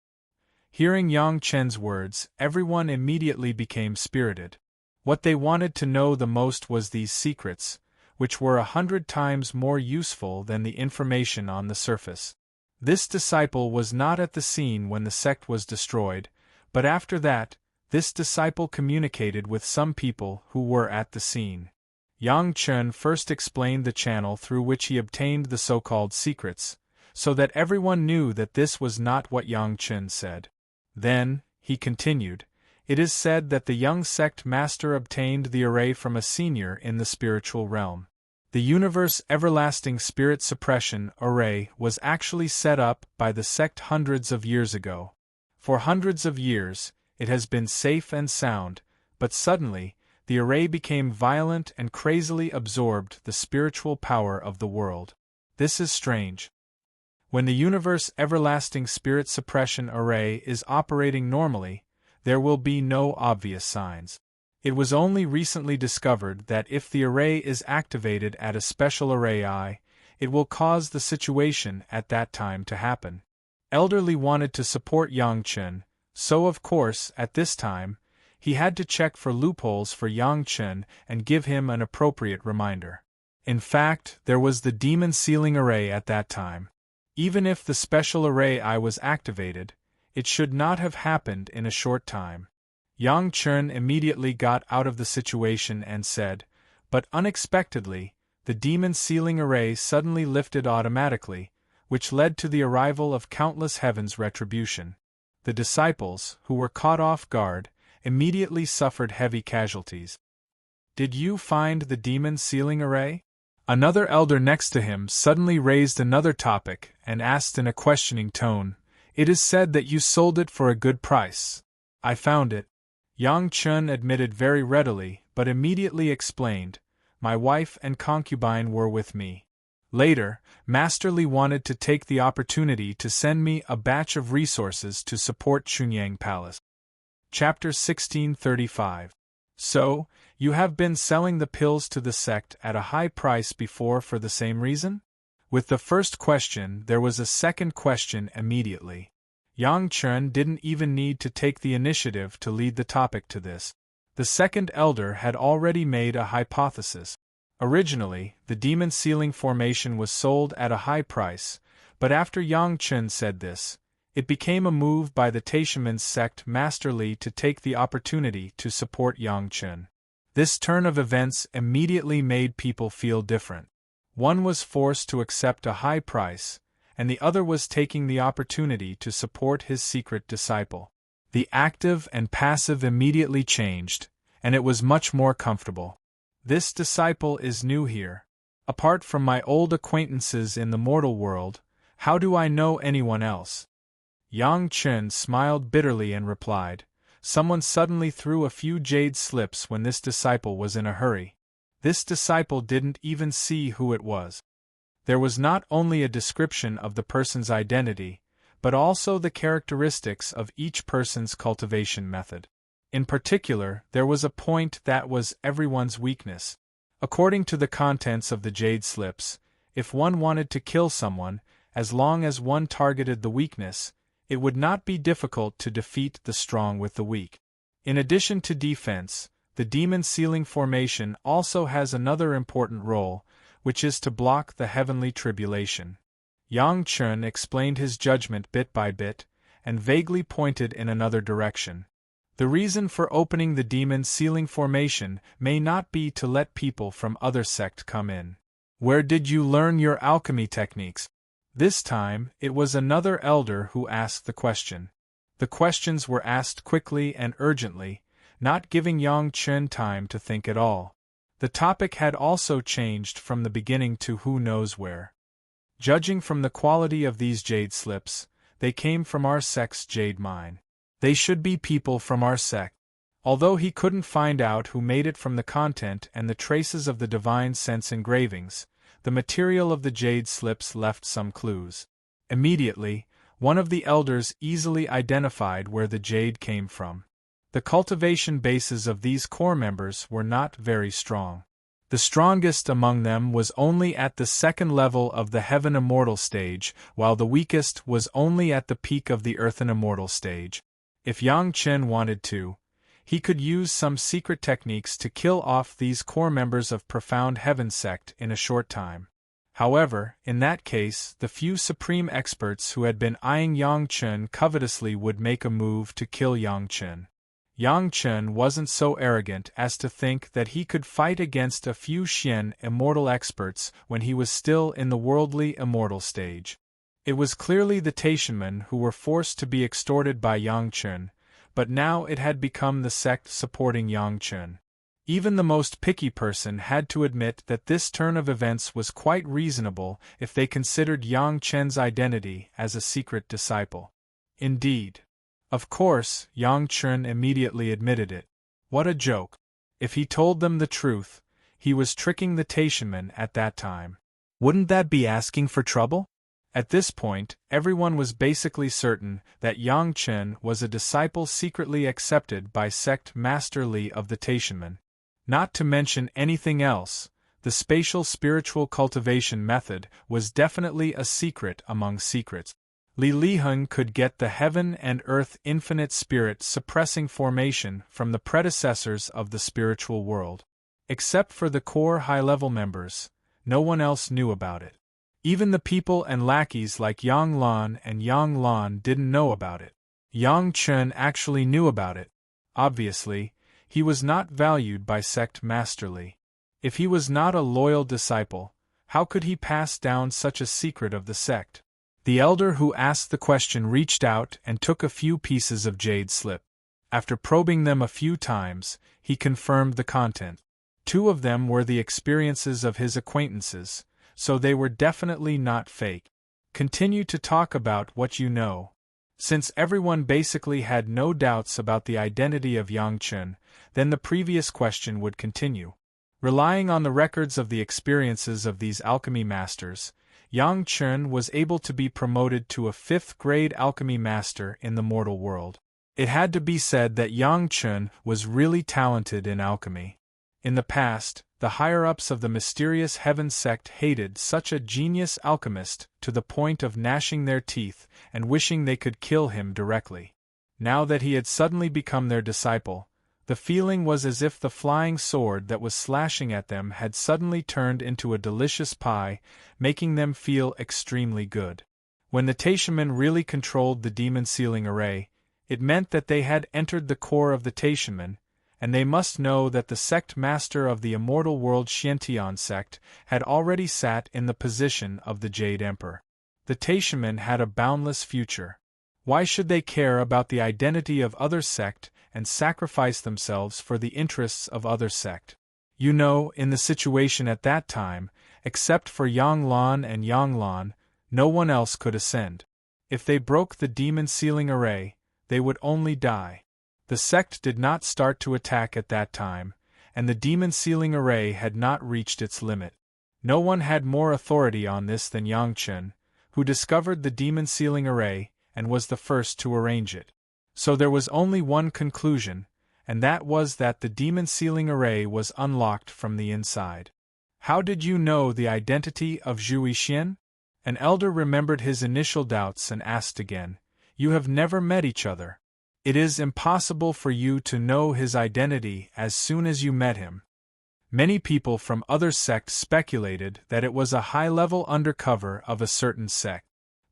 Hearing Yang Chen's words, everyone immediately became spirited. What they wanted to know the most was these secrets, which were 100 times more useful than the information on the surface. This disciple was not at the scene when the sect was destroyed, but after that, this disciple communicated with some people who were at the scene. Yang Chen first explained the channel through which he obtained the so-called secrets, so that everyone knew that this was not what Yang Chen said. Then, he continued, it is said that the young sect master obtained the array from a senior in the spiritual realm. The universe everlasting spirit suppression array was actually set up by the sect hundreds of years ago. For hundreds of years, it has been safe and sound, but suddenly, the array became violent and crazily absorbed the spiritual power of the world. This is strange. When the universe everlasting spirit suppression array is operating normally, there will be no obvious signs. It was only recently discovered that if the array is activated at a special array I, it will cause the situation at that time to happen. Elder Li wanted to support Yang Chen, so of course, at this time, he had to check for loopholes for Yang Chen and give him an appropriate reminder. In fact, there was the demon sealing array at that time. Even if the special array I was activated, it should not have happened in a short time. Yang Chen immediately got out of the situation and said, but unexpectedly, the demon sealing array suddenly lifted automatically, which led to the arrival of countless heavens' retribution. The disciples, who were caught off guard, immediately suffered heavy casualties. Did you find the demon sealing array? Another elder next to him suddenly raised another topic and asked in a questioning tone, it is said that you sold it for a good price. I found it. Yang Chen admitted very readily, but immediately explained, my wife and concubine were with me. Later, Master Li wanted to take the opportunity to send me a batch of resources to support Chunyang Palace. Chapter 1635. So, you have been selling the pills to the sect at a high price before for the same reason? With the first question, there was a second question immediately. Yang Chen didn't even need to take the initiative to lead the topic to this. The second elder had already made a hypothesis. Originally, the demon sealing formation was sold at a high price, but after Yang Chen said this, it became a move by the Taishaman sect Master Li to take the opportunity to support Yang Chen. This turn of events immediately made people feel different. One was forced to accept a high price, and the other was taking the opportunity to support his secret disciple. The active and passive immediately changed, and it was much more comfortable. This disciple is new here. Apart from my old acquaintances in the mortal world, how do I know anyone else? Yang Chen smiled bitterly and replied, someone suddenly threw a few jade slips when this disciple was in a hurry. This disciple didn't even see who it was. There was not only a description of the person's identity, but also the characteristics of each person's cultivation method. In particular, there was a point that was everyone's weakness. According to the contents of the jade slips, if one wanted to kill someone, as long as one targeted the weakness, it would not be difficult to defeat the strong with the weak. In addition to defense, the demon sealing formation also has another important role, which is to block the heavenly tribulation. Yang Chen explained his judgment bit by bit, and vaguely pointed in another direction. The reason for opening the demon sealing formation may not be to let people from other sect come in. Where did you learn your alchemy techniques? This time, it was another elder who asked the question. The questions were asked quickly and urgently, not giving Yang Chen time to think at all. The topic had also changed from the beginning to who knows where. Judging from the quality of these jade slips, they came from our sect's jade mine. They should be people from our sect. Although he couldn't find out who made it from the content and the traces of the divine sense engravings, the material of the jade slips left some clues. Immediately, one of the elders easily identified where the jade came from. The cultivation bases of these core members were not very strong. The strongest among them was only at the second level of the Heaven Immortal stage, while the weakest was only at the peak of the Earthen Immortal stage. If Yang Chen wanted to, he could use some secret techniques to kill off these core members of Profound Heaven sect in a short time. However, in that case, the few supreme experts who had been eyeing Yang Chen covetously would make a move to kill Yang Chen. Yang Chen wasn't so arrogant as to think that he could fight against a few Xian immortal experts when he was still in the worldly immortal stage. It was clearly the Taishanmen who were forced to be extorted by Yang Chen, but now it had become the sect supporting Yang Chen. Even the most picky person had to admit that this turn of events was quite reasonable if they considered Yang Chen's identity as a secret disciple. Indeed. Of course, Yang Chen immediately admitted it. What a joke. If he told them the truth, he was tricking the Taishanmen at that time. Wouldn't that be asking for trouble? At this point, everyone was basically certain that Yang Chen was a disciple secretly accepted by sect Master Li of the Taishanmen. Not to mention anything else, the spatial spiritual cultivation method was definitely a secret among secrets. Li Liheng could get the heaven and earth infinite spirit suppressing formation from the predecessors of the spiritual world. Except for the core high-level members, no one else knew about it. Even the people and lackeys like Yang Lan and Yang Lan didn't know about it. Yang Chen actually knew about it. Obviously, he was not valued by sect Master Li. If he was not a loyal disciple, how could he pass down such a secret of the sect? The elder who asked the question reached out and took a few pieces of jade slip. After probing them a few times, he confirmed the content. 2 of them were the experiences of his acquaintances, so they were definitely not fake. Continue to talk about what you know. Since everyone basically had no doubts about the identity of Yang Chen, then the previous question would continue. Relying on the records of the experiences of these alchemy masters, Yang Chen was able to be promoted to a 5th-grade alchemy master in the mortal world. It had to be said that Yang Chen was really talented in alchemy. In the past, the higher-ups of the mysterious heaven sect hated such a genius alchemist to the point of gnashing their teeth and wishing they could kill him directly. Now that he had suddenly become their disciple, the feeling was as if the flying sword that was slashing at them had suddenly turned into a delicious pie, making them feel extremely good. When the Taishanmen really controlled the demon sealing array, it meant that they had entered the core of the Taishanmen, and they must know that the sect master of the immortal world Xiantian sect had already sat in the position of the Jade Emperor. The Taishanmen had a boundless future. Why should they care about the identity of other sect and sacrifice themselves for the interests of other sect? You know, in the situation at that time, except for Yang Lan and Yang Lan, no one else could ascend. If they broke the demon sealing array, they would only die. The sect did not start to attack at that time, and the demon sealing array had not reached its limit. No one had more authority on this than Yang Chen, who discovered the demon sealing array and was the first to arrange it. So there was only one conclusion, and that was that the demon sealing array was unlocked from the inside. How did you know the identity of Zhu Yixian? An elder remembered his initial doubts and asked again, "You have never met each other. It is impossible for you to know his identity as soon as you met him." Many people from other sects speculated that it was a high-level undercover of a certain sect.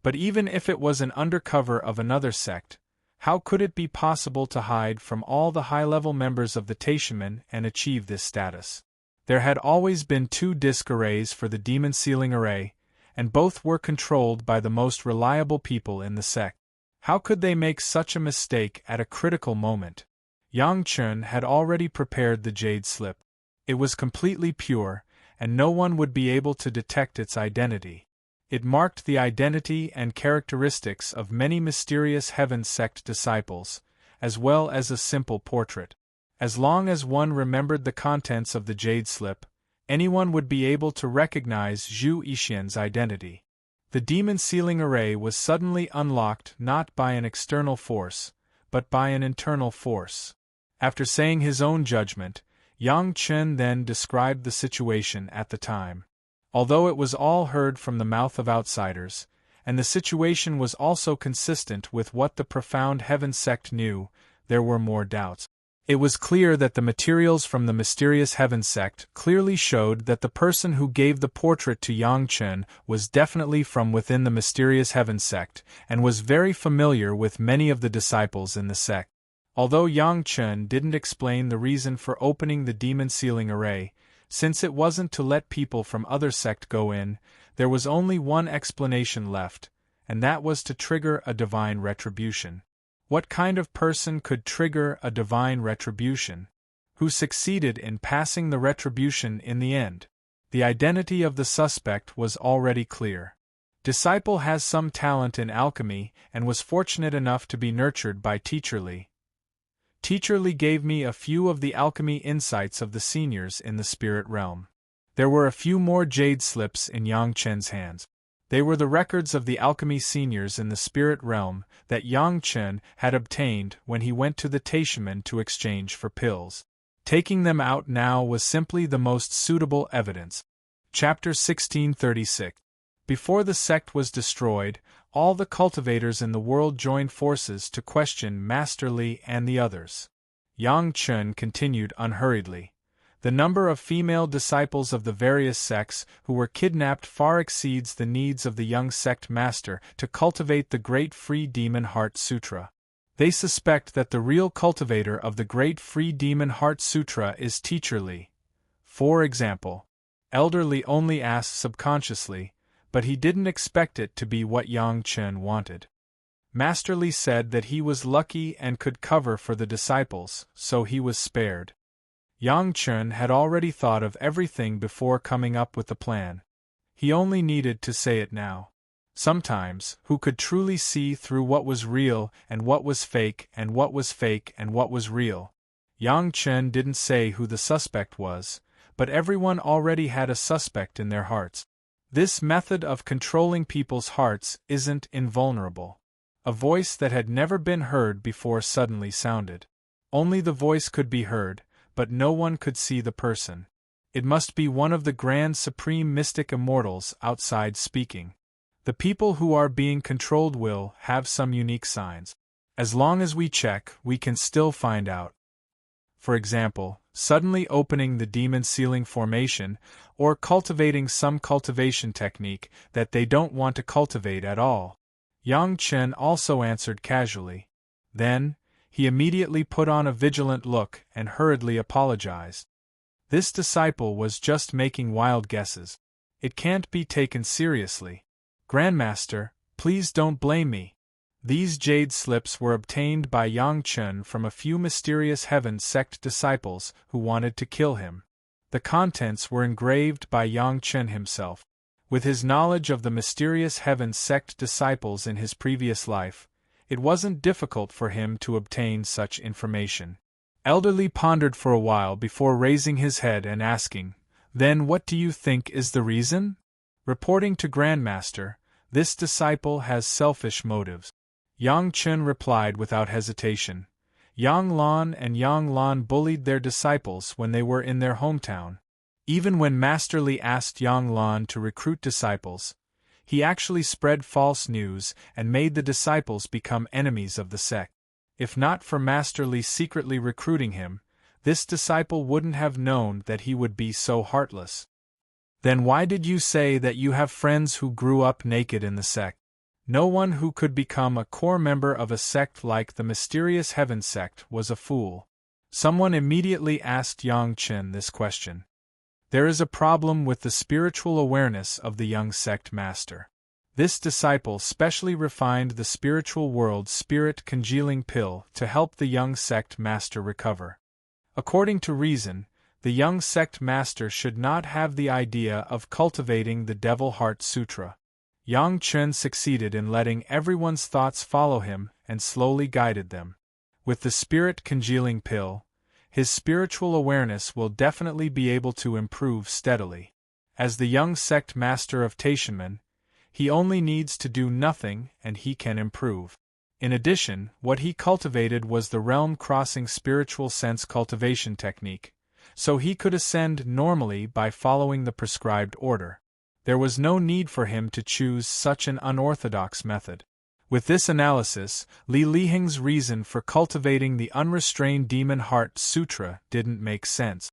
But even if it was an undercover of another sect, how could it be possible to hide from all the high-level members of the Taishanmen and achieve this status? There had always been 2 disk arrays for the demon sealing array, and both were controlled by the most reliable people in the sect. How could they make such a mistake at a critical moment? Yang Chen had already prepared the jade slip. It was completely pure, and no one would be able to detect its identity. It marked the identity and characteristics of many mysterious heaven sect disciples, as well as a simple portrait. As long as one remembered the contents of the jade slip, anyone would be able to recognize Zhu Yixian's identity. The demon sealing array was suddenly unlocked not by an external force, but by an internal force. After saying his own judgment, Yang Chen then described the situation at the time. Although it was all heard from the mouth of outsiders, and the situation was also consistent with what the profound heaven sect knew, there were more doubts. It was clear that the materials from the Mysterious Heaven sect clearly showed that the person who gave the portrait to Yang Chen was definitely from within the Mysterious Heaven sect, and was very familiar with many of the disciples in the sect. Although Yang Chen didn't explain the reason for opening the demon sealing array, since it wasn't to let people from other sect go in, there was only one explanation left, and that was to trigger a divine retribution. What kind of person could trigger a divine retribution? Who succeeded in passing the retribution in the end? The identity of the suspect was already clear. Disciple has some talent in alchemy and was fortunate enough to be nurtured by Teacher Li. Teacher Li gave me a few of the alchemy insights of the seniors in the spirit realm. There were a few more jade slips in Yang Chen's hands. They were the records of the alchemy seniors in the spirit realm that Yang Chen had obtained when he went to the Taishaman to exchange for pills. Taking them out now was simply the most suitable evidence. Chapter 1636. Before the sect was destroyed, all the cultivators in the world joined forces to question Master Li and the others. Yang Chen continued unhurriedly. The number of female disciples of the various sects who were kidnapped far exceeds the needs of the young sect master to cultivate the Great Free Demon Heart Sutra. They suspect that the real cultivator of the Great Free Demon Heart Sutra is Teacher Li. For example, Elder Li only asked subconsciously, but he didn't expect it to be what Yang Chen wanted. Master Li said that he was lucky and could cover for the disciples, so he was spared. Yang Chen had already thought of everything before coming up with the plan. He only needed to say it now. Sometimes, who could truly see through what was real and what was fake and what was fake and what was real? Yang Chen didn't say who the suspect was, but everyone already had a suspect in their hearts. This method of controlling people's hearts isn't invulnerable. A voice that had never been heard before suddenly sounded. Only the voice could be heard, but no one could see the person. It must be one of the grand supreme mystic immortals outside speaking. The people who are being controlled will have some unique signs. As long as we check, we can still find out. For example, suddenly opening the demon sealing formation, or cultivating some cultivation technique that they don't want to cultivate at all. Yang Chen also answered casually. Then, he immediately put on a vigilant look and hurriedly apologized. This disciple was just making wild guesses. It can't be taken seriously. Grandmaster, please don't blame me. These jade slips were obtained by Yang Chen from a few Mysterious Heaven sect disciples who wanted to kill him. The contents were engraved by Yang Chen himself. With his knowledge of the Mysterious Heaven sect disciples in his previous life, it wasn't difficult for him to obtain such information. Elder Li pondered for a while before raising his head and asking, "Then what do you think is the reason?" Reporting to Grandmaster, "This disciple has selfish motives." Yang Chen replied without hesitation. Yang Lan and Yang Lan bullied their disciples when they were in their hometown. Even when Master Li asked Yang Lan to recruit disciples, he actually spread false news and made the disciples become enemies of the sect. If not for Master Li secretly recruiting him, this disciple wouldn't have known that he would be so heartless. Then why did you say that you have friends who grew up naked in the sect? No one who could become a core member of a sect like the Mysterious Heaven sect was a fool. Someone immediately asked Yang Chen this question. There is a problem with the spiritual awareness of the young sect master. This disciple specially refined the spiritual world's spirit congealing pill to help the young sect master recover. According to reason, the young sect master should not have the idea of cultivating the Devil Heart Sutra. Yang Chen succeeded in letting everyone's thoughts follow him and slowly guided them. With the spirit congealing pill, his spiritual awareness will definitely be able to improve steadily. As the young sect master of Taishaman, he only needs to do nothing and he can improve. In addition, what he cultivated was the realm-crossing spiritual sense cultivation technique, so he could ascend normally by following the prescribed order. There was no need for him to choose such an unorthodox method. With this analysis, Li Liheng's reason for cultivating the Unrestrained Demon Heart Sutra didn't make sense.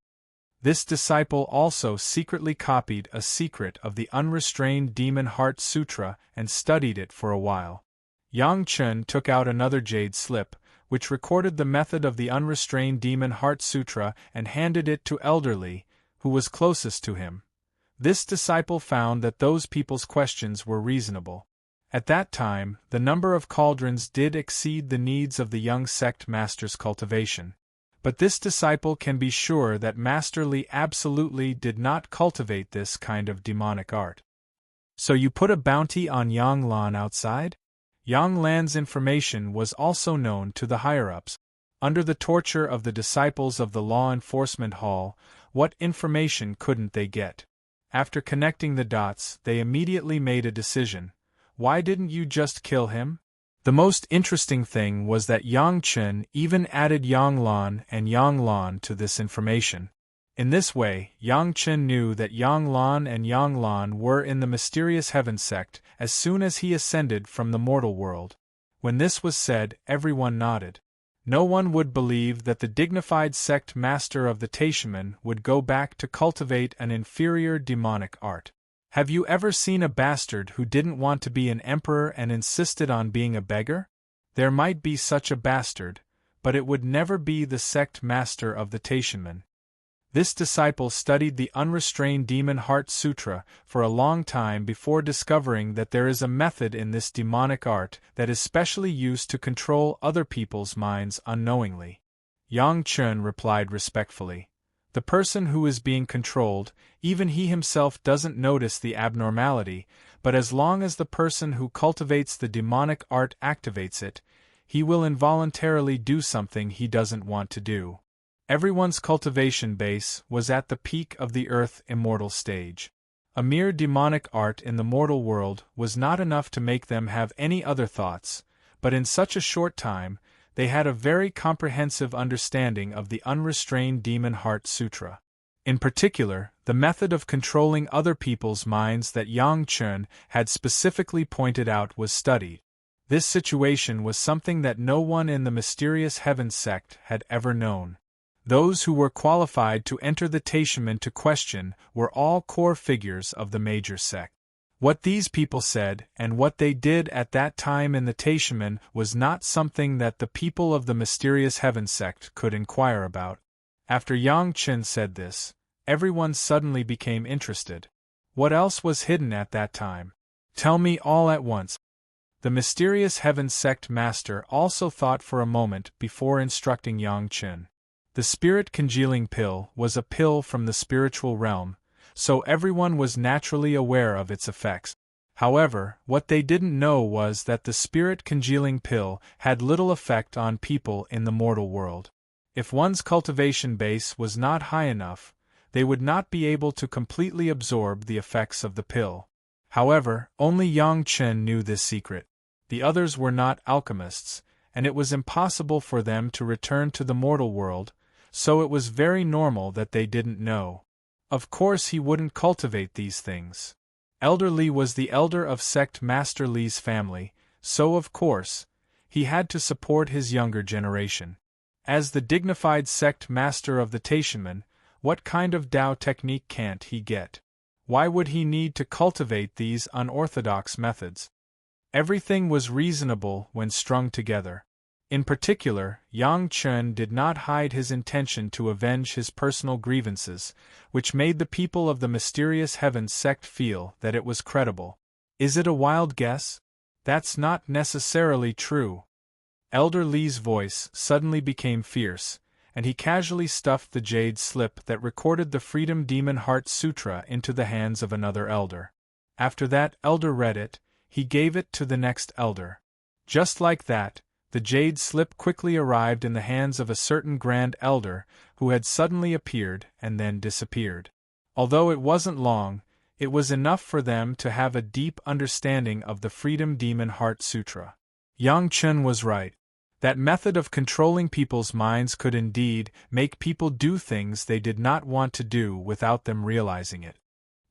This disciple also secretly copied a secret of the Unrestrained Demon Heart Sutra and studied it for a while. Yang Chen took out another jade slip, which recorded the method of the Unrestrained Demon Heart Sutra, and handed it to Elder Li, who was closest to him. This disciple found that those people's questions were reasonable. At that time, the number of cauldrons did exceed the needs of the young sect master's cultivation. But this disciple can be sure that Master Li absolutely did not cultivate this kind of demonic art. So you put a bounty on Yang Lan outside? Yang Lan's information was also known to the higher-ups. Under the torture of the disciples of the law enforcement hall, what information couldn't they get? After connecting the dots, they immediately made a decision. Why didn't you just kill him? The most interesting thing was that Yang Chen even added Yang Lan and Yang Lan to this information. In this way, Yang Chen knew that Yang Lan and Yang Lan were in the mysterious heaven sect as soon as he ascended from the mortal world. When this was said, everyone nodded. No one would believe that the dignified sect master of the Taishaman would go back to cultivate an inferior demonic art. Have you ever seen a bastard who didn't want to be an emperor and insisted on being a beggar? There might be such a bastard, but it would never be the sect master of the Taishaman. This disciple studied the Unrestrained Demon Heart Sutra for a long time before discovering that there is a method in this demonic art that is specially used to control other people's minds unknowingly. Yang Chen replied respectfully. The person who is being controlled, even he himself doesn't notice the abnormality, but as long as the person who cultivates the demonic art activates it, he will involuntarily do something he doesn't want to do. Everyone's cultivation base was at the peak of the Earth Immortal stage. A mere demonic art in the mortal world was not enough to make them have any other thoughts, but in such a short time, they had a very comprehensive understanding of the Unrestrained Demon Heart Sutra. In particular, the method of controlling other people's minds that Yang Chen had specifically pointed out was studied. This situation was something that no one in the mysterious heaven sect had ever known. Those who were qualified to enter the Taishaman to question were all core figures of the major sect. What these people said and what they did at that time in the Taishaman was not something that the people of the mysterious heaven sect could inquire about. After Yang Chen said this, everyone suddenly became interested. What else was hidden at that time? Tell me all at once. The mysterious heaven sect master also thought for a moment before instructing Yang Chen. The spirit congealing pill was a pill from the spiritual realm, so everyone was naturally aware of its effects. However, what they didn't know was that the spirit congealing pill had little effect on people in the mortal world. If one's cultivation base was not high enough, they would not be able to completely absorb the effects of the pill. However, only Yang Chen knew this secret. The others were not alchemists, and it was impossible for them to return to the mortal world, so it was very normal that they didn't know. Of course he wouldn't cultivate these things. Elder Li was the elder of sect Master Li's family, so of course, he had to support his younger generation. As the dignified sect master of the Taishaman, what kind of Tao technique can't he get? Why would he need to cultivate these unorthodox methods? Everything was reasonable when strung together. In particular, Yang Chen did not hide his intention to avenge his personal grievances, which made the people of the mysterious heaven sect feel that it was credible. Is it a wild guess? That's not necessarily true. Elder Li's voice suddenly became fierce, and he casually stuffed the jade slip that recorded the Freedom Demon Heart Sutra into the hands of another elder. After that elder read it, he gave it to the next elder. Just like that, the jade slip quickly arrived in the hands of a certain grand elder who had suddenly appeared and then disappeared. Although it wasn't long, it was enough for them to have a deep understanding of the Freedom Demon Heart Sutra. Yang Chen was right. That method of controlling people's minds could indeed make people do things they did not want to do without them realizing it.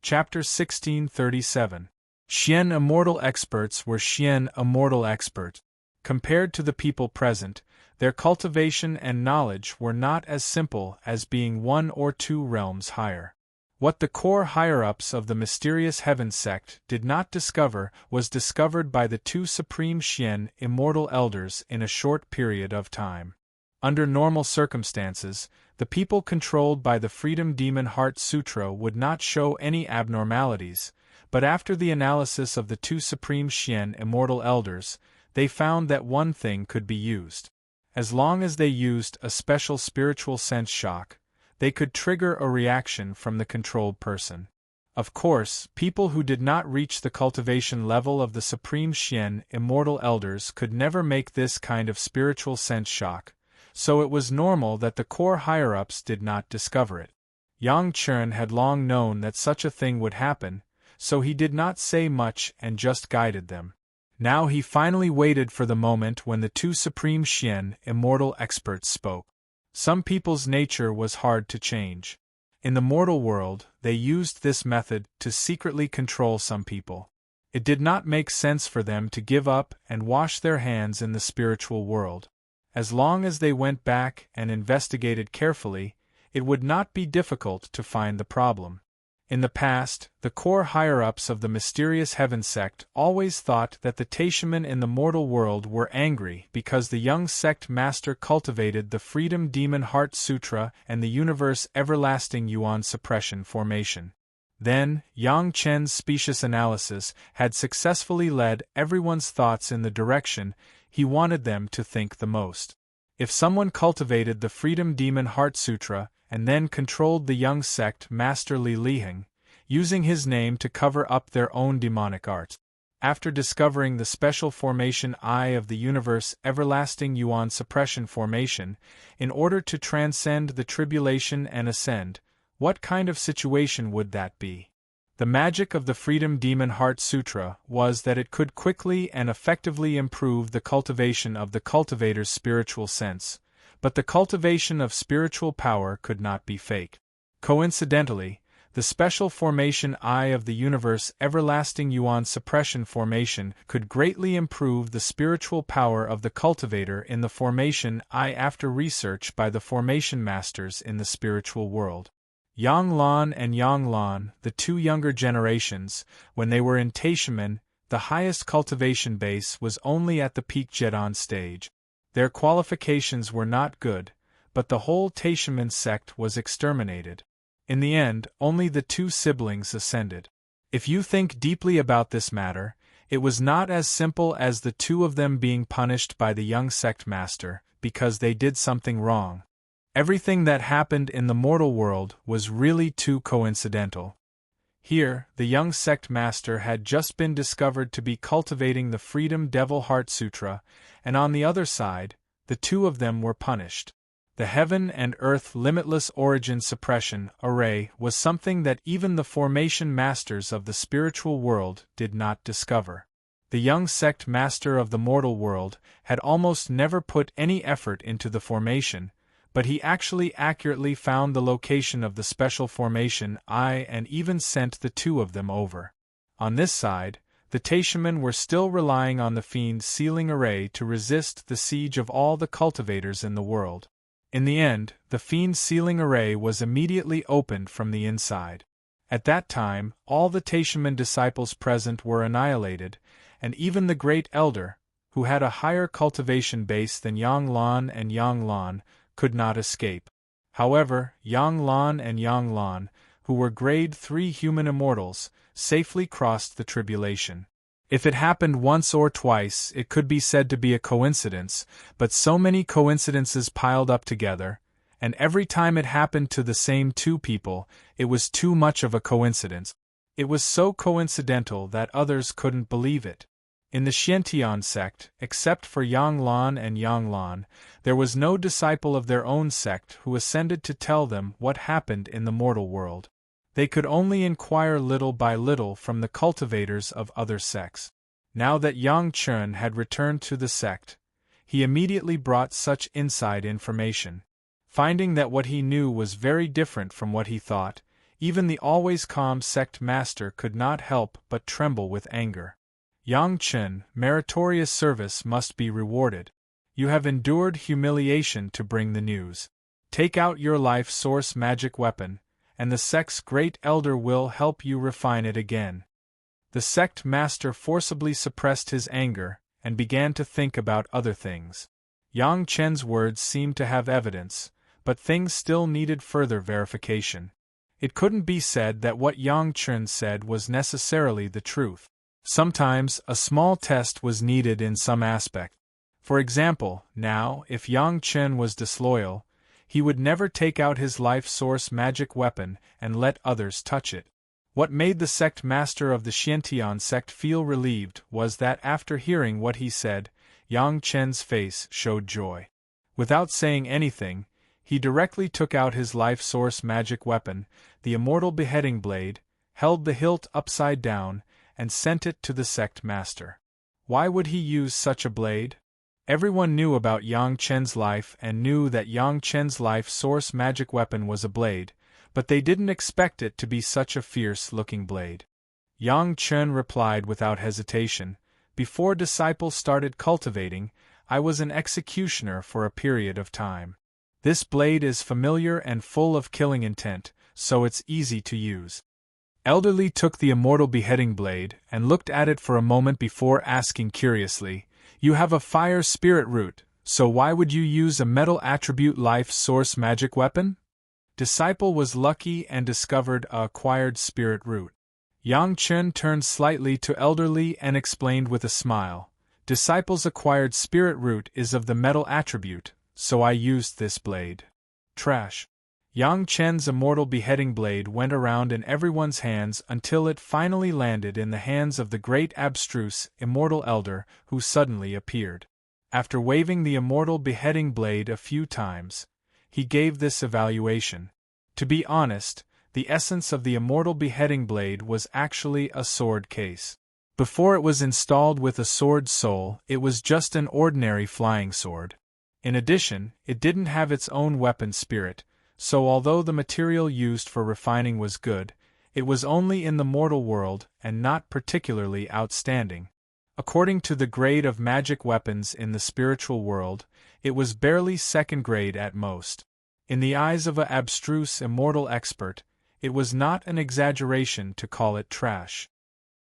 Chapter 1637. Xian Immortal experts were Xian Immortal experts. Compared to the people present, their cultivation and knowledge were not as simple as being one or two realms higher. What the core higher-ups of the mysterious Heaven sect did not discover was discovered by the two supreme Xian Immortal elders in a short period of time. Under normal circumstances, the people controlled by the Freedom Demon Heart Sutra would not show any abnormalities, but after the analysis of the two supreme Xian Immortal elders, they found that one thing could be used. As long as they used a special spiritual sense shock, they could trigger a reaction from the controlled person. Of course, people who did not reach the cultivation level of the Supreme Xian Immortal Elders could never make this kind of spiritual sense shock, so it was normal that the core higher-ups did not discover it. Yang Chen had long known that such a thing would happen, so he did not say much and just guided them. Now he finally waited for the moment when the two Supreme Xian Immortal experts spoke. Some people's nature was hard to change. In the mortal world, they used this method to secretly control some people. It did not make sense for them to give up and wash their hands in the spiritual world. As long as they went back and investigated carefully, it would not be difficult to find the problem. In the past, the core higher-ups of the mysterious Heaven sect always thought that the Taishamen in the mortal world were angry because the young sect master cultivated the Freedom Demon Heart Sutra and the Universe Everlasting Yuan Suppression Formation. Then, Yang Chen's specious analysis had successfully led everyone's thoughts in the direction he wanted them to think the most. If someone cultivated the Freedom Demon Heart Sutra and then controlled the young sect master Li Liheng, using his name to cover up their own demonic art. After discovering the special formation Eye of the Universe Everlasting Yuan Suppression Formation, in order to transcend the tribulation and ascend, what kind of situation would that be? The magic of the Freedom Demon Heart Sutra was that it could quickly and effectively improve the cultivation of the cultivator's spiritual sense, but the cultivation of spiritual power could not be faked. Coincidentally, the special formation Eye of the Universe Everlasting Yuan Suppression Formation could greatly improve the spiritual power of the cultivator in the formation Eye after research by the formation masters in the spiritual world. Yang Lan and Yang Lan, the two younger generations, when they were in Taishamen, the highest cultivation base was only at the peak Jedon stage. Their qualifications were not good, but the whole Taishamen sect was exterminated. In the end, only the two siblings ascended. If you think deeply about this matter, it was not as simple as the two of them being punished by the young sect master, because they did something wrong. Everything that happened in the mortal world was really too coincidental. Here, the young sect master had just been discovered to be cultivating the Freedom Devil Heart Sutra, and on the other side, the two of them were punished. The Heaven and Earth Limitless Origin Suppression Array was something that even the formation masters of the spiritual world did not discover. The young sect master of the mortal world had almost never put any effort into the formation, but he actually accurately found the location of the special formation Eye and even sent the two of them over. On this side, the Taishamen were still relying on the Fiend Sealing Array to resist the siege of all the cultivators in the world. In the end, the Fiend Sealing Array was immediately opened from the inside. At that time, all the Taishamen disciples present were annihilated, and even the Great Elder, who had a higher cultivation base than Yang Lan and Yang Lan, could not escape. However, Yang Lan and Yang Lan, who were grade 3 human immortals, safely crossed the tribulation. If it happened once or twice, it could be said to be a coincidence, but so many coincidences piled up together, and every time it happened to the same two people, it was too much of a coincidence. It was so coincidental that others couldn't believe it. In the Xiantian sect, except for Yang Lan and Yang Lan, there was no disciple of their own sect who ascended to tell them what happened in the mortal world. They could only inquire little by little from the cultivators of other sects. Now that Yang Chen had returned to the sect, he immediately brought such inside information. Finding that what he knew was very different from what he thought, Even the always calm sect master could not help but tremble with anger. Yang Chen, meritorious service must be rewarded. You have endured humiliation to bring the news. Take out your life source magic weapon, and the sect's great elder will help you refine it again. The sect master forcibly suppressed his anger, and began to think about other things. Yang Chen's words seemed to have evidence, but things still needed further verification. It couldn't be said that what Yang Chen said was necessarily the truth. Sometimes, a small test was needed in some aspect. For example, now, if Yang Chen was disloyal, he would never take out his life source magic weapon and let others touch it. What made the sect master of the Xiantian sect feel relieved was that after hearing what he said, Yang Chen's face showed joy. Without saying anything, he directly took out his life source magic weapon, the Immortal beheading blade, held the hilt upside down, and sent it to the sect master. Why would he use such a blade? Everyone knew about Yang Chen's life and knew that Yang Chen's life source magic weapon was a blade, but they didn't expect it to be such a fierce-looking blade. Yang Chen replied without hesitation, "Before disciples started cultivating, I was an executioner for a period of time. This blade is familiar and full of killing intent, so it's easy to use." Elderly took the Immortal beheading blade and looked at it for a moment before asking curiously, "You have a fire spirit root, so why would you use a metal attribute life source magic weapon?" Disciple was lucky and discovered a acquired spirit root. Yang Chen turned slightly to Elderly and explained with a smile, "Disciple's acquired spirit root is of the metal attribute, so I used this blade." Trash. Yang Chen's Immortal beheading blade went around in everyone's hands until it finally landed in the hands of the great abstruse, Immortal Elder, who suddenly appeared. After waving the Immortal beheading blade a few times, he gave this evaluation. To be honest, the essence of the Immortal beheading blade was actually a sword case. Before it was installed with a sword soul, it was just an ordinary flying sword. In addition, it didn't have its own weapon spirit, so although the material used for refining was good, it was only in the mortal world and not particularly outstanding. According to the grade of magic weapons in the spiritual world, it was barely second grade at most. In the eyes of an abstruse immortal expert, it was not an exaggeration to call it trash.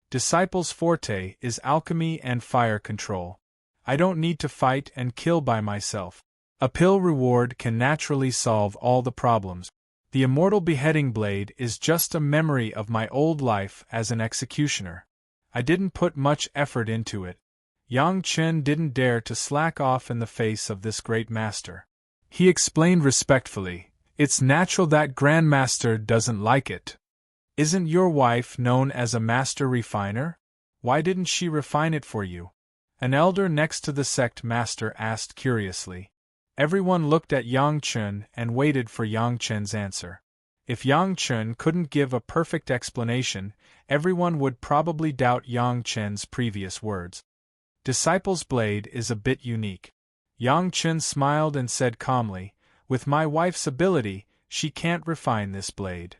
Disciples' forte is alchemy and fire control. I don't need to fight and kill by myself. A pill reward can naturally solve all the problems. The Immortal beheading blade is just a memory of my old life as an executioner. I didn't put much effort into it. Yang Chen didn't dare to slack off in the face of this great master. He explained respectfully, "It's natural that Grandmaster doesn't like it. Isn't your wife known as a master refiner? Why didn't she refine it for you?" An elder next to the sect master asked curiously. Everyone looked at Yang Chen and waited for Yang Chen's answer. If Yang Chen couldn't give a perfect explanation, everyone would probably doubt Yang Chen's previous words. Disciple's blade is a bit unique. Yang Chen smiled and said calmly, "With my wife's ability, she can't refine this blade."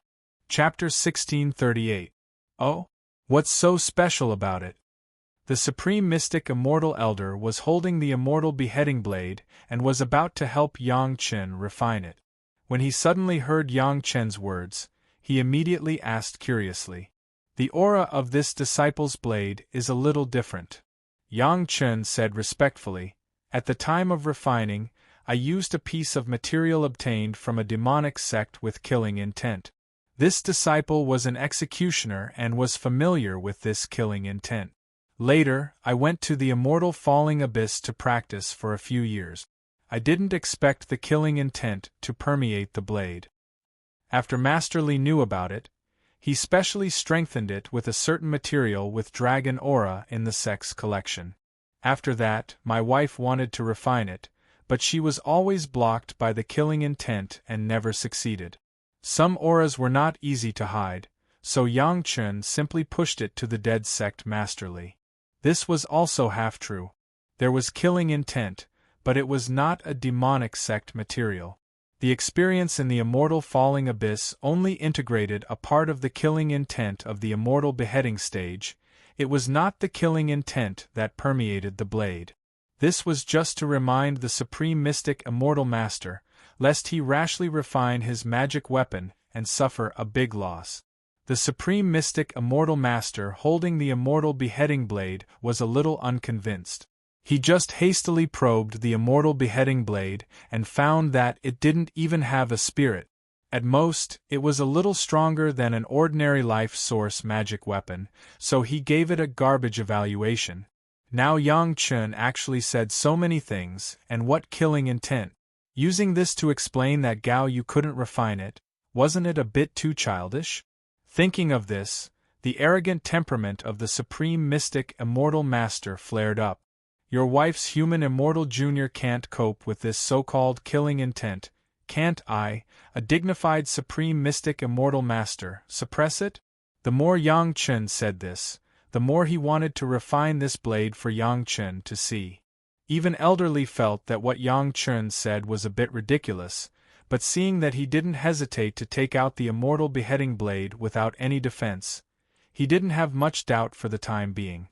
Chapter 1638. Oh? What's so special about it? The Supreme Mystic Immortal Elder was holding the Immortal beheading blade and was about to help Yang Chen refine it. When he suddenly heard Yang Chen's words, he immediately asked curiously, "The aura of this disciple's blade is a little different." Yang Chen said respectfully, "At the time of refining, I used a piece of material obtained from a demonic sect with killing intent. This disciple was an executioner and was familiar with this killing intent. Later, I went to the Immortal Falling Abyss to practice for a few years. I didn't expect the killing intent to permeate the blade. After Master Li knew about it, he specially strengthened it with a certain material with dragon aura in the sect's collection. After that, my wife wanted to refine it, but she was always blocked by the killing intent and never succeeded. Some auras were not easy to hide, so Yang Chen simply pushed it to the dead sect Master Li. This was also half true. There was killing intent, but it was not a demonic sect material. The experience in the immortal falling abyss only integrated a part of the killing intent of the immortal beheading stage. It was not the killing intent that permeated the blade. This was just to remind the supreme mystic immortal master, lest he rashly refine his magic weapon and suffer a big loss. The supreme mystic immortal master holding the immortal beheading blade was a little unconvinced. He just hastily probed the immortal beheading blade and found that it didn't even have a spirit. At most, it was a little stronger than an ordinary life source magic weapon, so he gave it a garbage evaluation. Now Yang Chun actually said so many things, and what killing intent. Using this to explain that Gao Yu couldn't refine it, wasn't it a bit too childish? Thinking of this, the arrogant temperament of the supreme mystic immortal master flared up. Your wife's human immortal junior can't cope with this so-called killing intent, can't I, a dignified supreme mystic immortal master, suppress it? The more Yang Chun said this, the more he wanted to refine this blade for Yang Chun to see. Even Elderly felt that what Yang Chun said was a bit ridiculous, but seeing that he didn't hesitate to take out the immortal beheading blade without any defense, he didn't have much doubt for the time being.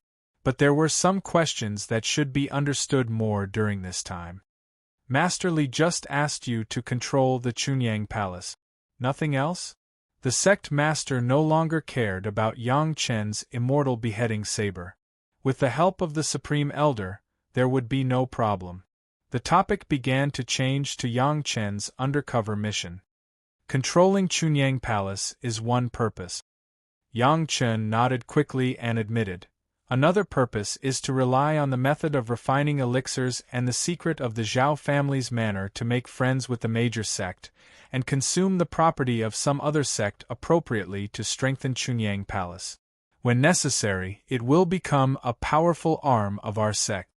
But there were some questions that should be understood more during this time. Master Li just asked you to control the Chunyang Palace. Nothing else? The sect master no longer cared about Yang Chen's immortal beheading saber. With the help of the Supreme Elder, there would be no problem. The topic began to change to Yang Chen's undercover mission. Controlling Chunyang Palace is one purpose. Yang Chen nodded quickly and admitted. Another purpose is to rely on the method of refining elixirs and the secret of the Zhao family's manner to make friends with the major sect, and consume the property of some other sect appropriately to strengthen Chunyang Palace. When necessary, it will become a powerful arm of our sect.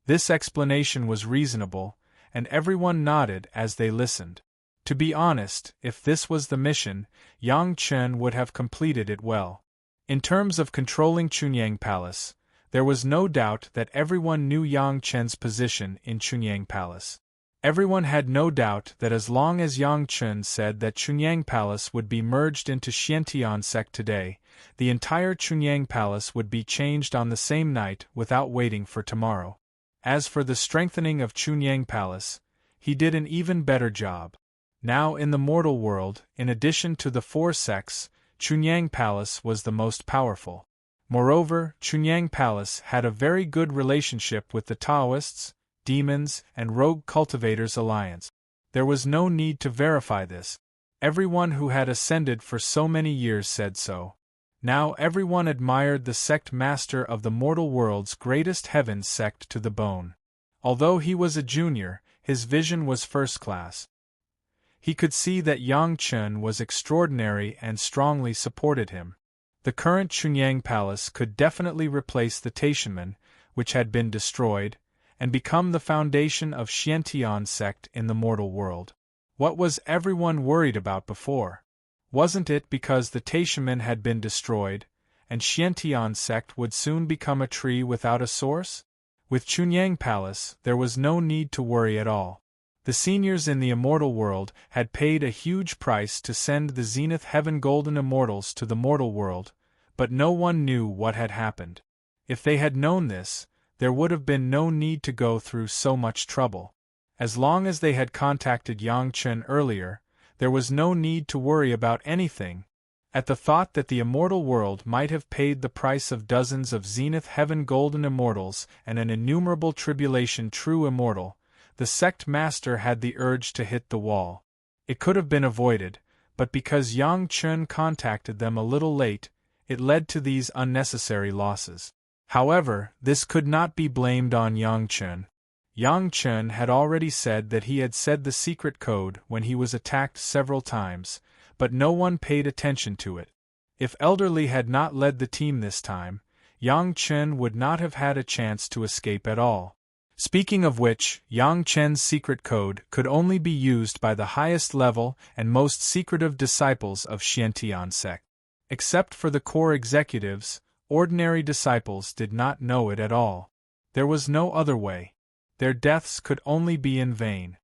This explanation was reasonable, and everyone nodded as they listened. To be honest, if this was the mission, Yang Chen would have completed it well. In terms of controlling Chunyang Palace, there was no doubt that everyone knew Yang Chen's position in Chunyang Palace. Everyone had no doubt that as long as Yang Chen said that Chunyang Palace would be merged into Xiantian sect today, the entire Chunyang Palace would be changed on the same night without waiting for tomorrow. As for the strengthening of Chunyang Palace, he did an even better job. Now in the mortal world, in addition to the four sects, Chunyang Palace was the most powerful. Moreover, Chunyang Palace had a very good relationship with the Taoists, Demons, and Rogue Cultivators Alliance. There was no need to verify this. Everyone who had ascended for so many years said so. Now everyone admired the sect master of the mortal world's greatest heaven sect to the bone. Although he was a junior, his vision was first class. He could see that Yang Chen was extraordinary and strongly supported him. The current Chunyang Palace could definitely replace the Taishanmen, which had been destroyed, and become the foundation of Xiantian sect in the mortal world. What was everyone worried about before? Wasn't it because the Taishanmen had been destroyed, and Xiantian sect would soon become a tree without a source? With Chunyang Palace, there was no need to worry at all. The seniors in the immortal world had paid a huge price to send the Zenith Heaven Golden Immortals to the mortal world, but no one knew what had happened. If they had known this, there would have been no need to go through so much trouble. As long as they had contacted Yang Chen earlier, there was no need to worry about anything. At the thought that the immortal world might have paid the price of dozens of Zenith Heaven Golden Immortals and an innumerable tribulation true immortal, the sect master had the urge to hit the wall. It could have been avoided, but because Yang Chen contacted them a little late, it led to these unnecessary losses. However, this could not be blamed on Yang Chen. Yang Chen had already said that he had said the secret code when he was attacked several times, but no one paid attention to it. If Elderly had not led the team this time, Yang Chen would not have had a chance to escape at all. Speaking of which, Yang Chen's secret code could only be used by the highest level and most secretive disciples of Xiantian sect. Except for the core executives, ordinary disciples did not know it at all. There was no other way. Their deaths could only be in vain.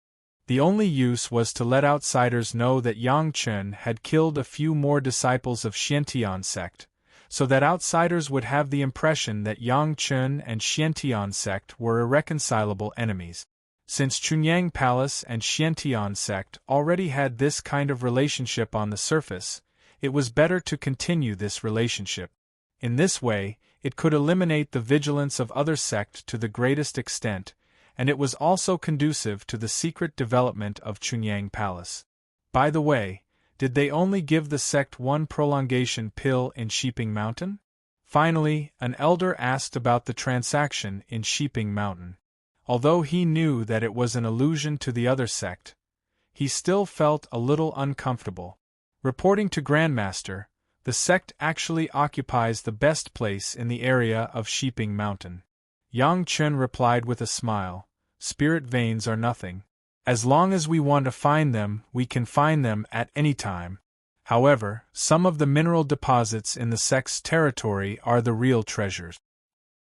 The only use was to let outsiders know that Yang Chen had killed a few more disciples of Xiantian sect, so that outsiders would have the impression that Yang Chen and Xiantian sect were irreconcilable enemies. Since Chunyang Palace and Xiantian sect already had this kind of relationship on the surface, it was better to continue this relationship. In this way, it could eliminate the vigilance of other sects to the greatest extent, and it was also conducive to the secret development of Chunyang Palace. By the way, did they only give the sect one prolongation pill in Sheeping Mountain? Finally, an elder asked about the transaction in Sheeping Mountain. Although he knew that it was an allusion to the other sect, he still felt a little uncomfortable. Reporting to Grandmaster, the sect actually occupies the best place in the area of Sheeping Mountain. Yang Chen replied with a smile, "Spirit veins are nothing. As long as we want to find them, we can find them at any time. However, some of the mineral deposits in the sect's territory are the real treasures."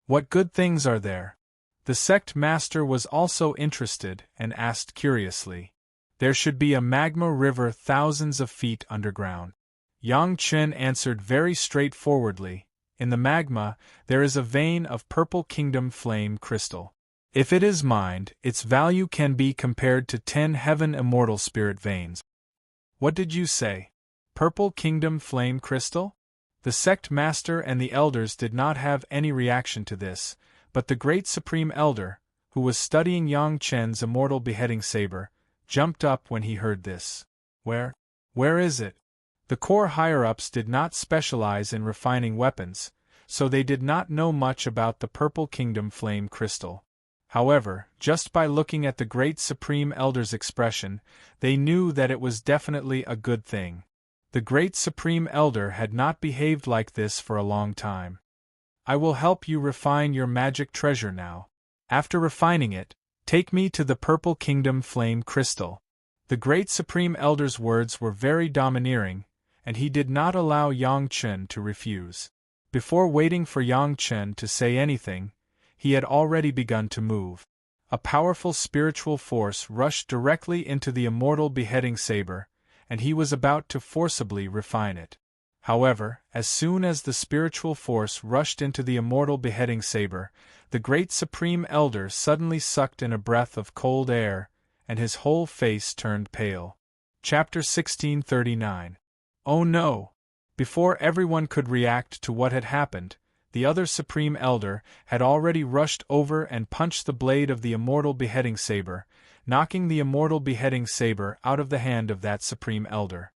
"What good things are there?" The sect master was also interested and asked curiously. "There should be a magma river thousands of feet underground." Yang Chen answered very straightforwardly, "In the magma, there is a vein of purple kingdom flame crystal. If it is mined, its value can be compared to 10 heaven immortal spirit veins." "What did you say? Purple kingdom flame crystal?" The sect master and the elders did not have any reaction to this, but the great supreme elder, who was studying Yang Chen's immortal beheading saber, jumped up when he heard this. Where is it?" The core higher-ups did not specialize in refining weapons, so they did not know much about the Purple Kingdom flame crystal. However, just by looking at the great Supreme Elder's expression, they knew that it was definitely a good thing. The great Supreme Elder had not behaved like this for a long time. "I will help you refine your magic treasure now. After refining it, take me to the Purple Kingdom flame crystal." The great Supreme Elder's words were very domineering, and he did not allow Yang Chen to refuse. Before waiting for Yang Chen to say anything, he had already begun to move. A powerful spiritual force rushed directly into the immortal beheading saber, and he was about to forcibly refine it. However, as soon as the spiritual force rushed into the immortal beheading saber, the great Supreme Elder suddenly sucked in a breath of cold air, and his whole face turned pale. Chapter 1639. Oh no! Before everyone could react to what had happened, the other Supreme Elder had already rushed over and punched the blade of the immortal beheading saber, knocking the immortal beheading saber out of the hand of that Supreme Elder.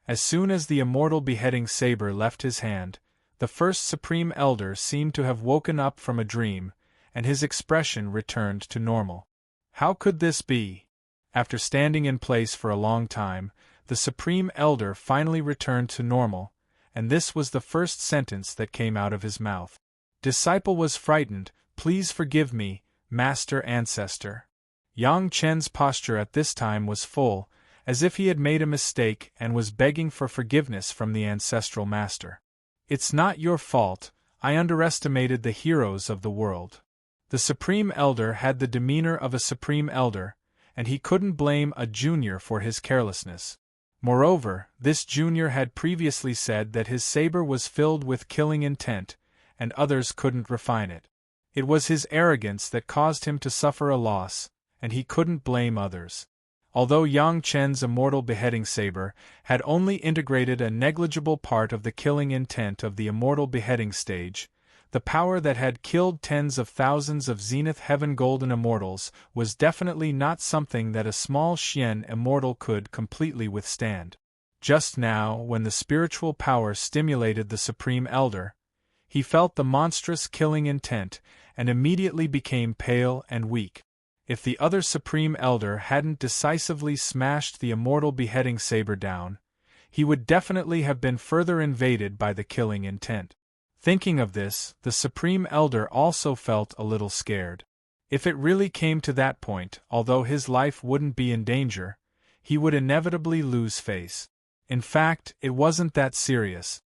As soon as the immortal beheading saber left his hand, the first Supreme Elder seemed to have woken up from a dream, and his expression returned to normal. How could this be? After standing in place for a long time, the Supreme Elder finally returned to normal, and this was the first sentence that came out of his mouth. Disciple was frightened, "Please forgive me, Master Ancestor." Yang Chen's posture at this time was full, as if he had made a mistake and was begging for forgiveness from the ancestral master. "It's not your fault, I underestimated the heroes of the world." The Supreme Elder had the demeanor of a Supreme Elder, and he couldn't blame a junior for his carelessness. Moreover, this junior had previously said that his saber was filled with killing intent, and others couldn't refine it. It was his arrogance that caused him to suffer a loss, and he couldn't blame others. Although Yang Chen's immortal beheading saber had only integrated a negligible part of the killing intent of the immortal beheading stage, the power that had killed tens of thousands of Zenith Heaven Golden Immortals was definitely not something that a small Xian immortal could completely withstand. Just now, when the spiritual power stimulated the Supreme Elder, he felt the monstrous killing intent and immediately became pale and weak. If the other Supreme Elder hadn't decisively smashed the immortal beheading saber down, he would definitely have been further invaded by the killing intent. Thinking of this, the Supreme Elder also felt a little scared. If it really came to that point, although his life wouldn't be in danger, he would inevitably lose face. In fact, it wasn't that serious.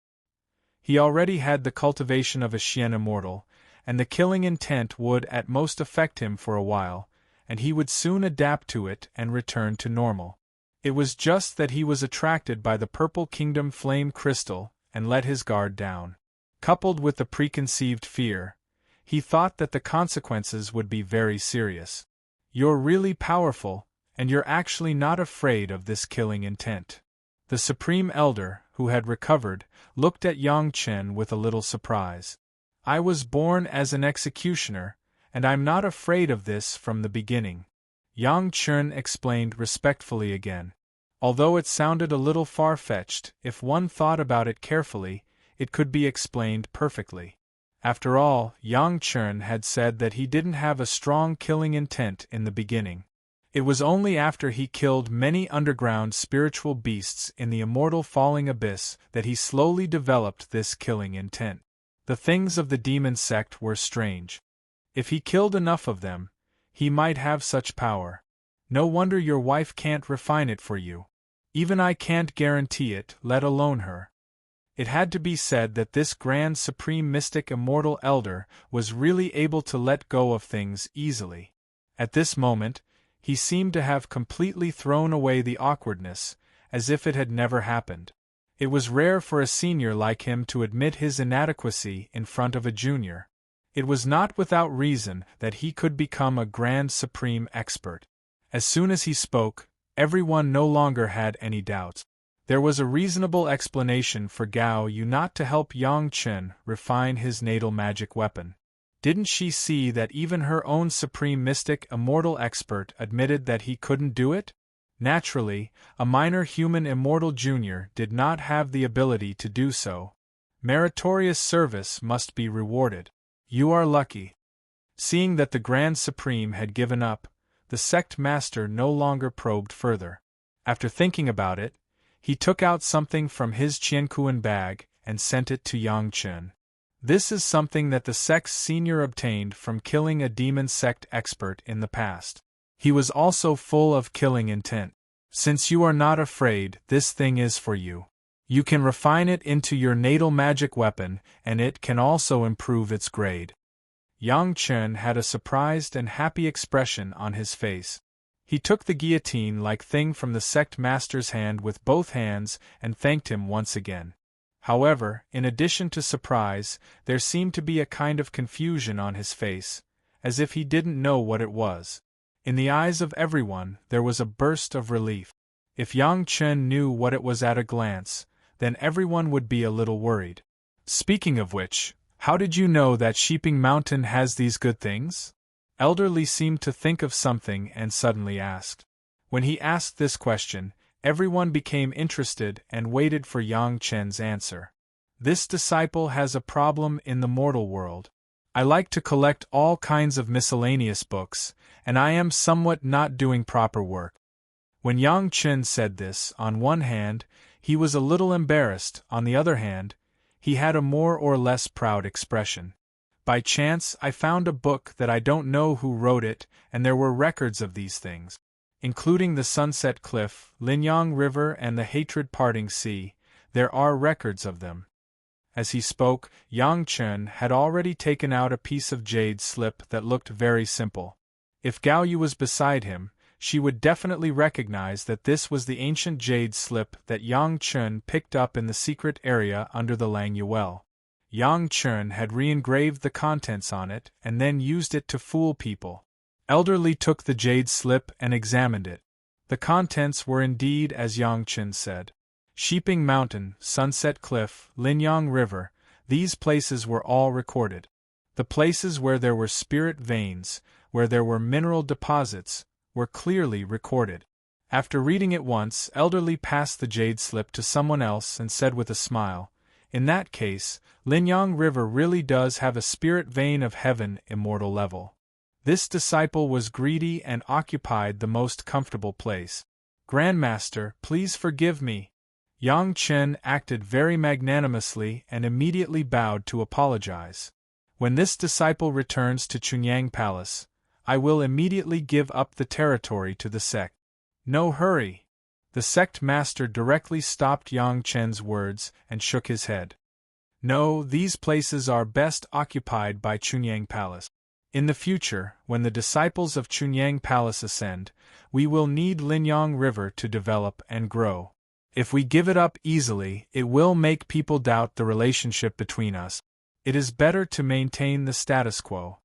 He already had the cultivation of a Xian immortal, and the killing intent would at most affect him for a while, and he would soon adapt to it and return to normal. It was just that he was attracted by the Purple Kingdom flame crystal and let his guard down. Coupled with the preconceived fear, he thought that the consequences would be very serious. You're really powerful, and you're actually not afraid of this killing intent. The Supreme Elder, who had recovered, looked at Yang Chen with a little surprise. I was born as an executioner, and I'm not afraid of this from the beginning. Yang Chen explained respectfully again. Although it sounded a little far-fetched, if one thought about it carefully, it could be explained perfectly. After all, Yang Chen had said that he didn't have a strong killing intent in the beginning. It was only after he killed many underground spiritual beasts in the immortal falling abyss that he slowly developed this killing intent. The things of the demon sect were strange. If he killed enough of them, he might have such power. No wonder your wife can't refine it for you. Even I can't guarantee it, let alone her. It had to be said that this grand supreme mystic immortal elder was really able to let go of things easily. At this moment, he seemed to have completely thrown away the awkwardness, as if it had never happened. It was rare for a senior like him to admit his inadequacy in front of a junior. It was not without reason that he could become a grand supreme expert. As soon as he spoke, everyone no longer had any doubts. There was a reasonable explanation for Gao Yu not to help Yang Chen refine his natal magic weapon. Didn't she see that even her own supreme mystic immortal expert admitted that he couldn't do it? Naturally, a minor human immortal junior did not have the ability to do so. Meritorious service must be rewarded. You are lucky. Seeing that the Grand Supreme had given up, the sect master no longer probed further. After thinking about it, he took out something from his Qiankuan bag and sent it to Yang Chen. This is something that the sect's senior obtained from killing a demon sect expert in the past. He was also full of killing intent. Since you are not afraid, this thing is for you. You can refine it into your natal magic weapon, and it can also improve its grade. Yang Chen had a surprised and happy expression on his face. He took the guillotine-like thing from the sect master's hand with both hands and thanked him once again. However, in addition to surprise, there seemed to be a kind of confusion on his face, as if he didn't know what it was. In the eyes of everyone, there was a burst of relief. If Yang Chen knew what it was at a glance, then everyone would be a little worried. Speaking of which, how did you know that Sheeping Mountain has these good things? Elderly seemed to think of something and suddenly asked. When he asked this question, everyone became interested and waited for Yang Chen's answer. This disciple has a problem in the mortal world. I like to collect all kinds of miscellaneous books, and I am somewhat not doing proper work. When Yang Chen said this, on one hand, he was a little embarrassed, on the other hand, he had a more or less proud expression. By chance, I found a book that I don't know who wrote it, and there were records of these things, including the Sunset Cliff, Linyang River and the Hatred Parting Sea. There are records of them. As he spoke, Yang Chen had already taken out a piece of jade slip that looked very simple. If Gao Yu was beside him, she would definitely recognize that this was the ancient jade slip that Yang Chen picked up in the secret area under the Lang Yuel. Yang Chen had re-engraved the contents on it and then used it to fool people. Elderly took the jade slip and examined it. The contents were indeed as Yang Chen said. Sheeping Mountain, Sunset Cliff, Linyang River, these places were all recorded. The places where there were spirit veins, where there were mineral deposits, were clearly recorded. After reading it once, Elderly passed the jade slip to someone else and said with a smile, "In that case, Linyang River really does have a spirit vein of heaven immortal level." This disciple was greedy and occupied the most comfortable place. "Grandmaster, please forgive me." Yang Chen acted very magnanimously and immediately bowed to apologize. "When this disciple returns to Chunyang Palace, I will immediately give up the territory to the sect." "No hurry." The sect master directly stopped Yang Chen's words and shook his head. "No, these places are best occupied by Chunyang Palace. In the future, when the disciples of Chunyang Palace ascend, we will need Linyang River to develop and grow. If we give it up easily, it will make people doubt the relationship between us. It is better to maintain the status quo.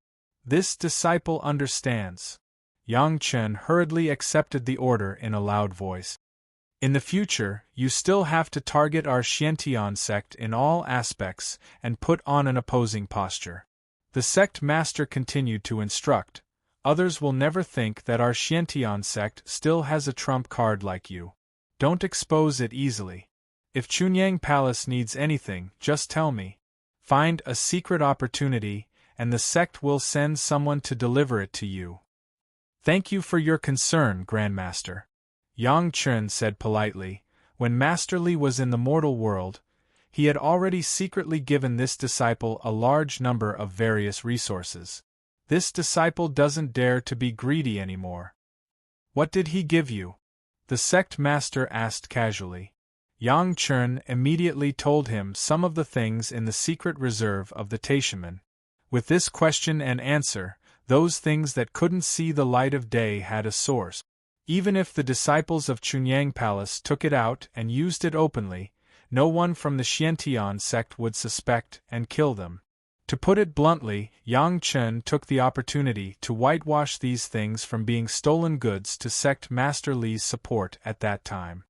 This disciple understands. Yang Chen hurriedly accepted the order in a loud voice. In the future, you still have to target our Xiantian sect in all aspects and put on an opposing posture. The sect master continued to instruct. Others will never think that our Xiantian sect still has a trump card like you. Don't expose it easily. If Chunyang Palace needs anything, just tell me. Find a secret opportunity, and the sect will send someone to deliver it to you. Thank you for your concern, Grandmaster. Yang Chen said politely. When Master Li was in the mortal world, he had already secretly given this disciple a large number of various resources. This disciple doesn't dare to be greedy anymore. What did he give you? The sect master asked casually. Yang Chen immediately told him some of the things in the secret reserve of the Taishaman. With this question and answer, those things that couldn't see the light of day had a source. Even if the disciples of Chunyang Palace took it out and used it openly, no one from the Xiantian sect would suspect and kill them. To put it bluntly, Yang Chen took the opportunity to whitewash these things from being stolen goods to sect Master Li's support at that time.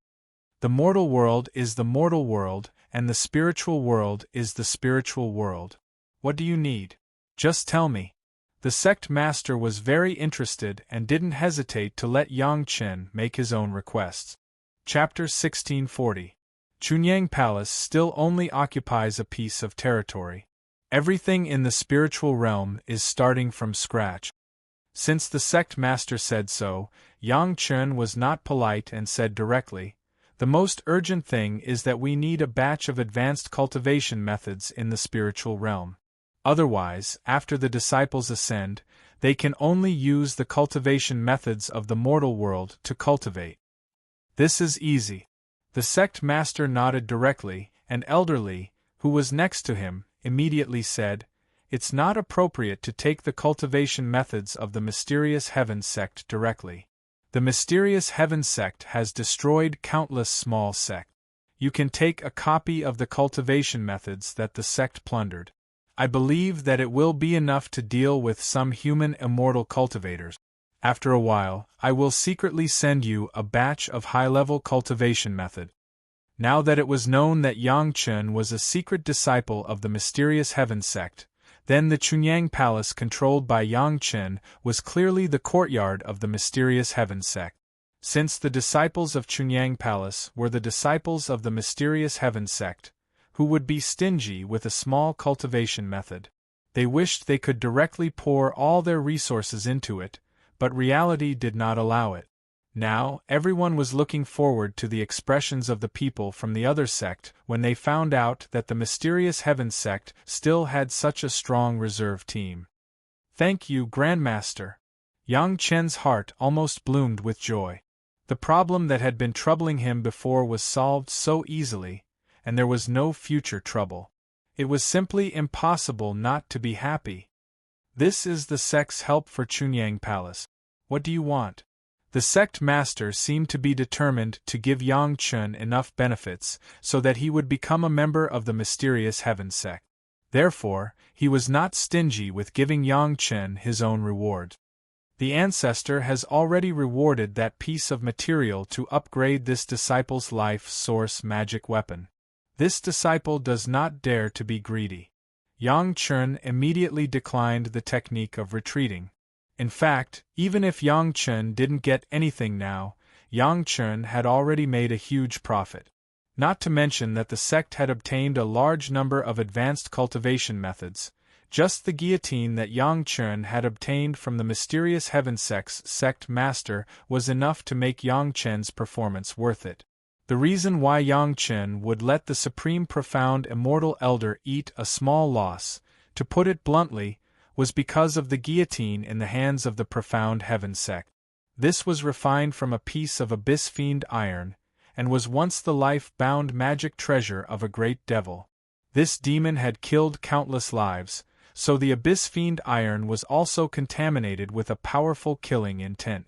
The mortal world is the mortal world, and the spiritual world is the spiritual world. What do you need? Just tell me. The sect master was very interested and didn't hesitate to let Yang Chen make his own requests. Chapter 1640. Chunyang Palace still only occupies a piece of territory. Everything in the spiritual realm is starting from scratch. Since the sect master said so, Yang Chen was not polite and said directly, "The most urgent thing is that we need a batch of advanced cultivation methods in the spiritual realm. Otherwise, after the disciples ascend, they can only use the cultivation methods of the mortal world to cultivate." This is easy. The sect master nodded directly, and elderly, who was next to him, immediately said, "It's not appropriate to take the cultivation methods of the Mysterious Heaven sect directly. The Mysterious Heaven sect has destroyed countless small sects. You can take a copy of the cultivation methods that the sect plundered. I believe that it will be enough to deal with some human immortal cultivators. After a while, I will secretly send you a batch of high-level cultivation method." Now that it was known that Yang Chen was a secret disciple of the Mysterious Heaven sect, then the Chunyang Palace controlled by Yang Chen was clearly the courtyard of the Mysterious Heaven sect. Since the disciples of Chunyang Palace were the disciples of the Mysterious Heaven sect, who would be stingy with a small cultivation method, they wished they could directly pour all their resources into it, but reality did not allow it. Now, everyone was looking forward to the expressions of the people from the other sect when they found out that the Mysterious Heaven sect still had such a strong reserve team. "Thank you, Grandmaster." Yang Chen's heart almost bloomed with joy. The problem that had been troubling him before was solved so easily, and there was no future trouble. It was simply impossible not to be happy. "This is the sect's help for Chunyang Palace. What do you want?" The sect master seemed to be determined to give Yang Chen enough benefits so that he would become a member of the Mysterious Heaven sect. Therefore, he was not stingy with giving Yang Chen his own reward. The ancestor has already rewarded that piece of material to upgrade this disciple's life source magic weapon. This disciple does not dare to be greedy. Yang Chen immediately declined the technique of retreating. In fact, even if Yang Chen didn't get anything now, Yang Chen had already made a huge profit. Not to mention that the sect had obtained a large number of advanced cultivation methods. Just the guillotine that Yang Chen had obtained from the Mysterious Heaven sect's sect master was enough to make Yang Chen's performance worth it. The reason why Yang Chen would let the Supreme Profound Immortal Elder eat a small loss, to put it bluntly, was because of the guillotine in the hands of the Profound Heaven sect. This was refined from a piece of abyss fiend iron, and was once the life-bound magic treasure of a great devil. This demon had killed countless lives, so the Abyss Fiend iron was also contaminated with a powerful killing intent.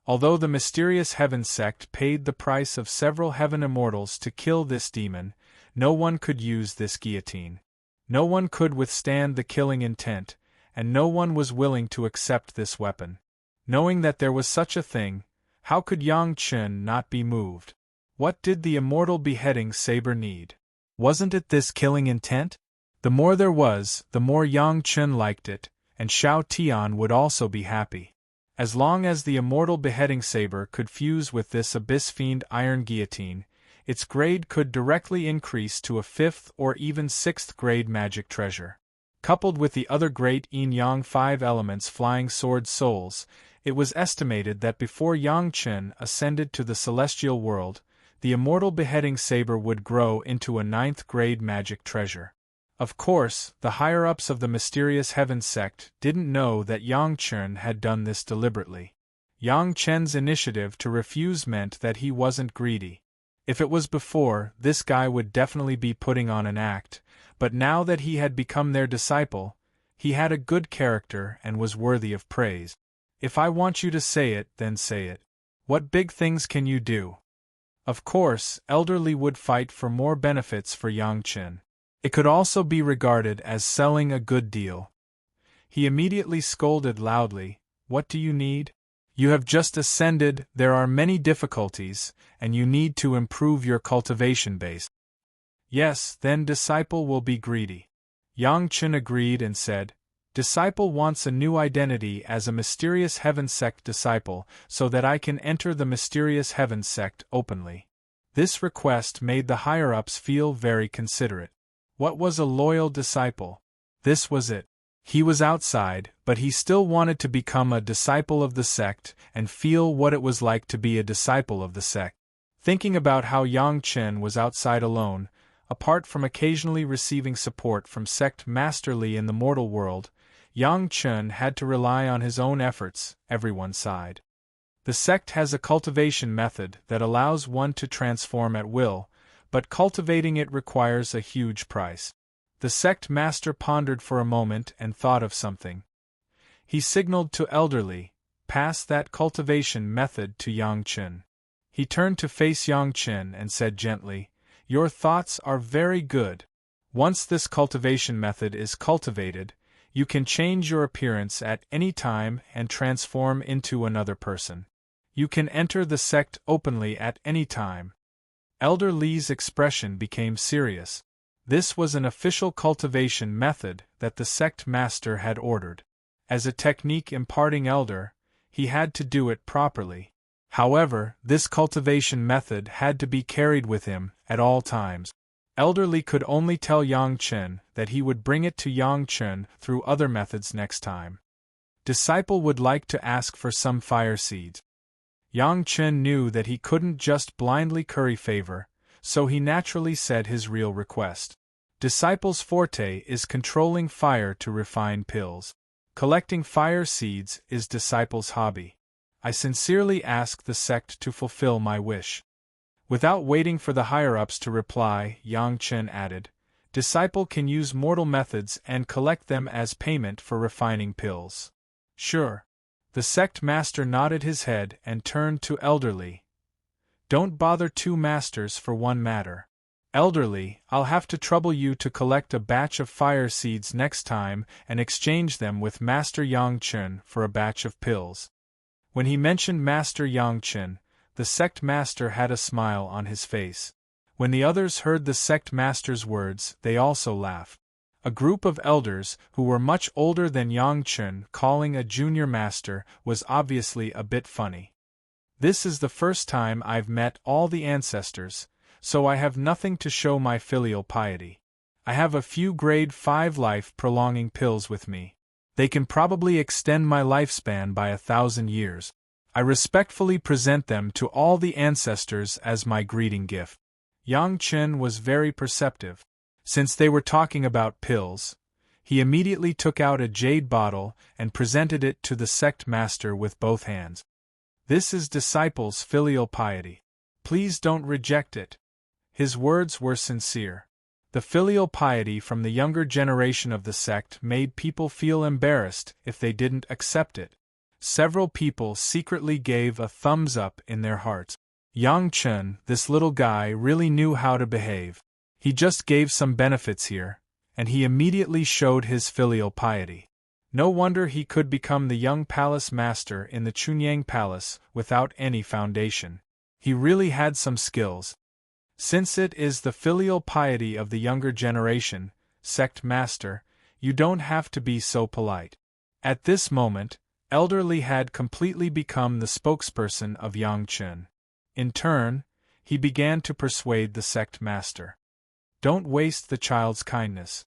Although the mysterious Heaven sect paid the price of several Heaven Immortals to kill this demon, no one could use this guillotine. No one could withstand the killing intent, and no one was willing to accept this weapon. Knowing that there was such a thing, how could Yang Chen not be moved? What did the immortal beheading saber need? Wasn't it this killing intent? The more there was, the more Yang Chen liked it, and Xiao Tian would also be happy. As long as the immortal beheading saber could fuse with this Abyss Fiend iron guillotine, its grade could directly increase to a 5th or even 6th grade magic treasure. Coupled with the other great yin-yang 5 elements flying sword souls, it was estimated that before Yang Chen ascended to the celestial world, the immortal beheading saber would grow into a 9th grade magic treasure. Of course, the higher-ups of the mysterious Heaven sect didn't know that Yang Chen had done this deliberately. Yang Chen's initiative to refuse meant that he wasn't greedy. If it was before, this guy would definitely be putting on an act, but now that he had become their disciple, he had a good character and was worthy of praise. If I want you to say it, then say it. What big things can you do? Of course, Elder Li would fight for more benefits for Yang Chen. It could also be regarded as selling a good deal. He immediately scolded loudly, "What do you need? You have just ascended, there are many difficulties, and you need to improve your cultivation base." "Yes, then disciple will be greedy." Yang Chen agreed and said, "Disciple wants a new identity as a mysterious Heaven sect disciple so that I can enter the mysterious Heaven sect openly." This request made the higher-ups feel very considerate. What was a loyal disciple? This was it. He was outside, but he still wanted to become a disciple of the sect and feel what it was like to be a disciple of the sect. Thinking about how Yang Chen was outside alone, apart from occasionally receiving support from sect Master Li in the mortal world, Yang Chen had to rely on his own efforts. Everyone sighed. The sect has a cultivation method that allows one to transform at will, but cultivating it requires a huge price. The sect master pondered for a moment and thought of something. He signaled to Elder Li, "Pass that cultivation method to Yang Chen." He turned to face Yang Chen and said gently, "Your thoughts are very good. Once this cultivation method is cultivated, you can change your appearance at any time and transform into another person. You can enter the sect openly at any time." Elder Li's expression became serious. This was an official cultivation method that the sect master had ordered. As a technique imparting elder, he had to do it properly. However, this cultivation method had to be carried with him at all times. Elder Li could only tell Yang Chen that he would bring it to Yang Chen through other methods next time. Disciple would like to ask for some fire seeds. Yang Chen knew that he couldn't just blindly curry favor, so he naturally said his real request. Disciple's forte is controlling fire to refine pills. Collecting fire seeds is Disciple's hobby. I sincerely ask the sect to fulfill my wish. Without waiting for the higher-ups to reply, Yang Chen added, "Disciple can use mortal methods and collect them as payment for refining pills." "Sure." The sect master nodded his head and turned to Elder Li. "Don't bother two masters for one matter. Elder Li, I'll have to trouble you to collect a batch of fire seeds next time and exchange them with Master Yang Chen for a batch of pills." When he mentioned Master Yang Chen, the sect master had a smile on his face. When the others heard the sect master's words, they also laughed. A group of elders, who were much older than Yang Chen, calling a junior master, was obviously a bit funny. "This is the first time I've met all the ancestors, so I have nothing to show my filial piety. I have a few grade 5 life-prolonging pills with me. They can probably extend my lifespan by 1,000 years. I respectfully present them to all the ancestors as my greeting gift." Yang Chen was very perceptive. Since they were talking about pills, he immediately took out a jade bottle and presented it to the sect master with both hands. "This is Disciple's filial piety. Please don't reject it." His words were sincere. The filial piety from the younger generation of the sect made people feel embarrassed if they didn't accept it. Several people secretly gave a thumbs up in their hearts. Yang Chen, this little guy, really knew how to behave. He just gave some benefits here, and he immediately showed his filial piety. No wonder he could become the young palace master in the Chunyang Palace without any foundation. He really had some skills. Since it is the filial piety of the younger generation, sect master, you don't have to be so polite. At this moment, Elder Li had completely become the spokesperson of Yang Chen. In turn, he began to persuade the sect master. Don't waste the child's kindness.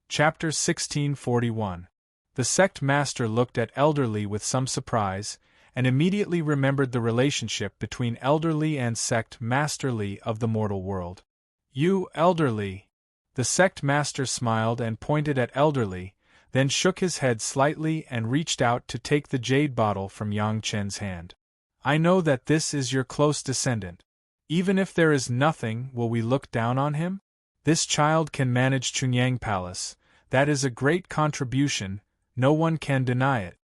Chapter 1641. The sect master looked at Elder Li with some surprise, and immediately remembered the relationship between Elder Li and sect master Li of the mortal world. You, Elder Li. The sect master smiled and pointed at Elder Li, then shook his head slightly and reached out to take the jade bottle from Yang Chen's hand. I know that this is your close descendant. Even if there is nothing, will we look down on him? This child can manage Chunyang Palace. That is a great contribution, no one can deny it.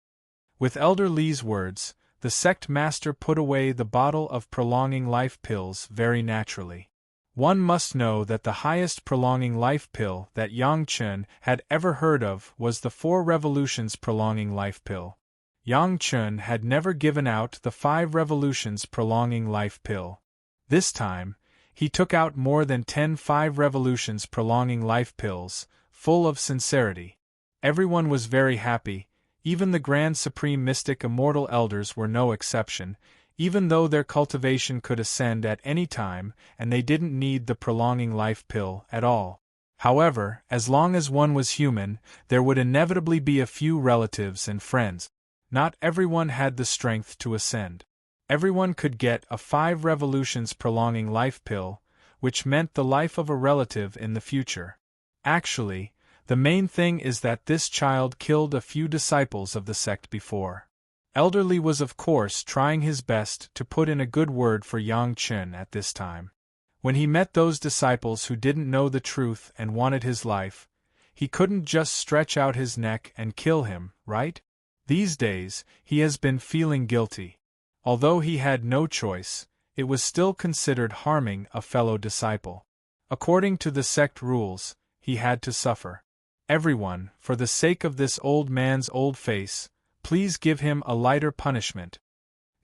With Elder Li's words, the sect master put away the bottle of prolonging life pills very naturally. One must know that the highest prolonging life pill that Yang Chen had ever heard of was the 4 revolutions prolonging life pill. Yang Chen had never given out the 5 revolutions prolonging life pill. This time, he took out more than 10 5 revolutions prolonging life pills, full of sincerity. Everyone was very happy. Even the Grand Supreme Mystic Immortal Elders were no exception, even though their cultivation could ascend at any time and they didn't need the prolonging life pill at all. However, as long as one was human, there would inevitably be a few relatives and friends. Not everyone had the strength to ascend. Everyone could get a 5 revolutions prolonging life pill, which meant the life of a relative in the future. Actually, the main thing is that this child killed a few disciples of the sect before. Elder Li was of course trying his best to put in a good word for Yang Chen at this time. When he met those disciples who didn't know the truth and wanted his life, he couldn't just stretch out his neck and kill him, right? These days, he has been feeling guilty. Although he had no choice, it was still considered harming a fellow disciple. According to the sect rules, he had to suffer. Everyone, for the sake of this old man's old face, please give him a lighter punishment.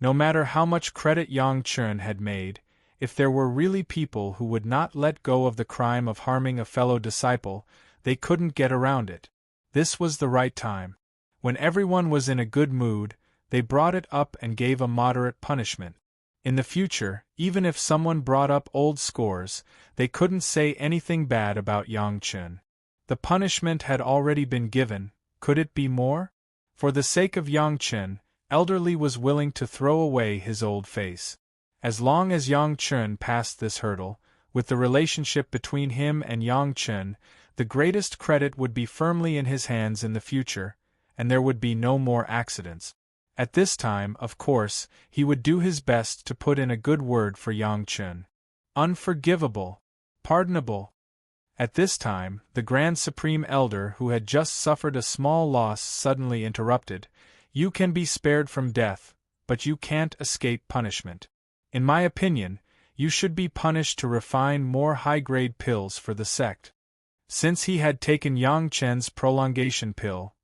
No matter how much credit Yang Chen had made, if there were really people who would not let go of the crime of harming a fellow disciple, they couldn't get around it. This was the right time. When everyone was in a good mood, they brought it up and gave a moderate punishment. In the future, even if someone brought up old scores, they couldn't say anything bad about Yang Chen. The punishment had already been given, could it be more? For the sake of Yang Chen, Elder Li was willing to throw away his old face. As long as Yang Chen passed this hurdle, with the relationship between him and Yang Chen, the greatest credit would be firmly in his hands in the future, and there would be no more accidents. At this time, of course, he would do his best to put in a good word for Yang Chen. Unforgivable. Pardonable. At this time, the Grand Supreme Elder who had just suffered a small loss suddenly interrupted. You can be spared from death, but you can't escape punishment. In my opinion, you should be punished to refine more high-grade pills for the sect. Since he had taken Yang Chen's prolongation pill,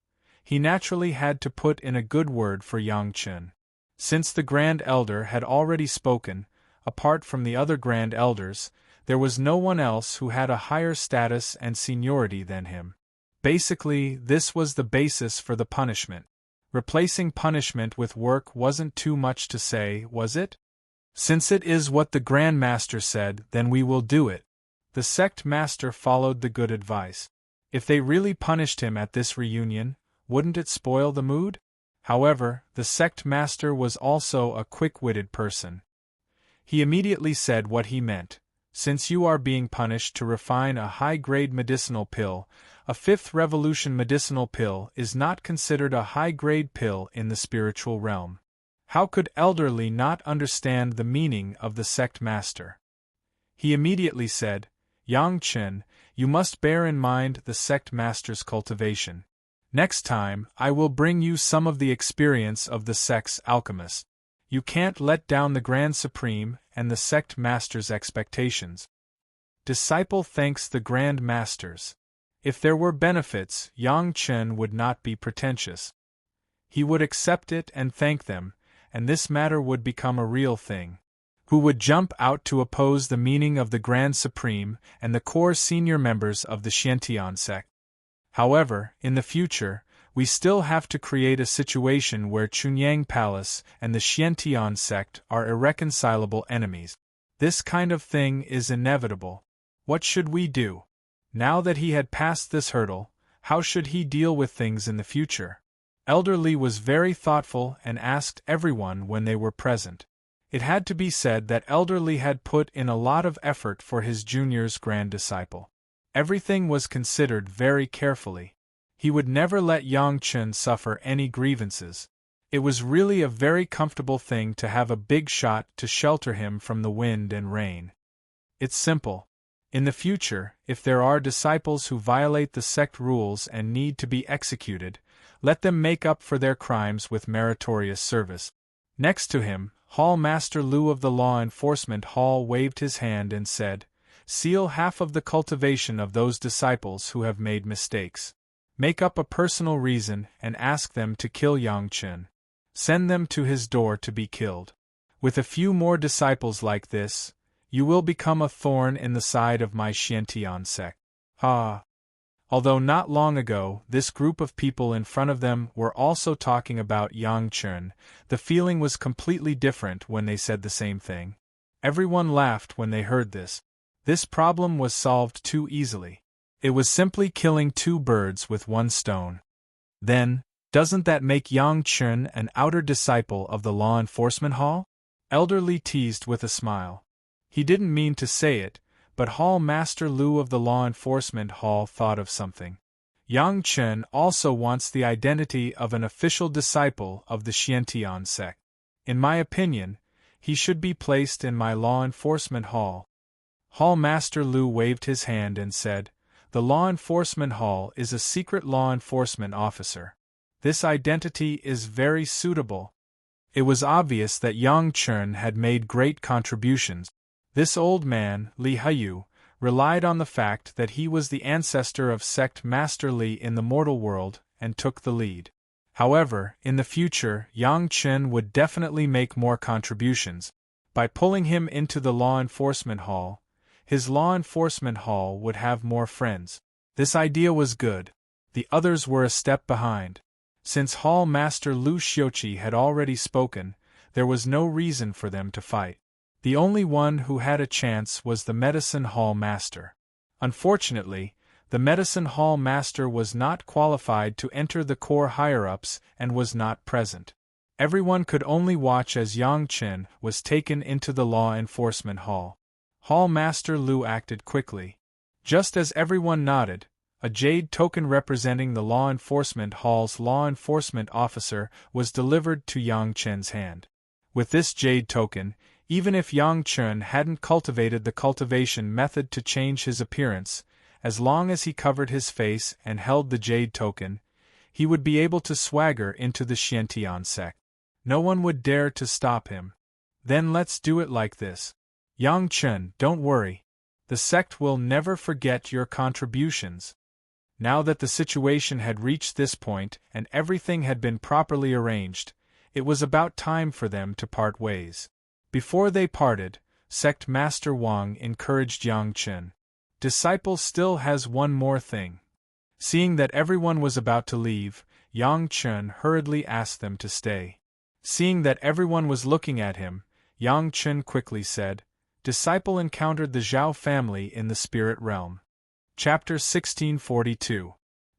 he naturally had to put in a good word for Yang Chen. Since the Grand Elder had already spoken, apart from the other Grand Elders, there was no one else who had a higher status and seniority than him. Basically, this was the basis for the punishment. Replacing punishment with work wasn't too much to say, was it? Since it is what the Grand Master said, then we will do it. The sect master followed the good advice. If they really punished him at this reunion, wouldn't it spoil the mood? However, the sect master was also a quick-witted person. He immediately said what he meant. Since you are being punished to refine a high-grade medicinal pill, a 5th revolution medicinal pill is not considered a high-grade pill in the spiritual realm. How could Elder Li not understand the meaning of the sect master? He immediately said, Yang Chen, You must bear in mind the sect master's cultivation. Next time, I will bring you some of the experience of the sect's alchemist. You can't let down the Grand Supreme and the sect master's expectations. Disciple thanks the Grand Masters. If there were benefits, Yang Chen would not be pretentious. He would accept it and thank them, and this matter would become a real thing. Who would jump out to oppose the meaning of the Grand Supreme and the core senior members of the Xiantian sect? However, in the future, we still have to create a situation where Chunyang Palace and the Xiantian sect are irreconcilable enemies. This kind of thing is inevitable. What should we do? Now that he had passed this hurdle, how should he deal with things in the future? Elder Li was very thoughtful and asked everyone when they were present. It had to be said that Elder Li had put in a lot of effort for his junior's grand disciple. Everything was considered very carefully. He would never let Yang Chen suffer any grievances. It was really a very comfortable thing to have a big shot to shelter him from the wind and rain. It's simple. In the future, if there are disciples who violate the sect rules and need to be executed, let them make up for their crimes with meritorious service. Next to him, Hall Master Lu of the Law Enforcement Hall waved his hand and said, "Seal half of the cultivation of those disciples who have made mistakes. Make up a personal reason and ask them to kill Yang Chen. Send them to his door to be killed. With a few more disciples like this, you will become a thorn in the side of my Xiantian sect." Although not long ago this group of people in front of them were also talking about Yang Chen, the feeling was completely different when they said the same thing. Everyone laughed when they heard this. This problem was solved too easily. It was simply killing two birds with one stone. Then, doesn't that make Yang Chen an outer disciple of the Law Enforcement Hall? Elder Li teased with a smile. He didn't mean to say it, but Hall Master Lu of the Law Enforcement Hall thought of something. Yang Chen also wants the identity of an official disciple of the Xiantian sect. In my opinion, he should be placed in my Law Enforcement Hall. Hall Master Lu waved his hand and said, "The Law Enforcement Hall is a secret law enforcement officer. This identity is very suitable." It was obvious that Yang Chen had made great contributions. This old man, Li Hayu, relied on the fact that he was the ancestor of Sect Master Li in the mortal world and took the lead. However, in the future, Yang Chen would definitely make more contributions. By pulling him into the Law Enforcement Hall, his Law Enforcement Hall would have more friends. This idea was good. The others were a step behind. Since Hall Master Lu Xiuqi had already spoken, there was no reason for them to fight. The only one who had a chance was the Medicine Hall Master. Unfortunately, the Medicine Hall Master was not qualified to enter the core higher-ups and was not present. Everyone could only watch as Yang Chen was taken into the Law Enforcement Hall. Hall Master Lu acted quickly. Just as everyone nodded, a jade token representing the Law Enforcement Hall's law enforcement officer was delivered to Yang Chen's hand. With this jade token, even if Yang Chen hadn't cultivated the cultivation method to change his appearance, as long as he covered his face and held the jade token, he would be able to swagger into the Xiantian sect. No one would dare to stop him. Then let's do it like this. Yang Chen, don't worry. The sect will never forget your contributions. Now that the situation had reached this point and everything had been properly arranged, it was about time for them to part ways. Before they parted, Sect Master Wang encouraged Yang Chen. "Disciple still has one more thing." Seeing that everyone was about to leave, Yang Chen hurriedly asked them to stay. Seeing that everyone was looking at him, Yang Chen quickly said, "Disciple encountered the Zhao family in the spirit realm." Chapter 1642.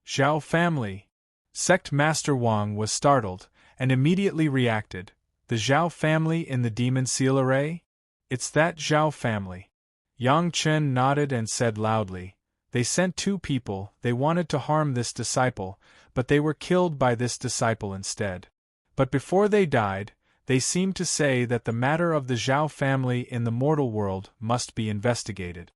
Zhao family. Sect Master Wang was startled, and immediately reacted. "The Zhao family in the Demon Seal Array? It's that Zhao family." Yang Chen nodded and said loudly, "They sent two people, they wanted to harm this disciple, but they were killed by this disciple instead. But before they died, they seemed to say that the matter of the Zhao family in the mortal world must be investigated."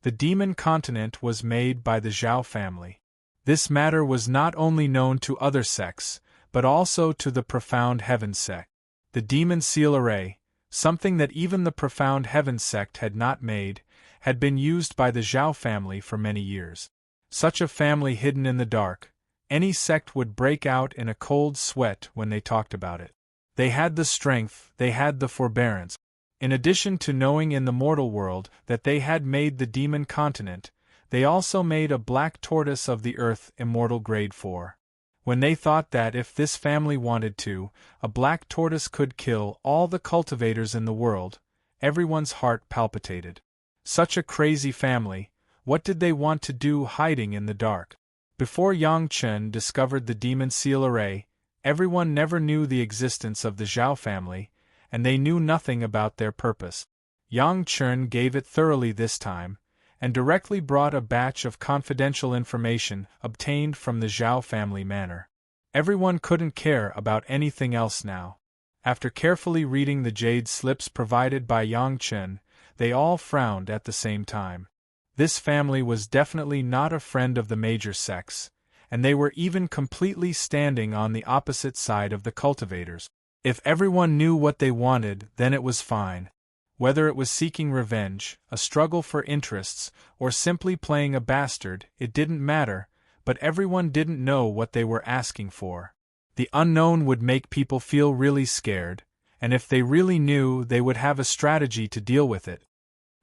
The demon continent was made by the Zhao family. This matter was not only known to other sects, but also to the Profound Heaven sect. The demon seal array, something that even the Profound Heaven sect had not made, had been used by the Zhao family for many years. Such a family hidden in the dark, any sect would break out in a cold sweat when they talked about it. They had the strength, they had the forbearance. In addition to knowing in the mortal world that they had made the demon continent, they also made a black tortoise of the earth immortal grade 4. When they thought that if this family wanted to, a black tortoise could kill all the cultivators in the world, everyone's heart palpitated. Such a crazy family, what did they want to do hiding in the dark? Before Yang Chen discovered the demon seal array, everyone never knew the existence of the Zhao family, and they knew nothing about their purpose. Yang Chen gave it thoroughly this time, and directly brought a batch of confidential information obtained from the Zhao family manor. Everyone couldn't care about anything else now. After carefully reading the jade slips provided by Yang Chen, they all frowned at the same time. This family was definitely not a friend of the major sects, and they were even completely standing on the opposite side of the cultivators. If everyone knew what they wanted, then it was fine. Whether it was seeking revenge, a struggle for interests, or simply playing a bastard, it didn't matter, but everyone didn't know what they were asking for. The unknown would make people feel really scared, and if they really knew, they would have a strategy to deal with it.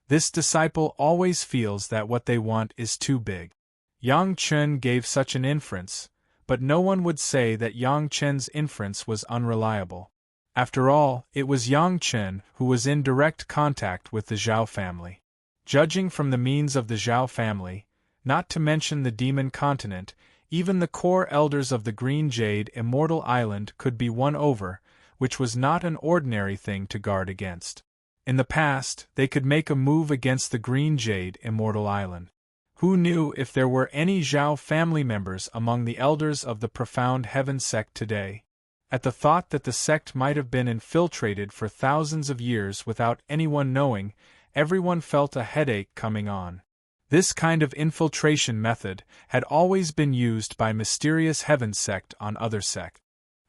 This disciple always feels that what they want is too big. Yang Chen gave such an inference, but no one would say that Yang Chen's inference was unreliable. After all, it was Yang Chen who was in direct contact with the Zhao family. Judging from the means of the Zhao family, not to mention the demon continent, even the core elders of the Green Jade Immortal Island could be won over, which was not an ordinary thing to guard against. In the past, they could make a move against the Green Jade Immortal Island. Who knew if there were any Zhao family members among the elders of the Profound Heaven sect today? At the thought that the sect might have been infiltrated for thousands of years without anyone knowing, everyone felt a headache coming on. This kind of infiltration method had always been used by Mysterious Heaven sect on other sects.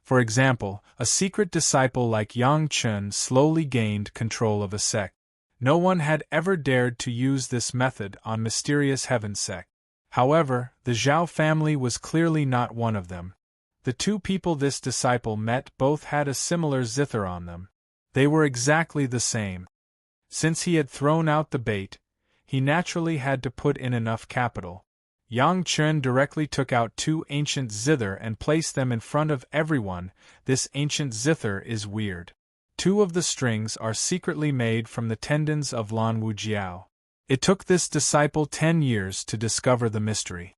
For example, a secret disciple like Yang Chen slowly gained control of a sect. No one had ever dared to use this method on Mysterious Heaven sect. However, the Zhao family was clearly not one of them. The two people this disciple met both had a similar zither on them. They were exactly the same. Since he had thrown out the bait, he naturally had to put in enough capital. Yang Chen directly took out two ancient zither and placed them in front of everyone. This ancient zither is weird. Two of the strings are secretly made from the tendons of Lan Wujiao. It took this disciple 10 years to discover the mystery.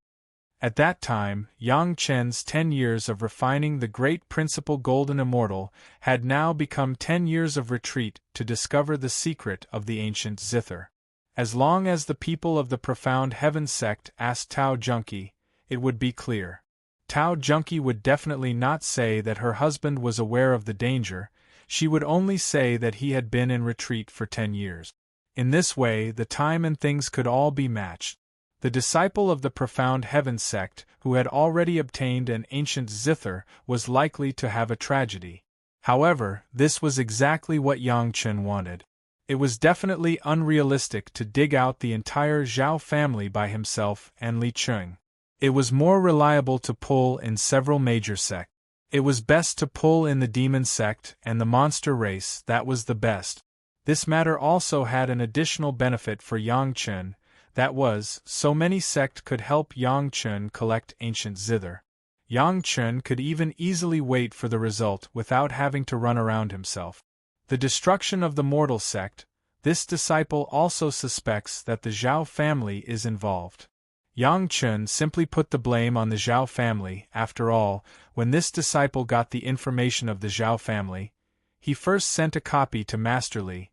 At that time, Yang Chen's 10 years of refining the great principle Golden Immortal had now become 10 years of retreat to discover the secret of the ancient zither. As long as the people of the Profound Heaven sect asked Tao Junkie, it would be clear. Tao Junkie would definitely not say that her husband was aware of the danger, she would only say that he had been in retreat for 10 years. In this way, the time and things could all be matched. The disciple of the Profound Heaven sect, who had already obtained an ancient zither, was likely to have a tragedy. However, this was exactly what Yang Chen wanted. It was definitely unrealistic to dig out the entire Zhao family by himself and Li Cheng. It was more reliable to pull in several major sects. It was best to pull in the demon sect and the monster race, that was the best. This matter also had an additional benefit for Yang Chen, that was, so many sects could help Yang Chen collect ancient zither. Yang Chen could even easily wait for the result without having to run around himself. The destruction of the mortal sect, this disciple also suspects that the Zhao family is involved. Yang Chen simply put the blame on the Zhao family. After all, when this disciple got the information of the Zhao family, he first sent a copy to Master Li.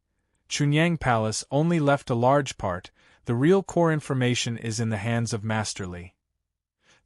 Chunyang Palace only left a large part, the real core information is in the hands of Master Li.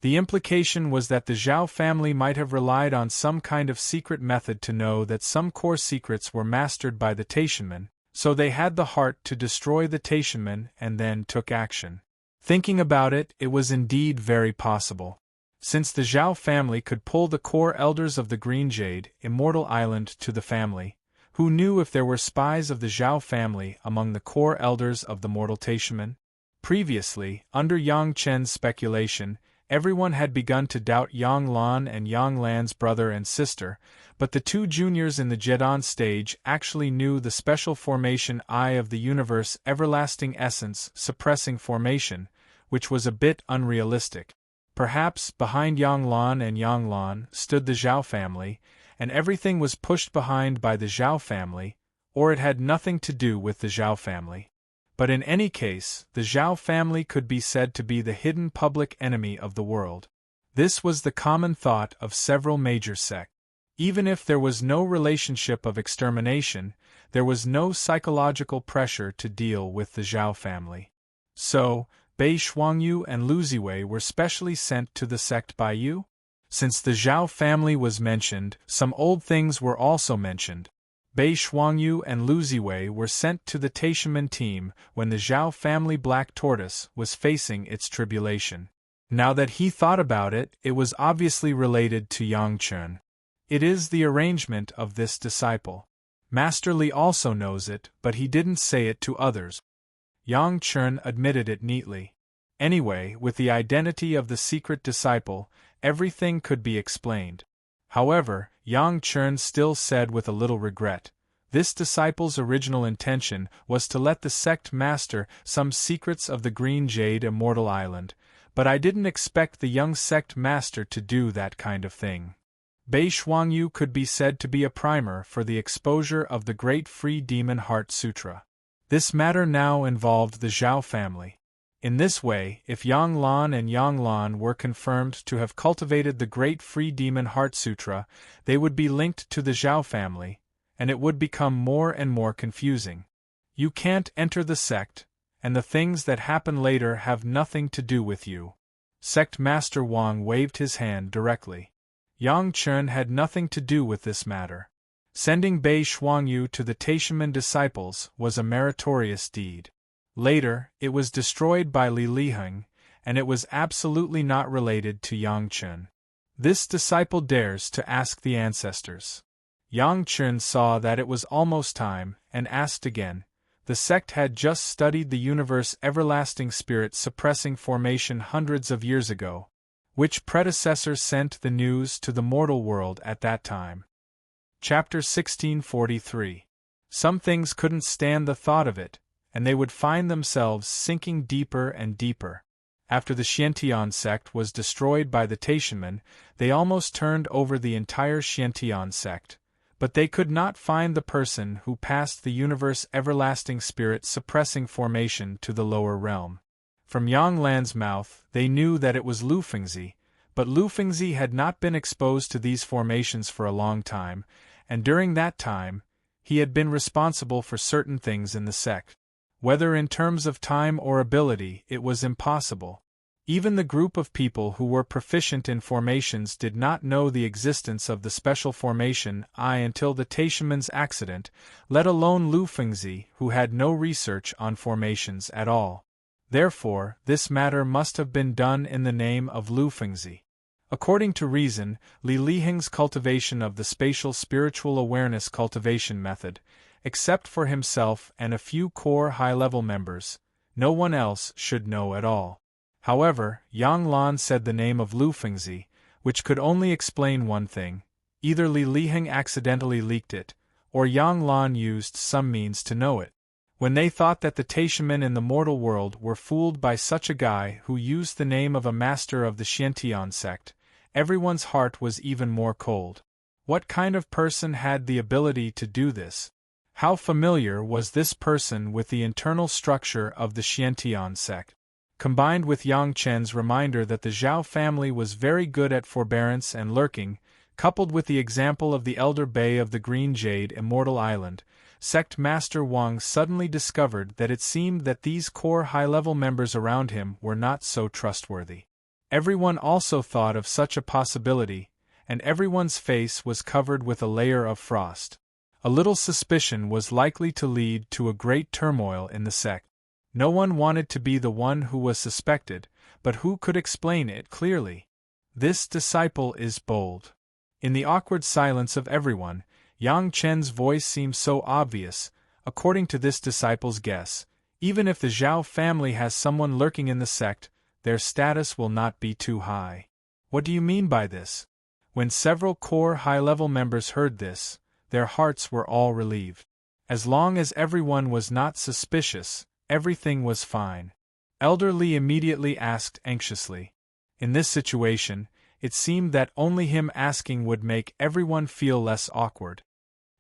The implication was that the Zhao family might have relied on some kind of secret method to know that some core secrets were mastered by the Taishanmen, So they had the heart to destroy the Taishanmen and then took action. Thinking about it, it was indeed very possible. Since the Zhao family could pull the core elders of the Green Jade, Immortal Island to the family, who knew if there were spies of the Zhao family among the core elders of the mortal Taishanmen? Previously, under Yang Chen's speculation, everyone had begun to doubt Yang Lan and Yang Lan's brother and sister, but the two juniors in the Jedon stage actually knew the special formation Eye of the Universe Everlasting Essence suppressing formation, which was a bit unrealistic. Perhaps behind Yang Lan and Yang Lan stood the Zhao family, and everything was pushed behind by the Zhao family, or it had nothing to do with the Zhao family. But in any case, the Zhao family could be said to be the hidden public enemy of the world. This was the common thought of several major sects. Even if there was no relationship of extermination, there was no psychological pressure to deal with the Zhao family. So, Bei Shuangyu and Lu Ziwei were specially sent to the sect by you? Since the Zhao family was mentioned, some old things were also mentioned. Bei Shuangyu and Lu Ziwei were sent to the Taishanmen team when the Zhao family Black Tortoise was facing its tribulation. Now that he thought about it, it was obviously related to Yang Chen. It is the arrangement of this disciple. Master Li also knows it, but he didn't say it to others. Yang Chen admitted it neatly. Anyway, with the identity of the secret disciple, everything could be explained. However, Yang Chen still said with a little regret, this disciple's original intention was to let the sect master some secrets of the Green Jade Immortal Island, but I didn't expect the young sect master to do that kind of thing. Bei Shuangyu could be said to be a primer for the exposure of the Great Free Demon Heart Sutra. This matter now involved the Zhao family. In this way, if Yang Lan and Yang Lan were confirmed to have cultivated the Great Free Demon Heart Sutra, they would be linked to the Zhao family, and it would become more and more confusing. You can't enter the sect, and the things that happen later have nothing to do with you. Sect Master Wang waved his hand directly. Yang Chen had nothing to do with this matter. Sending Bei Shuangyu to the Taishanmen disciples was a meritorious deed. Later, it was destroyed by Li Liheng, and it was absolutely not related to Yang Chen. This disciple dares to ask the ancestors. Yang Chen saw that it was almost time, and asked again. The sect had just studied the universe everlasting spirit suppressing formation hundreds of years ago. Which predecessor sent the news to the mortal world at that time? Chapter 1643. Some things couldn't stand the thought of it, and they would find themselves sinking deeper and deeper. After the Xiantian sect was destroyed by the Taishanmen, they almost turned over the entire Xiantian sect, but they could not find the person who passed the universe everlasting spirit suppressing formation to the lower realm. From Yang Lan's mouth, they knew that it was Lu Fengzi, but Lu Fengzi had not been exposed to these formations for a long time, and during that time, he had been responsible for certain things in the sect. Whether in terms of time or ability, it was impossible. Even the group of people who were proficient in formations did not know the existence of the special formation I until the Taishanmen's accident, let alone Lu Fengzi, who had no research on formations at all. Therefore, this matter must have been done in the name of Lu Fengzi. According to reason, Li Liheng's cultivation of the spatial spiritual awareness cultivation method, except for himself and a few core high-level members, no one else should know at all. However, Yang Lan said the name of Lu Fengzi, which could only explain one thing: either Li Liheng accidentally leaked it, or Yang Lan used some means to know it. When they thought that the Taishanmen in the mortal world were fooled by such a guy who used the name of a master of the Xiantian sect, everyone's heart was even more cold. What kind of person had the ability to do this? How familiar was this person with the internal structure of the Xiantian sect? Combined with Yang Chen's reminder that the Zhao family was very good at forbearance and lurking, coupled with the example of the elder Bei of the Green Jade Immortal Island, Sect Master Wang suddenly discovered that it seemed that these core high-level members around him were not so trustworthy. Everyone also thought of such a possibility, and everyone's face was covered with a layer of frost. A little suspicion was likely to lead to a great turmoil in the sect. No one wanted to be the one who was suspected, but who could explain it clearly? This disciple is bold. In the awkward silence of everyone, Yang Chen's voice seemed so obvious. According to this disciple's guess, even if the Zhao family has someone lurking in the sect, their status will not be too high. What do you mean by this? When several core high-level members heard this, their hearts were all relieved. As long as everyone was not suspicious, everything was fine. Elder Li immediately asked anxiously. In this situation, it seemed that only him asking would make everyone feel less awkward.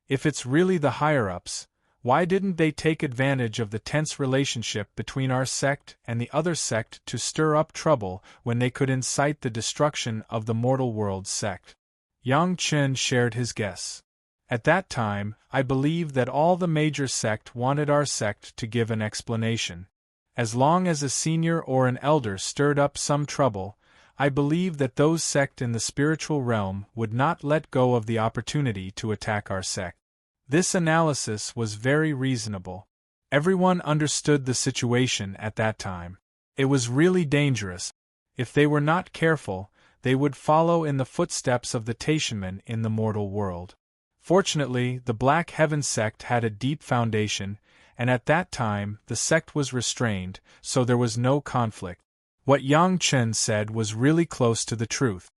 If it's really the higher-ups, why didn't they take advantage of the tense relationship between our sect and the other sect to stir up trouble when they could incite the destruction of the mortal world sect? Yang Chen shared his guess. At that time, I believe that all the major sect wanted our sect to give an explanation. As long as a senior or an elder stirred up some trouble, I believe that those sect in the spiritual realm would not let go of the opportunity to attack our sect. This analysis was very reasonable. Everyone understood the situation at that time. It was really dangerous. If they were not careful, they would follow in the footsteps of the Taishanmen in the mortal world. Fortunately, the Black Heaven sect had a deep foundation, and at that time the sect was restrained, so there was no conflict. What Yang Chen said was really close to the truth.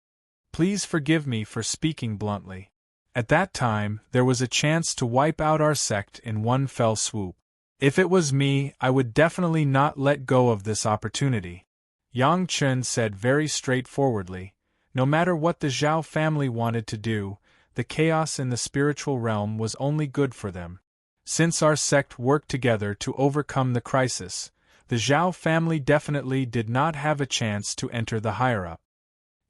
Please forgive me for speaking bluntly. At that time, there was a chance to wipe out our sect in one fell swoop. If it was me, I would definitely not let go of this opportunity. Yang Chen said very straightforwardly. No matter what the Zhao family wanted to do, the chaos in the spiritual realm was only good for them. Since our sect worked together to overcome the crisis, the Zhao family definitely did not have a chance to enter the higher-up.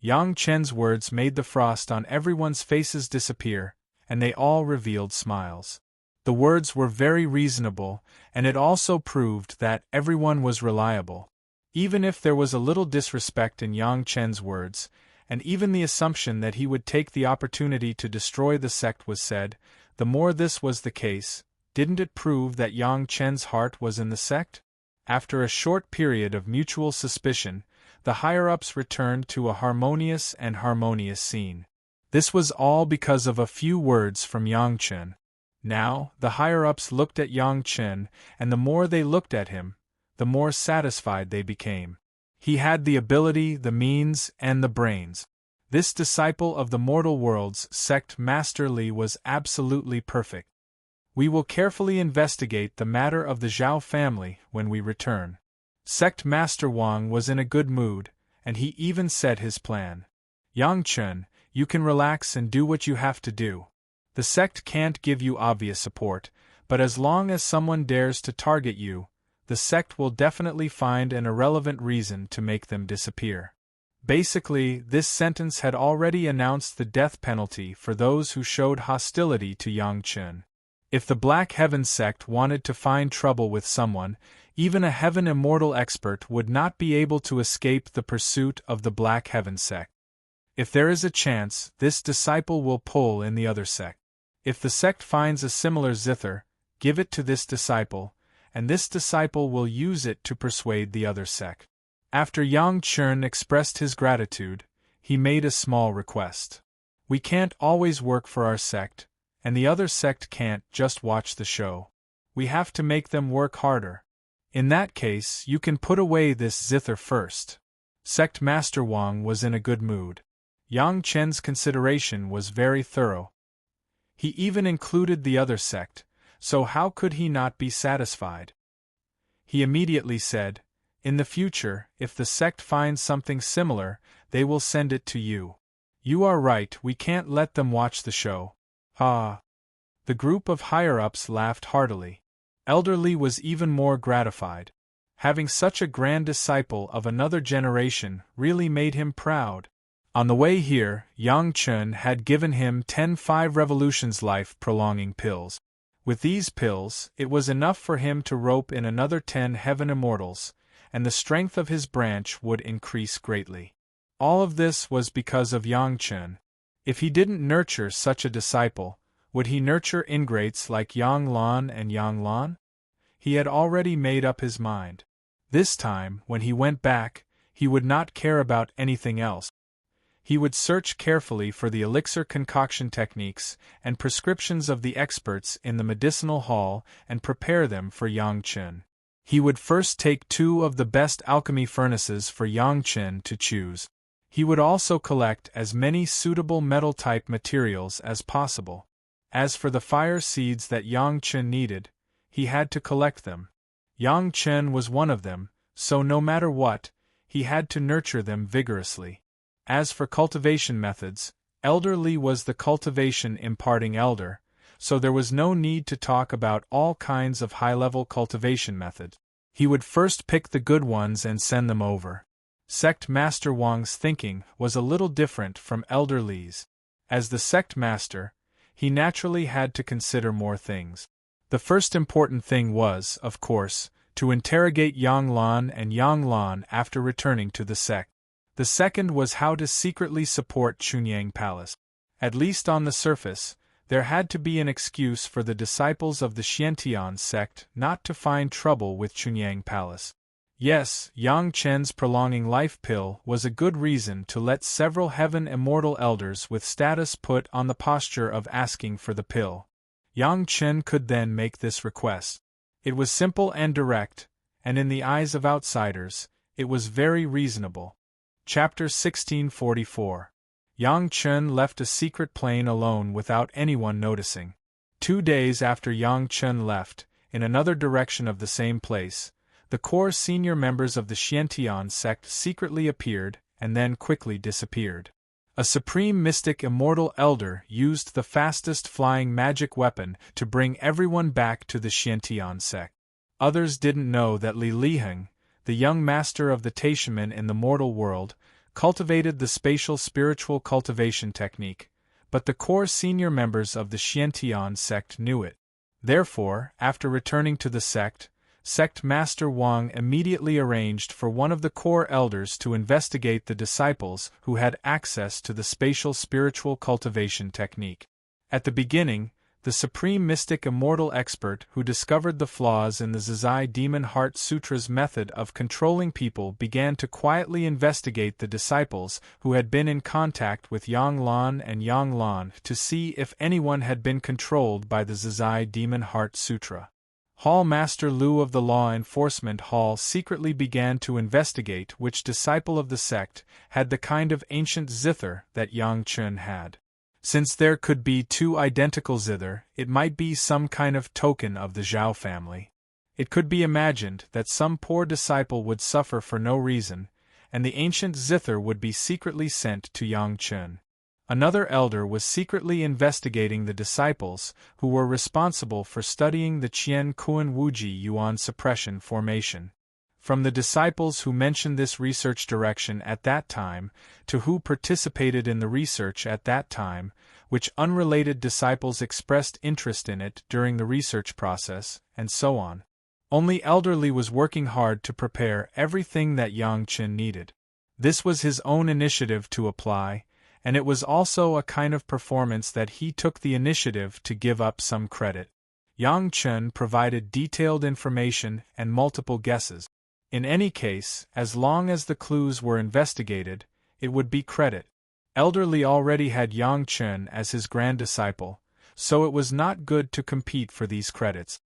Yang Chen's words made the frost on everyone's faces disappear, and they all revealed smiles. The words were very reasonable, and it also proved that everyone was reliable. Even if there was a little disrespect in Yang Chen's words, and even the assumption that he would take the opportunity to destroy the sect was said, the more this was the case, didn't it prove that Yang Chen's heart was in the sect? After a short period of mutual suspicion, the higher-ups returned to a harmonious scene. This was all because of a few words from Yang Chen. Now, the higher-ups looked at Yang Chen, and the more they looked at him, the more satisfied they became. He had the ability, the means, and the brains. This disciple of the mortal world's sect Master Li was absolutely perfect. We will carefully investigate the matter of the Zhao family when we return. Sect Master Wang was in a good mood, and he even said his plan. Yang Chen, you can relax and do what you have to do. The sect can't give you obvious support, but as long as someone dares to target you, the sect will definitely find an irrelevant reason to make them disappear. Basically, this sentence had already announced the death penalty for those who showed hostility to Yang Chen. If the Black Heaven sect wanted to find trouble with someone, even a Heaven Immortal expert would not be able to escape the pursuit of the Black Heaven sect. If there is a chance, this disciple will pull in the other sect. If the sect finds a similar zither, give it to this disciple, and this disciple will use it to persuade the other sect. After Yang Chen expressed his gratitude, he made a small request. We can't always work for our sect, and the other sect can't just watch the show. We have to make them work harder. In that case, you can put away this zither first. Sect Master Wang was in a good mood. Yang Chen's consideration was very thorough. He even included the other sect, so how could he not be satisfied? He immediately said, "In the future, if the sect finds something similar, they will send it to you." You are right, we can't let them watch the show. Ah. The group of higher-ups laughed heartily. Elder Li was even more gratified. Having such a grand disciple of another generation really made him proud. On the way here, Yang Chen had given him 10 5 revolutions life-prolonging pills. With these pills, it was enough for him to rope in another 10 Heaven Immortals, and the strength of his branch would increase greatly. All of this was because of Yang Chen. If he didn't nurture such a disciple, Would he nurture ingrates like Yang Lan and Yang Lan? He had already made up his mind. This time, when he went back, he would not care about anything else. He would search carefully for the elixir concoction techniques and prescriptions of the experts in the medicinal hall and prepare them for Yang Chen. He would first take 2 of the best alchemy furnaces for Yang Chen to choose. He would also collect as many suitable metal-type materials as possible. As for the fire seeds that Yang Chen needed, he had to collect them. Yang Chen was one of them, so no matter what, he had to nurture them vigorously. As for cultivation methods, Elder Li was the cultivation imparting elder, so there was no need to talk about all kinds of high-level cultivation methods. He would first pick the good ones and send them over. Sect Master Wang's thinking was a little different from Elder Li's. As the sect master, he naturally had to consider more things. The first important thing was, of course, to interrogate Yang Lan and Yang Lan after returning to the sect. The second was how to secretly support Chunyang Palace. At least on the surface, there had to be an excuse for the disciples of the Xiantian sect not to find trouble with Chunyang Palace. Yes, Yang Chen's prolonging life pill was a good reason to let several heaven immortal elders with status put on the posture of asking for the pill. Yang Chen could then make this request. It was simple and direct, and in the eyes of outsiders, it was very reasonable. Chapter 1644. Yang Chen left a secret plane alone without anyone noticing. 2 days after Yang Chen left, in another direction of the same place, the core senior members of the Xiantian sect secretly appeared and then quickly disappeared. A supreme mystic immortal elder used the fastest flying magic weapon to bring everyone back to the Xiantian sect. Others didn't know that Li Liheng, the young master of the Taishaman in the mortal world, cultivated the spatial spiritual cultivation technique, but the core senior members of the Xiantian sect knew it. Therefore, after returning to the sect Master Wang immediately arranged for one of the core elders to investigate the disciples who had access to the spatial spiritual cultivation technique. At the beginning, the supreme mystic immortal expert who discovered the flaws in the Zizai Demon Heart Sutra's method of controlling people began to quietly investigate the disciples who had been in contact with Yang Lan and Yang Lan to see if anyone had been controlled by the Zizai Demon Heart Sutra. Hall Master Lu of the Law Enforcement Hall secretly began to investigate which disciple of the sect had the kind of ancient zither that Yang Chen had. Since there could be 2 identical zither, it might be some kind of token of the Zhao family. It could be imagined that some poor disciple would suffer for no reason, and the ancient zither would be secretly sent to Yang Chen. Another elder was secretly investigating the disciples who were responsible for studying the Qian Kuan Wuji Yuan suppression formation. From the disciples who mentioned this research direction at that time, to who participated in the research at that time, which unrelated disciples expressed interest in it during the research process, and so on. Only Elder Li was working hard to prepare everything that Yang Chen needed. This was his own initiative to apply, and it was also a kind of performance that he took the initiative to give up some credit. Yang Chen provided detailed information and multiple guesses. In any case, as long as the clues were investigated, it would be credit. Elder Li already had Yang Chen as his grand disciple, so it was not good to compete for these credits.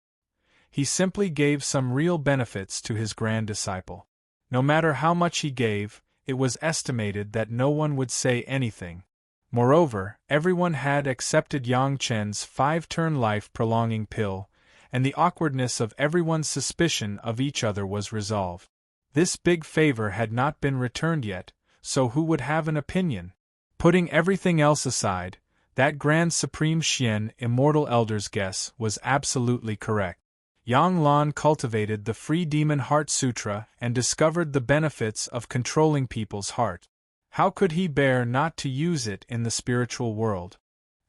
He simply gave some real benefits to his grand disciple. No matter how much he gave, it was estimated that no one would say anything. Moreover, everyone had accepted Yang Chen's 5-turn life-prolonging pill, and the awkwardness of everyone's suspicion of each other was resolved. This big favor had not been returned yet, so who would have an opinion? Putting everything else aside, that Grand Supreme Xian Immortal Elder's guess was absolutely correct. Yang Lan cultivated the Free Demon Heart Sutra and discovered the benefits of controlling people's heart. How could he bear not to use it in the spiritual world?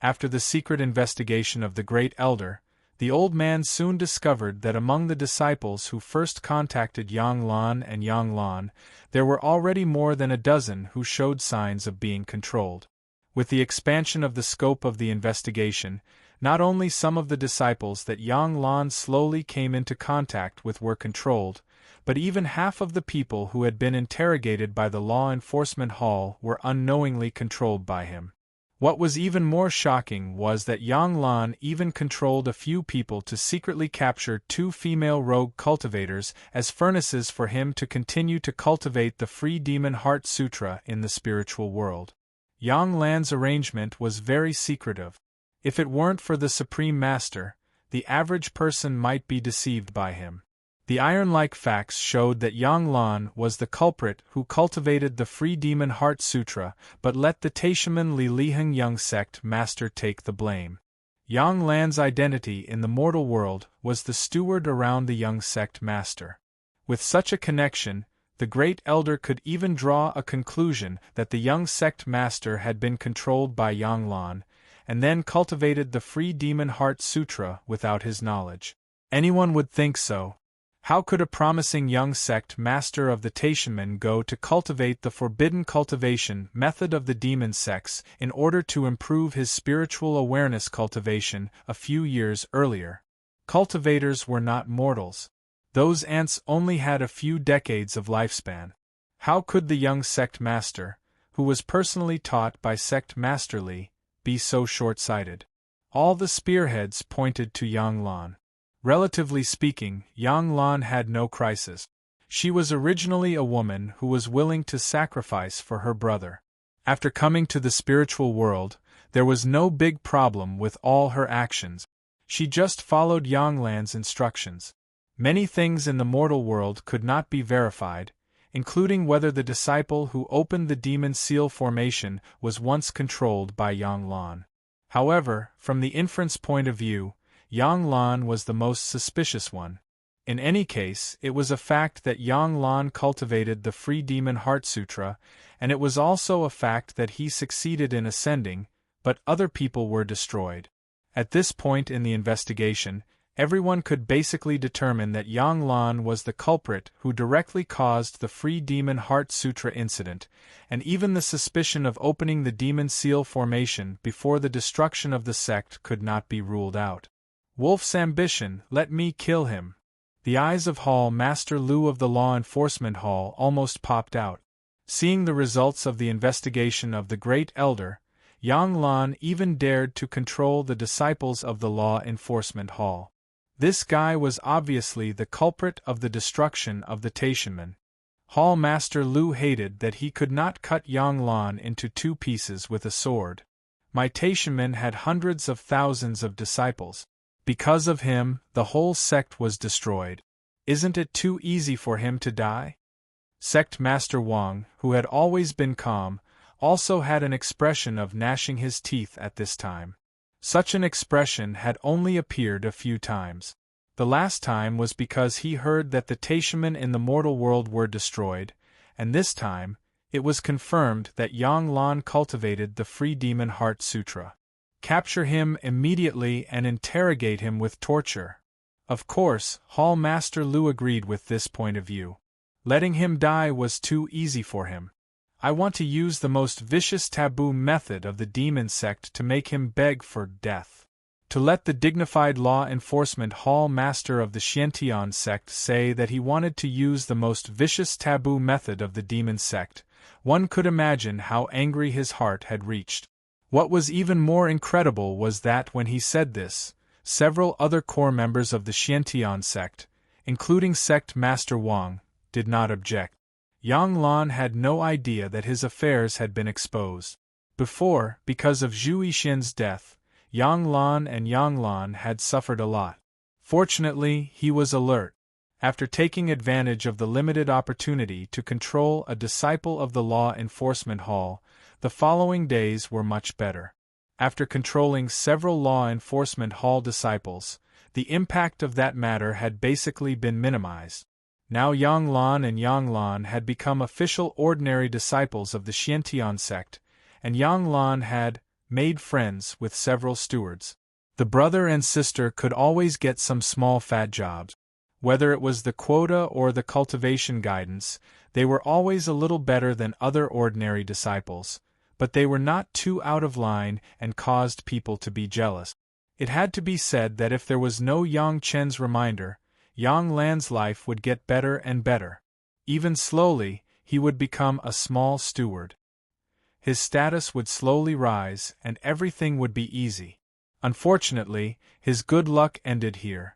After the secret investigation of the Great Elder, the old man soon discovered that among the disciples who first contacted Yang Lan and Yang Lan, there were already more than a dozen who showed signs of being controlled. With the expansion of the scope of the investigation, Not only some of the disciples that Yang Lan slowly came into contact with were controlled, but even half of the people who had been interrogated by the law enforcement hall were unknowingly controlled by him. What was even more shocking was that Yang Lan even controlled a few people to secretly capture 2 female rogue cultivators as furnaces for him to continue to cultivate the Free Demon Heart Sutra in the spiritual world. Yang Lan's arrangement was very secretive. If it weren't for the Supreme Master, the average person might be deceived by him. The iron-like facts showed that Yang Lan was the culprit who cultivated the Free Demon Heart Sutra but let the Taishaman Li Liheng Young sect master take the blame. Yang Lan's identity in the mortal world was the steward around the young sect master. With such a connection, the great elder could even draw a conclusion that the young sect master had been controlled by Yang Lan, and then cultivated the Free Demon Heart Sutra without his knowledge. Anyone would think so. How could a promising young sect master of the Taishaman go to cultivate the forbidden cultivation method of the demon sects in order to improve his spiritual awareness cultivation a few years earlier? Cultivators were not mortals. Those ants only had a few decades of lifespan. How could the young sect master, who was personally taught by sect master Li, be so short-sighted? All the spearheads pointed to Yang Lan. Relatively speaking, Yang Lan had no crisis. She was originally a woman who was willing to sacrifice for her brother. After coming to the spiritual world, there was no big problem with all her actions. She just followed Yang Lan's instructions. Many things in the mortal world could not be verified, including whether the disciple who opened the demon seal formation was once controlled by Yang Lan. However, from the inference point of view, Yang Lan was the most suspicious one. In any case, it was a fact that Yang Lan cultivated the Free Demon Heart Sutra, and it was also a fact that he succeeded in ascending, but other people were destroyed. At this point in the investigation, everyone could basically determine that Yang Lan was the culprit who directly caused the Free Demon Heart Sutra incident, and even the suspicion of opening the Demon Seal formation before the destruction of the sect could not be ruled out. Wolf's ambition, let me kill him. The eyes of Hall Master Lu of the Law Enforcement Hall almost popped out. Seeing the results of the investigation of the Great Elder, Yang Lan even dared to control the disciples of the Law Enforcement Hall. This guy was obviously the culprit of the destruction of the Taishaman. Hall Master Lu hated that he could not cut Yang Lan into 2 pieces with a sword. My Taishaman had hundreds of thousands of disciples. Because of him, the whole sect was destroyed. Isn't it too easy for him to die? Sect Master Wang, who had always been calm, also had an expression of gnashing his teeth at this time. Such an expression had only appeared a few times. The last time was because he heard that the Taishaman in the mortal world were destroyed, and this time, it was confirmed that Yang Lan cultivated the Free Demon Heart Sutra. Capture him immediately and interrogate him with torture. Of course, Hall Master Lu agreed with this point of view. Letting him die was too easy for him. I want to use the most vicious taboo method of the demon sect to make him beg for death. To let the dignified law enforcement hall master of the Xiantian sect say that he wanted to use the most vicious taboo method of the demon sect, one could imagine how angry his heart had reached. What was even more incredible was that when he said this, several other core members of the Xiantian sect, including sect master Wang, did not object. Yang Lan had no idea that his affairs had been exposed. Before, because of Zhu Yixin's death, Yang Lan had suffered a lot. Fortunately, he was alert. After taking advantage of the limited opportunity to control a disciple of the Law Enforcement Hall, the following days were much better. After controlling several Law Enforcement Hall disciples, the impact of that matter had basically been minimized. Now Yang Lan had become official ordinary disciples of the Xiantian sect, and Yang Lan had made friends with several stewards. The brother and sister could always get some small fat jobs. Whether it was the quota or the cultivation guidance, they were always a little better than other ordinary disciples, but they were not too out of line and caused people to be jealous. It had to be said that if there was no Yang Chen's reminder, Yang Lan's life would get better and better. Even slowly, he would become a small steward. His status would slowly rise, and everything would be easy. Unfortunately, his good luck ended here.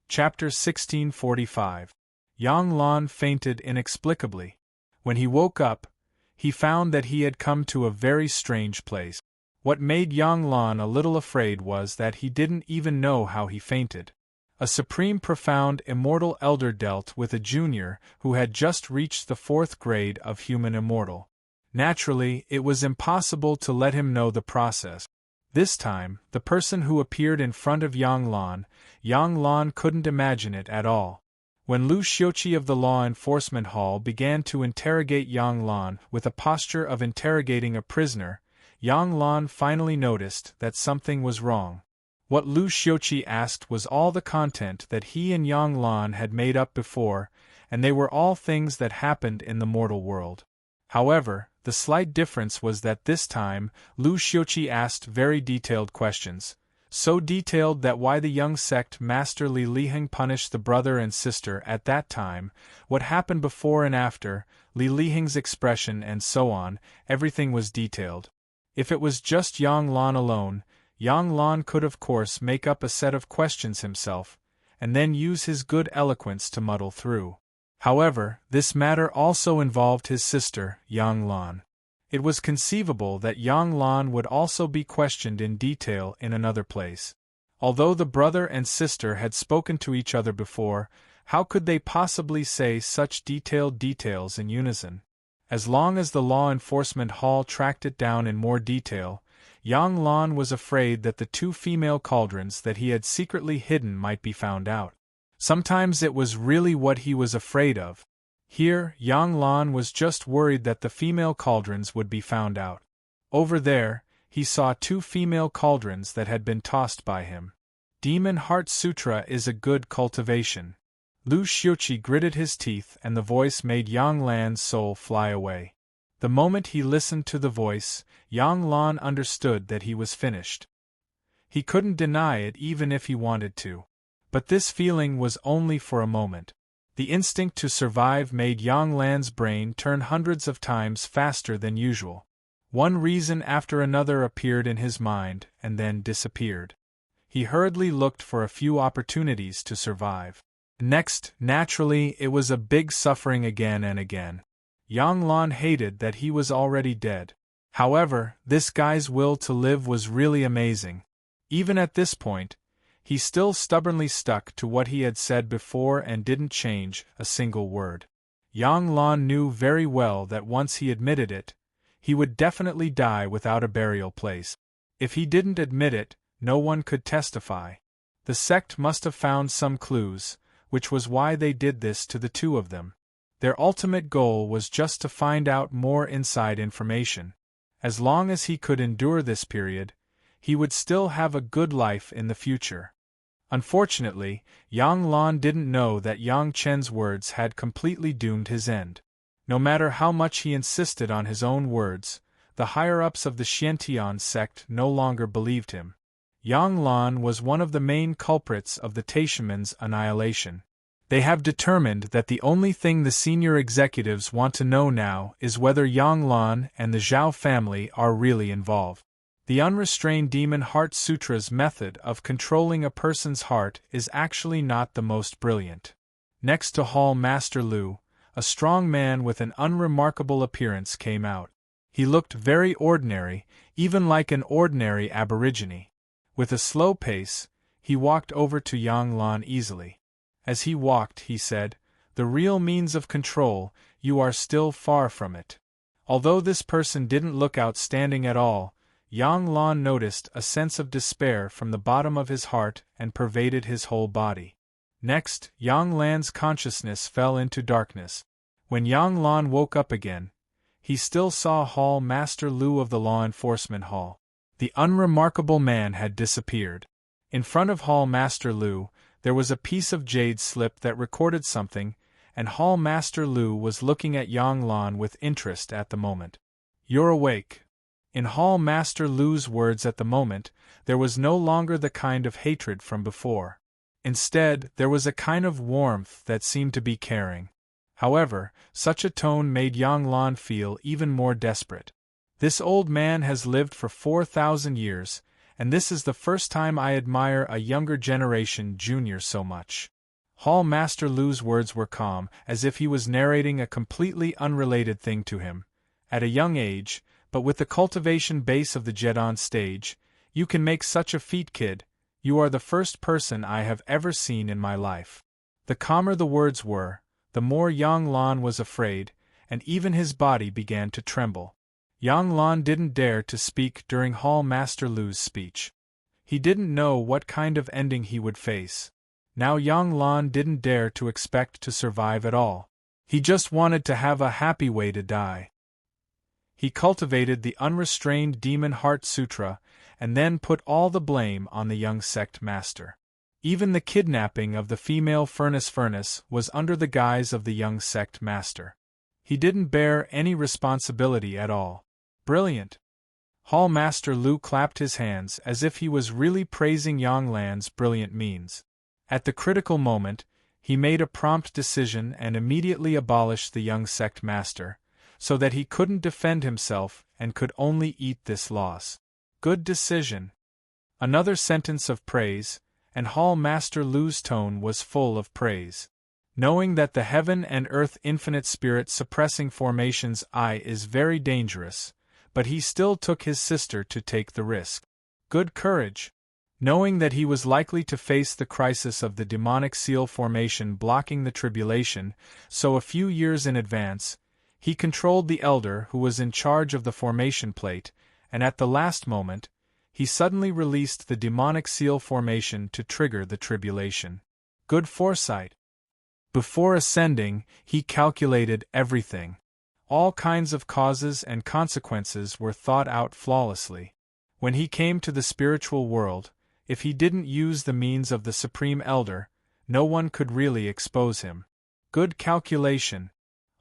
Chapter 1645. Yang Lan fainted inexplicably. When he woke up, he found that he had come to a very strange place. What made Yang Lan a little afraid was that he didn't even know how he fainted. A supreme profound immortal elder dealt with a junior who had just reached the 4th grade of human immortal. Naturally, it was impossible to let him know the process. This time, the person who appeared in front of Yang Lan couldn't imagine it at all. When Lu Xiuqi of the Law Enforcement Hall began to interrogate Yang Lan with a posture of interrogating a prisoner, Yang Lan finally noticed that something was wrong. What Lu Xiuqi asked was all the content that he and Yang Lan had made up before, and they were all things that happened in the mortal world. However, the slight difference was that this time, Lu Xiuqi asked very detailed questions, so detailed that why the young sect master Li Liheng punished the brother and sister at that time, what happened before and after, Li Liheng's expression and so on, everything was detailed. If it was just Yang Lan alone, Yang Lan could of course make up a set of questions himself, and then use his good eloquence to muddle through. However, this matter also involved his sister, Yang Lan. It was conceivable that Yang Lan would also be questioned in detail in another place. Although the brother and sister had spoken to each other before, how could they possibly say such detailed details in unison? As long as the law enforcement hall tracked it down in more detail, Yang Lan was afraid that the 2 female cauldrons that he had secretly hidden might be found out. Sometimes it was really what he was afraid of. Here, Yang Lan was just worried that the female cauldrons would be found out. Over there, he saw 2 female cauldrons that had been tossed by him. Demon Heart Sutra is a good cultivation. Lu Xiuqi gritted his teeth and the voice made Yang Lan's soul fly away. The moment he listened to the voice, Yang Lan understood that he was finished. He couldn't deny it even if he wanted to. But this feeling was only for a moment. The instinct to survive made Yang Lan's brain turn hundreds of times faster than usual. One reason after another appeared in his mind and then disappeared. He hurriedly looked for a few opportunities to survive. Next, naturally, it was a big suffering again and again. Yang Lan hated that he was already dead. However, this guy's will to live was really amazing. Even at this point, he still stubbornly stuck to what he had said before and didn't change a single word. Yang Lan knew very well that once he admitted it, he would definitely die without a burial place. If he didn't admit it, no one could testify. The sect must have found some clues, which was why they did this to the 2 of them. Their ultimate goal was just to find out more inside information. As long as he could endure this period, he would still have a good life in the future. Unfortunately, Yang Lan didn't know that Yang Chen's words had completely doomed his end. No matter how much he insisted on his own words, the higher-ups of the Xiantian sect no longer believed him. Yang Lan was one of the main culprits of the Taishimen's annihilation. They have determined that the only thing the senior executives want to know now is whether Yang Lan and the Zhao family are really involved. The unrestrained Demon Heart Sutra's method of controlling a person's heart is actually not the most brilliant. Next to Hall Master Lu, a strong man with an unremarkable appearance came out. He looked very ordinary, even like an ordinary aborigine. With a slow pace, he walked over to Yang Lan easily. As he walked, he said, "The real means of control, you are still far from it." Although this person didn't look outstanding at all, Yang Lan noticed a sense of despair from the bottom of his heart and pervaded his whole body. Next, Yang Lan's consciousness fell into darkness. When Yang Lan woke up again, he still saw Hall Master Lu of the Law Enforcement Hall. The unremarkable man had disappeared. In front of Hall Master Lu, there was a piece of jade slip that recorded something, and Hall Master Lu was looking at Yang Lan with interest at the moment. "You're awake." In Hall Master Lu's words at the moment, there was no longer the kind of hatred from before. Instead, there was a kind of warmth that seemed to be caring. However, such a tone made Yang Lan feel even more desperate. This old man has lived for 4,000 years, and this is the first time I admire a younger generation junior so much. Hall Master Lu's words were calm, as if he was narrating a completely unrelated thing to him. At a young age, but with the cultivation base of the Jedon stage, you can make such a feat, kid. You are the first person I have ever seen in my life. The calmer the words were, the more Yang Lan was afraid, and even his body began to tremble. Yang Lan didn't dare to speak during Hall Master Lu's speech. He didn't know what kind of ending he would face. Now Yang Lan didn't dare to expect to survive at all. He just wanted to have a happy way to die. He cultivated the unrestrained demon heart sutra, and then put all the blame on the young sect master. Even the kidnapping of the female furnace was under the guise of the young sect master. He didn't bear any responsibility at all. Brilliant! Hall Master Lu clapped his hands as if he was really praising Yang Lan's brilliant means. At the critical moment, he made a prompt decision and immediately abolished the young sect master, so that he couldn't defend himself and could only eat this loss. Good decision. Another sentence of praise, and Hall Master Lu's tone was full of praise. Knowing that the heaven and earth infinite spirit suppressing formation's eye is very dangerous, but he still took his sister to take the risk. Good courage. Knowing that he was likely to face the crisis of the demonic seal formation blocking the tribulation, so a few years in advance, he controlled the elder who was in charge of the formation plate, and at the last moment, he suddenly released the demonic seal formation to trigger the tribulation. Good foresight. Before ascending, he calculated everything. All kinds of causes and consequences were thought out flawlessly. When he came to the spiritual world, if he didn't use the means of the Supreme Elder, no one could really expose him. Good calculation.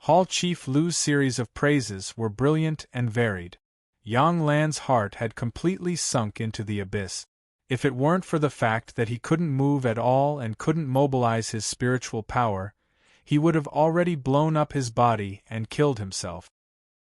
Hall Chief Lu's series of praises were brilliant and varied. Yang Lan's heart had completely sunk into the abyss. If it weren't for the fact that he couldn't move at all and couldn't mobilize his spiritual power, he would have already blown up his body and killed himself.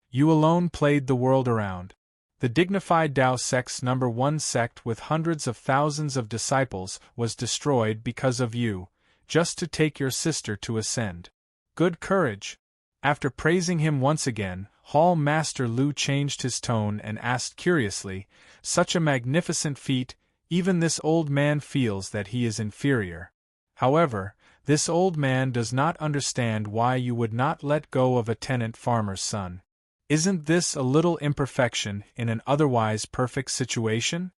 You alone played the world around. The dignified Tao sect's number one sect with hundreds of thousands of disciples was destroyed because of you, just to take your sister to ascend. Good courage. After praising him once again, Hall Master Lu changed his tone and asked curiously, "Such a magnificent feat, even this old man feels that he is inferior. However, this old man does not understand why you would not let go of a tenant farmer's son. Isn't this a little imperfection in an otherwise perfect situation?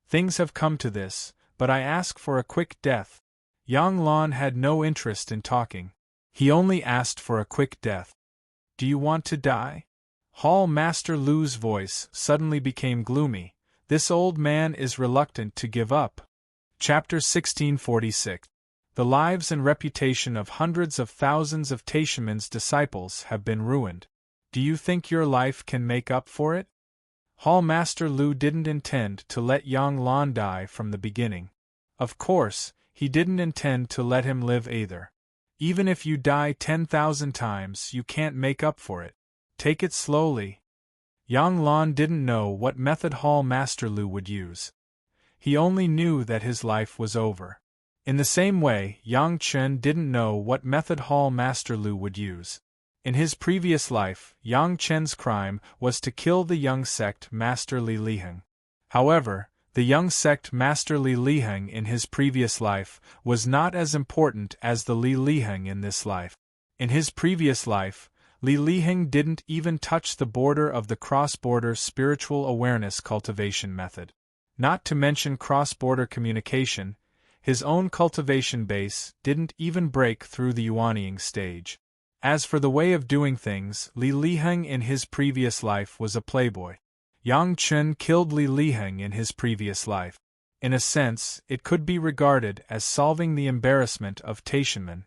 Things have come to this, but I ask for a quick death." Yang Lan had no interest in talking. He only asked for a quick death. Do you want to die? Hall Master Lu's voice suddenly became gloomy. This old man is reluctant to give up. Chapter 1646. The lives and reputation of hundreds of thousands of Taishiman's disciples have been ruined. Do you think your life can make up for it? Hall Master Lu didn't intend to let Yang Lan die from the beginning. Of course, he didn't intend to let him live either. Even if you die 10,000 times, you can't make up for it. Take it slowly. Yang Lan didn't know what method Hall Master Lu would use. He only knew that his life was over. In the same way, Yang Chen didn't know what method Hall Master Lu would use. In his previous life, Yang Chen's crime was to kill the young sect Master Li Liheng. However, the young sect Master Li Liheng in his previous life was not as important as the Li Liheng in this life. In his previous life, Li Liheng didn't even touch the border of the cross-border spiritual awareness cultivation method. Not to mention cross-border communication, his own cultivation base didn't even break through the Yuanying stage. As for the way of doing things, Li Liheng in his previous life was a playboy. Yang Chen killed Li Liheng in his previous life. In a sense, it could be regarded as solving the embarrassment of Taishiman.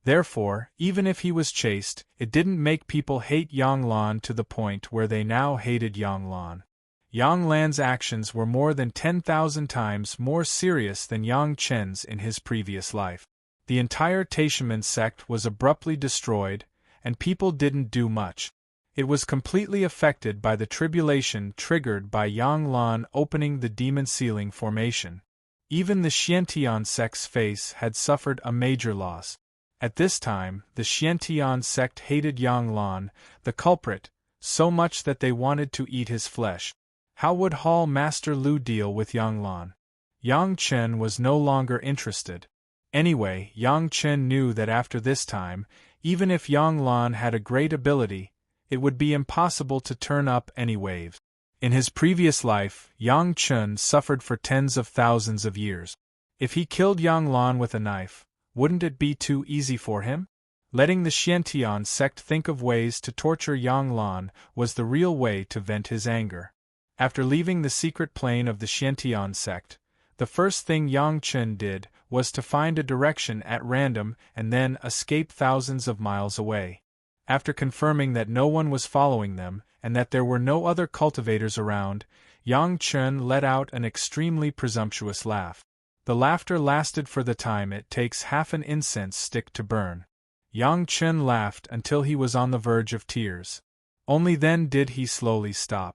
Therefore, even if he was chaste, it didn't make people hate Yang Lan to the point where they now hated Yang Lan. Yang Lan's actions were more than 10,000 times more serious than Yang Chen's in his previous life. The entire Taishaman sect was abruptly destroyed, and people didn't do much. It was completely affected by the tribulation triggered by Yang Lan opening the demon sealing formation. Even the Xiantian sect's face had suffered a major loss. At this time, the Xiantian sect hated Yang Lan, the culprit, so much that they wanted to eat his flesh. How would Hall Master Lu deal with Yang Lan? Yang Chen was no longer interested. Anyway, Yang Chen knew that after this time, even if Yang Lan had a great ability, it would be impossible to turn up any waves. In his previous life, Yang Chen suffered for tens of thousands of years. If he killed Yang Lan with a knife, wouldn't it be too easy for him? Letting the Xiantian sect think of ways to torture Yang Lan was the real way to vent his anger. After leaving the secret plane of the Xiantian sect, the first thing Yang Chen did was to find a direction at random and then escape thousands of miles away. After confirming that no one was following them and that there were no other cultivators around, Yang Chen let out an extremely presumptuous laugh. The laughter lasted for the time it takes half an incense stick to burn. Yang Chen laughed until he was on the verge of tears. Only then did he slowly stop.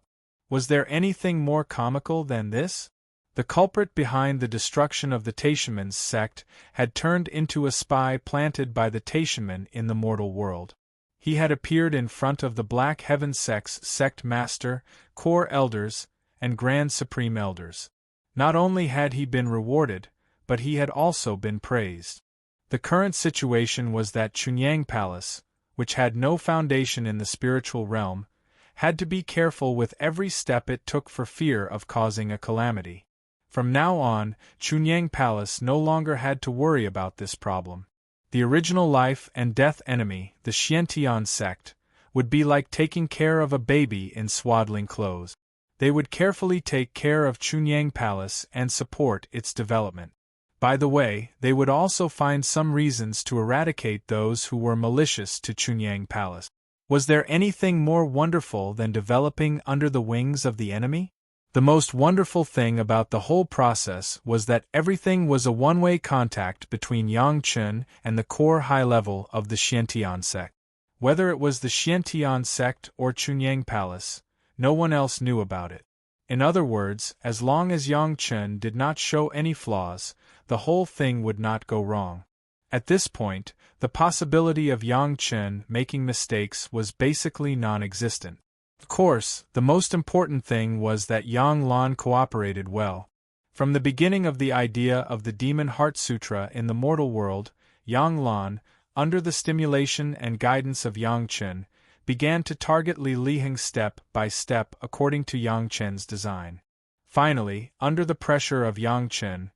Was there anything more comical than this? The culprit behind the destruction of the Taishaman's sect had turned into a spy planted by the Taishaman in the mortal world. He had appeared in front of the Black Heaven sect's sect master, core elders, and grand supreme elders. Not only had he been rewarded, but he had also been praised. The current situation was that Chunyang Palace, which had no foundation in the spiritual realm, had to be careful with every step it took for fear of causing a calamity. From now on, Chunyang Palace no longer had to worry about this problem. The original life and death enemy, the Xiantian sect, would be like taking care of a baby in swaddling clothes. They would carefully take care of Chunyang Palace and support its development. By the way, they would also find some reasons to eradicate those who were malicious to Chunyang Palace. Was there anything more wonderful than developing under the wings of the enemy? The most wonderful thing about the whole process was that everything was a one-way contact between Yang Chen and the core high level of the Xiantian sect. Whether it was the Xiantian sect or Chunyang Palace, no one else knew about it. In other words, as long as Yang Chen did not show any flaws, the whole thing would not go wrong. At this point, the possibility of Yang Chen making mistakes was basically non-existent. Of course, the most important thing was that Yang Lan cooperated well. From the beginning of the idea of the Demon Heart Sutra in the mortal world, Yang Lan, under the stimulation and guidance of Yang Chen, began to target Li Liheng step by step according to Yang Chen's design. Finally, under the pressure of Yang Chen,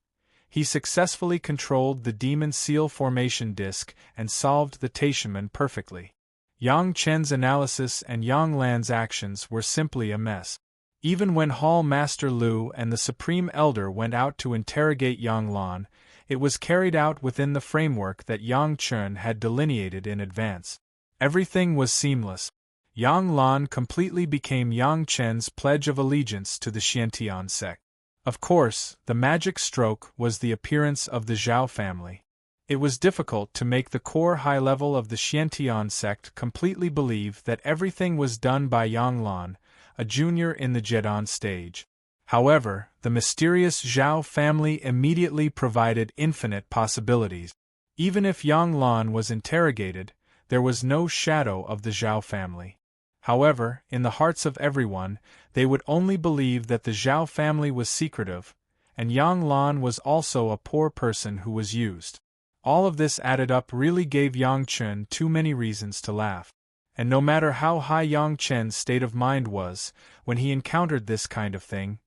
he successfully controlled the Demon Seal formation disc and solved the Taishaman perfectly. Yang Chen's analysis and Yang Lan's actions were simply a mess. Even when Hall Master Lu and the Supreme Elder went out to interrogate Yang Lan, it was carried out within the framework that Yang Chen had delineated in advance. Everything was seamless. Yang Lan completely became Yang Chen's pledge of allegiance to the Xiantian sect. Of course, the magic stroke was the appearance of the Zhao family. It was difficult to make the core high level of the Xiantian sect completely believe that everything was done by Yang Lan, a junior in the Jedan stage. However, the mysterious Zhao family immediately provided infinite possibilities. Even if Yang Lan was interrogated, there was no shadow of the Zhao family. However, in the hearts of everyone, they would only believe that the Zhao family was secretive, and Yang Lan was also a poor person who was used. All of this added up really gave Yang Chen too many reasons to laugh. And no matter how high Yang Chen's state of mind was, when he encountered this kind of thing,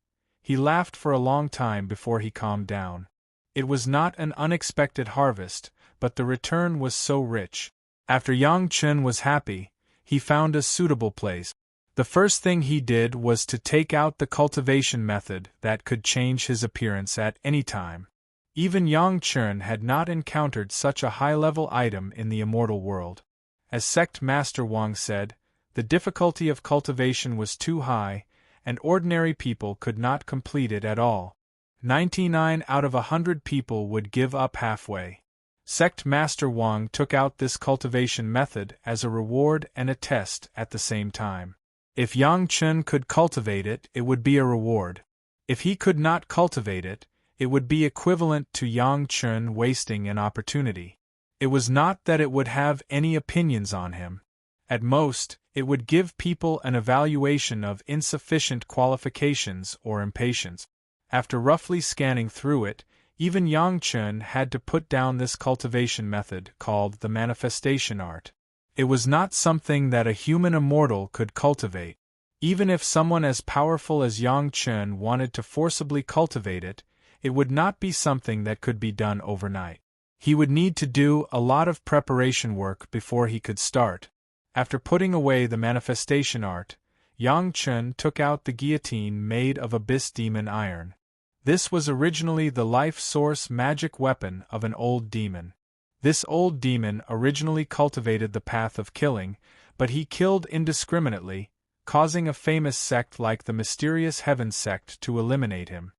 he laughed for a long time before he calmed down. It was not an unexpected harvest, but the return was so rich. After Yang Chen was happy, he found a suitable place. The first thing he did was to take out the cultivation method that could change his appearance at any time. Even Yang Chen had not encountered such a high-level item in the immortal world. As Sect Master Wang said, the difficulty of cultivation was too high, and ordinary people could not complete it at all. 99 out of 100 people would give up halfway. Sect Master Wang took out this cultivation method as a reward and a test at the same time. If Yang Chen could cultivate it, it would be a reward. If he could not cultivate it, it would be equivalent to Yang Chen wasting an opportunity. It was not that it would have any opinions on him. At most, it would give people an evaluation of insufficient qualifications or impatience. After roughly scanning through it, even Yang Chen had to put down this cultivation method called the manifestation art. It was not something that a human immortal could cultivate. Even if someone as powerful as Yang Chen wanted to forcibly cultivate it, it would not be something that could be done overnight. He would need to do a lot of preparation work before he could start. After putting away the manifestation art, Yang Chen took out the guillotine made of abyss demon iron. This was originally the life source magic weapon of an old demon. This old demon originally cultivated the path of killing, but he killed indiscriminately, causing a famous sect like the mysterious Heaven sect to eliminate him.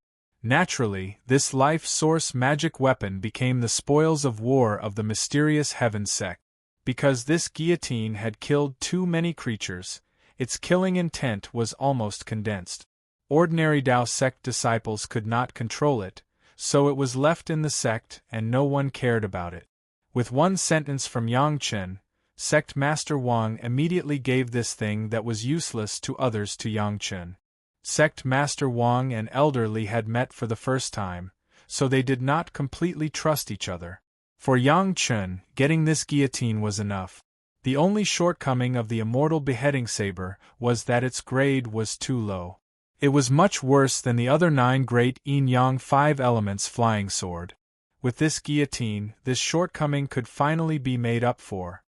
Naturally, this life source magic weapon became the spoils of war of the mysterious Heaven sect. Because this guillotine had killed too many creatures, its killing intent was almost condensed. Ordinary Tao sect disciples could not control it, so it was left in the sect and no one cared about it. With one sentence from Yang Chen, Sect Master Wang immediately gave this thing that was useless to others to Yang Chen. Sect Master Wang and Elder Li had met for the first time, so they did not completely trust each other. For Yang Chen, getting this guillotine was enough. The only shortcoming of the Immortal beheading saber was that its grade was too low. It was much worse than the other 9 great yin-yang 5 elements flying sword. With this guillotine, this shortcoming could finally be made up for.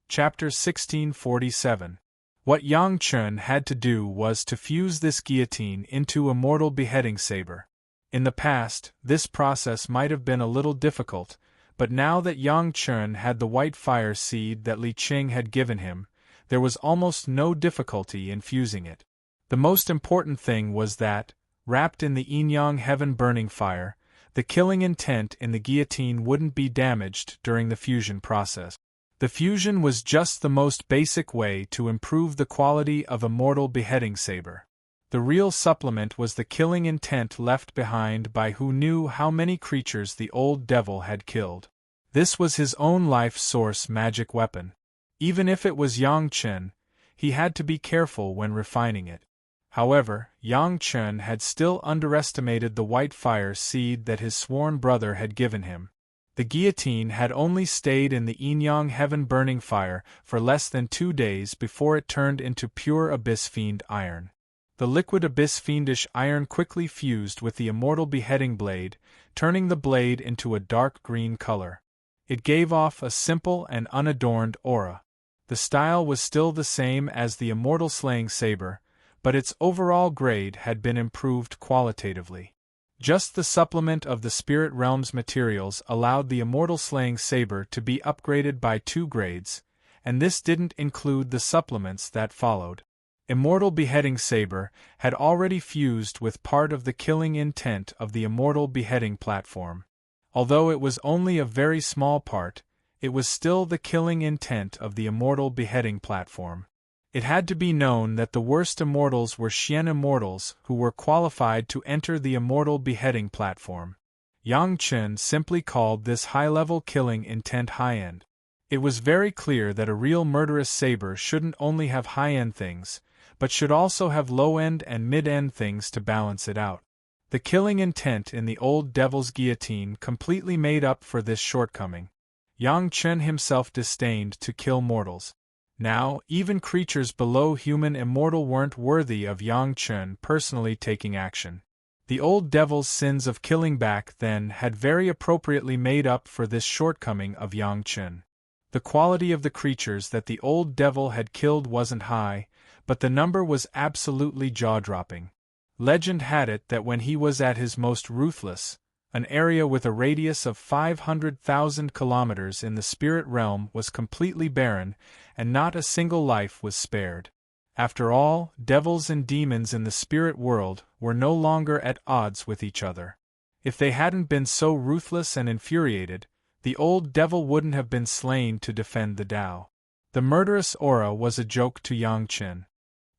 Chapter 1647. What Yang Chen had to do was to fuse this guillotine into Immortal beheading saber. In the past, this process might have been a little difficult, but now that Yang Chen had the white fire seed that Li Qing had given him, there was almost no difficulty in fusing it. The most important thing was that, wrapped in the yin-yang heaven burning fire, the killing intent in the guillotine wouldn't be damaged during the fusion process. The fusion was just the most basic way to improve the quality of Immortal beheading saber. The real supplement was the killing intent left behind by who knew how many creatures the old devil had killed. This was his own life source magic weapon. Even if it was Yang Chen, he had to be careful when refining it. However, Yang Chen had still underestimated the white fire seed that his sworn brother had given him. The guillotine had only stayed in the yin-yang heaven burning fire for less than 2 days before it turned into pure abyss fiend iron. The liquid abyss fiendish iron quickly fused with the Immortal beheading blade, turning the blade into a dark green color. It gave off a simple and unadorned aura. The style was still the same as the Immortal slaying saber, but its overall grade had been improved qualitatively. Just the supplement of the spirit realm's materials allowed the Immortal slaying saber to be upgraded by 2 grades, and this didn't include the supplements that followed. Immortal beheading saber had already fused with part of the killing intent of the Immortal beheading platform. Although it was only a very small part, it was still the killing intent of the Immortal beheading platform. It had to be known that the worst immortals were Xian immortals who were qualified to enter the Immortal beheading platform. Yang Chen simply called this high-level killing intent high-end. It was very clear that a real murderous saber shouldn't only have high-end things, but should also have low-end and mid-end things to balance it out. The killing intent in the old devil's guillotine completely made up for this shortcoming. Yang Chen himself disdained to kill mortals. Now, even creatures below human immortal weren't worthy of Yang Chen personally taking action. The old devil's sins of killing back then had very appropriately made up for this shortcoming of Yang Chen. The quality of the creatures that the old devil had killed wasn't high, but the number was absolutely jaw-dropping. Legend had it that when he was at his most ruthless, an area with a radius of 500,000 kilometers in the spirit realm was completely barren, and not a single life was spared. After all, devils and demons in the spirit world were no longer at odds with each other. If they hadn't been so ruthless and infuriated, the old devil wouldn't have been slain to defend the Tao. The murderous aura was a joke to Yang Chen.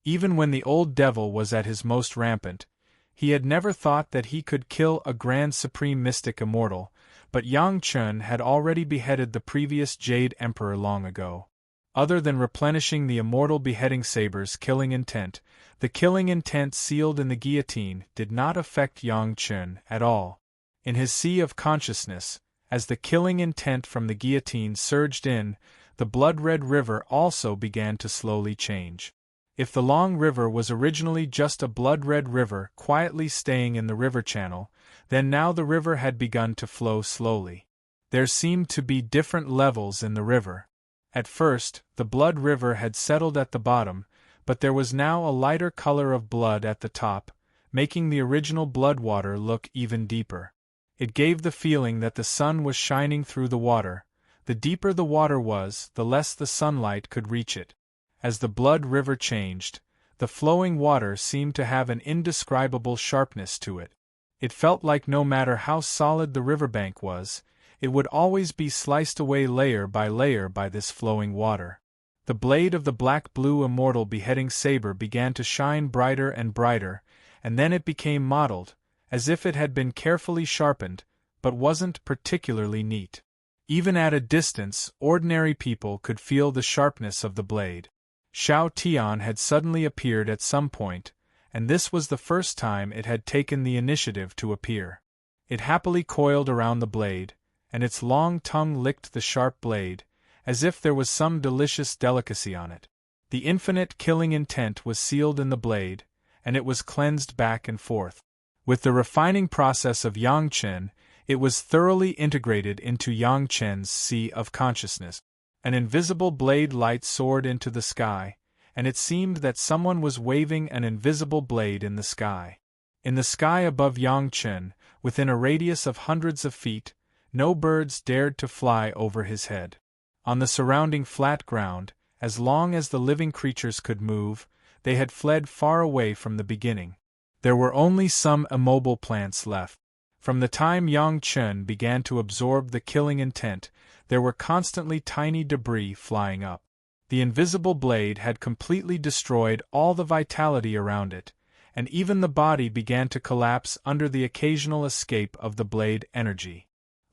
Even when the old devil was at his most rampant, he had never thought that he could kill a grand supreme mystic immortal, but Yang Chen had already beheaded the previous Jade Emperor long ago. Other than replenishing the immortal beheading saber's killing intent, the killing intent sealed in the guillotine did not affect Yang Chen at all. In his sea of consciousness, as the killing intent from the guillotine surged in, the blood-red river also began to slowly change. If the long river was originally just a blood-red river quietly staying in the river channel, then now the river had begun to flow slowly. There seemed to be different levels in the river. At first, the blood river had settled at the bottom, but there was now a lighter color of blood at the top, making the original blood water look even deeper. It gave the feeling that the sun was shining through the water. The deeper the water was, the less the sunlight could reach it. As the blood river changed, the flowing water seemed to have an indescribable sharpness to it. It felt like no matter how solid the riverbank was, it would always be sliced away layer by this flowing water. The blade of the black-blue immortal beheading saber began to shine brighter and brighter, and then it became mottled, as if it had been carefully sharpened, but wasn't particularly neat. Even at a distance, ordinary people could feel the sharpness of the blade. Xiao Tian had suddenly appeared at some point, and this was the first time it had taken the initiative to appear. It happily coiled around the blade, and its long tongue licked the sharp blade, as if there was some delicious delicacy on it. The infinite killing intent was sealed in the blade, and it was cleansed back and forth. With the refining process of Yang Chen, it was thoroughly integrated into Yang Chen's sea of consciousness. An invisible blade light soared into the sky, and it seemed that someone was waving an invisible blade in the sky. In the sky above Yang Chen, within a radius of hundreds of feet, no birds dared to fly over his head. On the surrounding flat ground, as long as the living creatures could move, they had fled far away from the beginning. There were only some immobile plants left. From the time Yang Chen began to absorb the killing intent, there were constantly tiny debris flying up. The invisible blade had completely destroyed all the vitality around it, and even the body began to collapse under the occasional escape of the blade energy.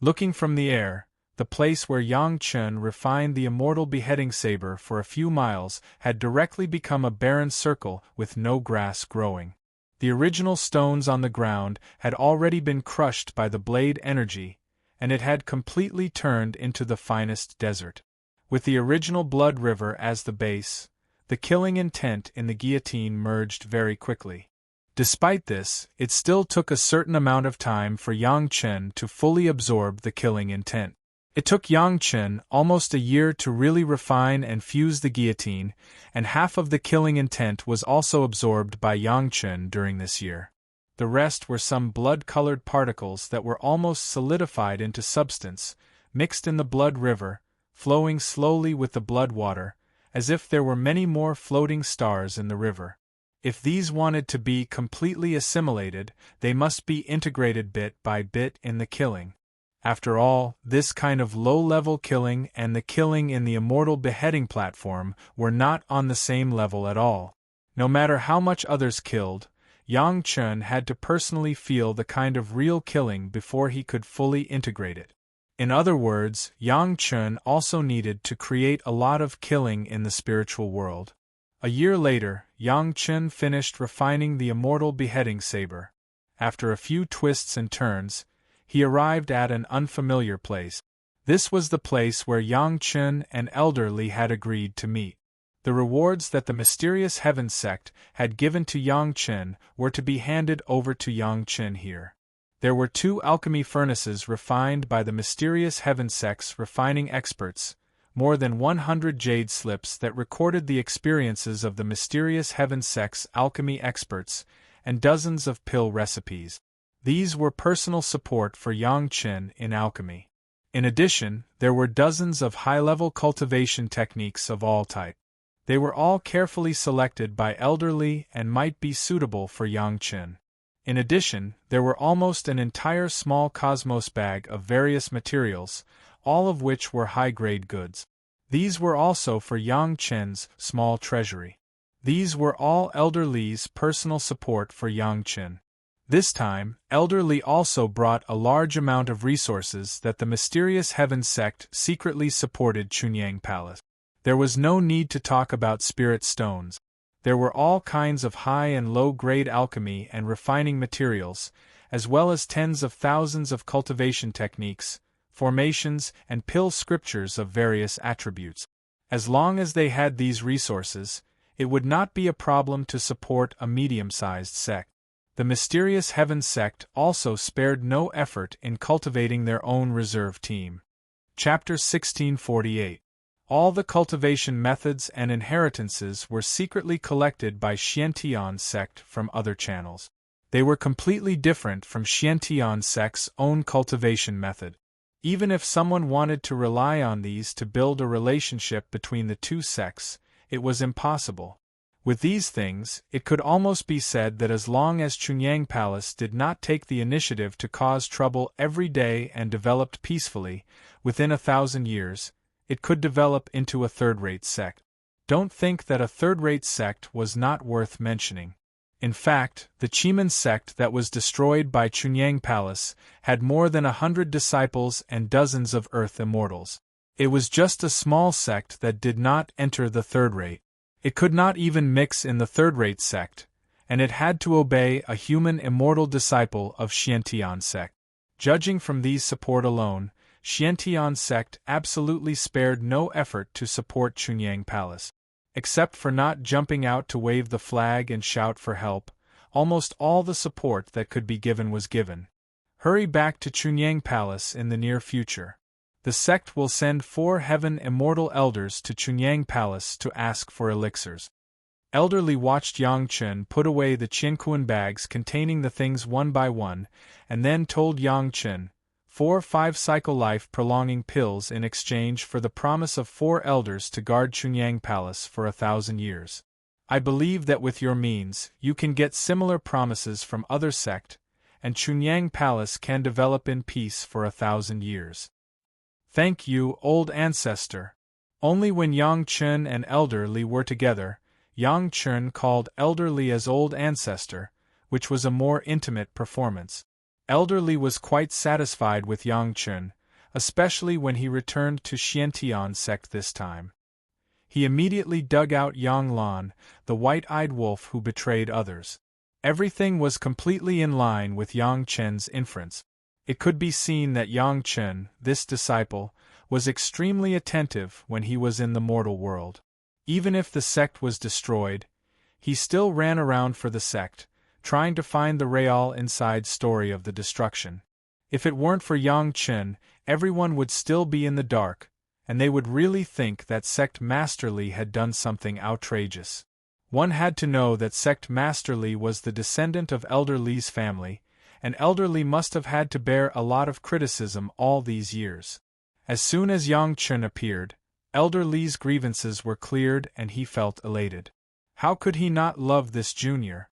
Looking from the air, the place where Yang Chen refined the immortal beheading saber for a few miles had directly become a barren circle with no grass growing. The original stones on the ground had already been crushed by the blade energy, and it had completely turned into the finest desert. With the original blood river as the base, the killing intent in the guillotine merged very quickly. Despite this, it still took a certain amount of time for Yang Chen to fully absorb the killing intent. It took Yang Chen almost a year to really refine and fuse the guillotine, and half of the killing intent was also absorbed by Yang Chen during this year. The rest were some blood-colored particles that were almost solidified into substance, mixed in the blood river, flowing slowly with the blood water, as if there were many more floating stars in the river. If these wanted to be completely assimilated, they must be integrated bit by bit in the killing. After all, this kind of low-level killing and the killing in the immortal beheading platform were not on the same level at all. No matter how much others killed, Yang Chen had to personally feel the kind of real killing before he could fully integrate it. In other words, Yang Chen also needed to create a lot of killing in the spiritual world. A year later, Yang Chen finished refining the immortal beheading saber. After a few twists and turns, he arrived at an unfamiliar place. This was the place where Yang Chen and Elder Li had agreed to meet. The rewards that the mysterious Heaven sect had given to Yang Chen were to be handed over to Yang Chen here. There were 2 alchemy furnaces refined by the mysterious Heaven sect's refining experts, more than 100 jade slips that recorded the experiences of the mysterious Heaven sect's alchemy experts, and dozens of pill recipes. These were personal support for Yang Chen in alchemy. In addition, there were dozens of high-level cultivation techniques of all types. They were all carefully selected by Elder Li and might be suitable for Yang Chen. In addition, there were almost an entire small cosmos bag of various materials, all of which were high-grade goods. These were also for Yang Chen's small treasury. These were all Elder Li's personal support for Yang Chen. This time, Elder Li also brought a large amount of resources that the mysterious Heaven sect secretly supported Chunyang Palace. There was no need to talk about spirit stones. There were all kinds of high and low-grade alchemy and refining materials, as well as tens of thousands of cultivation techniques, formations, and pill scriptures of various attributes. As long as they had these resources, it would not be a problem to support a medium-sized sect. The mysterious Heaven sect also spared no effort in cultivating their own reserve team. Chapter 1648. All the cultivation methods and inheritances were secretly collected by Xiantian sect from other channels. They were completely different from Xiantian sect's own cultivation method. Even if someone wanted to rely on these to build a relationship between the two sects, it was impossible. With these things, it could almost be said that as long as Chunyang Palace did not take the initiative to cause trouble every day and developed peacefully, within 1,000 years, it could develop into a third-rate sect. Don't think that a third-rate sect was not worth mentioning. In fact, the Chiman sect that was destroyed by Chunyang Palace had more than 100 disciples and dozens of Earth Immortals. It was just a small sect that did not enter the third rate. It could not even mix in the third-rate sect, and it had to obey a human immortal disciple of Xiantian sect. Judging from these support alone, Xiantian sect absolutely spared no effort to support Chunyang Palace. Except for not jumping out to wave the flag and shout for help, almost all the support that could be given was given. Hurry back to Chunyang Palace in the near future. The sect will send 4 Heaven Immortal Elders to Chunyang Palace to ask for elixirs. Elder Li watched Yang Chen put away the Qianquan bags containing the things one by one, and then told Yang Chen, 4 5-cycle life-prolonging pills in exchange for the promise of 4 elders to guard Chunyang Palace for 1,000 years. I believe that with your means, you can get similar promises from other sect, and Chunyang Palace can develop in peace for 1,000 years. Thank you, old ancestor. Only when Yang Chen and Elder Li were together, Yang Chen called Elder Li as old ancestor, which was a more intimate performance. Elder Li was quite satisfied with Yang Chen, especially when he returned to Xiantian sect this time. He immediately dug out Yang Lan, the white-eyed wolf who betrayed others. Everything was completely in line with Yang Chen's inference. It could be seen that Yang Chen, this disciple, was extremely attentive when he was in the mortal world. Even if the sect was destroyed, he still ran around for the sect, trying to find the real inside story of the destruction. If it weren't for Yang Chen, everyone would still be in the dark, and they would really think that Sect Master Li had done something outrageous. One had to know that Sect Master Li was the descendant of Elder Li's family, and Elder Li must have had to bear a lot of criticism all these years. As soon as Yang Chen appeared, Elder Li's grievances were cleared and he felt elated. How could he not love this junior?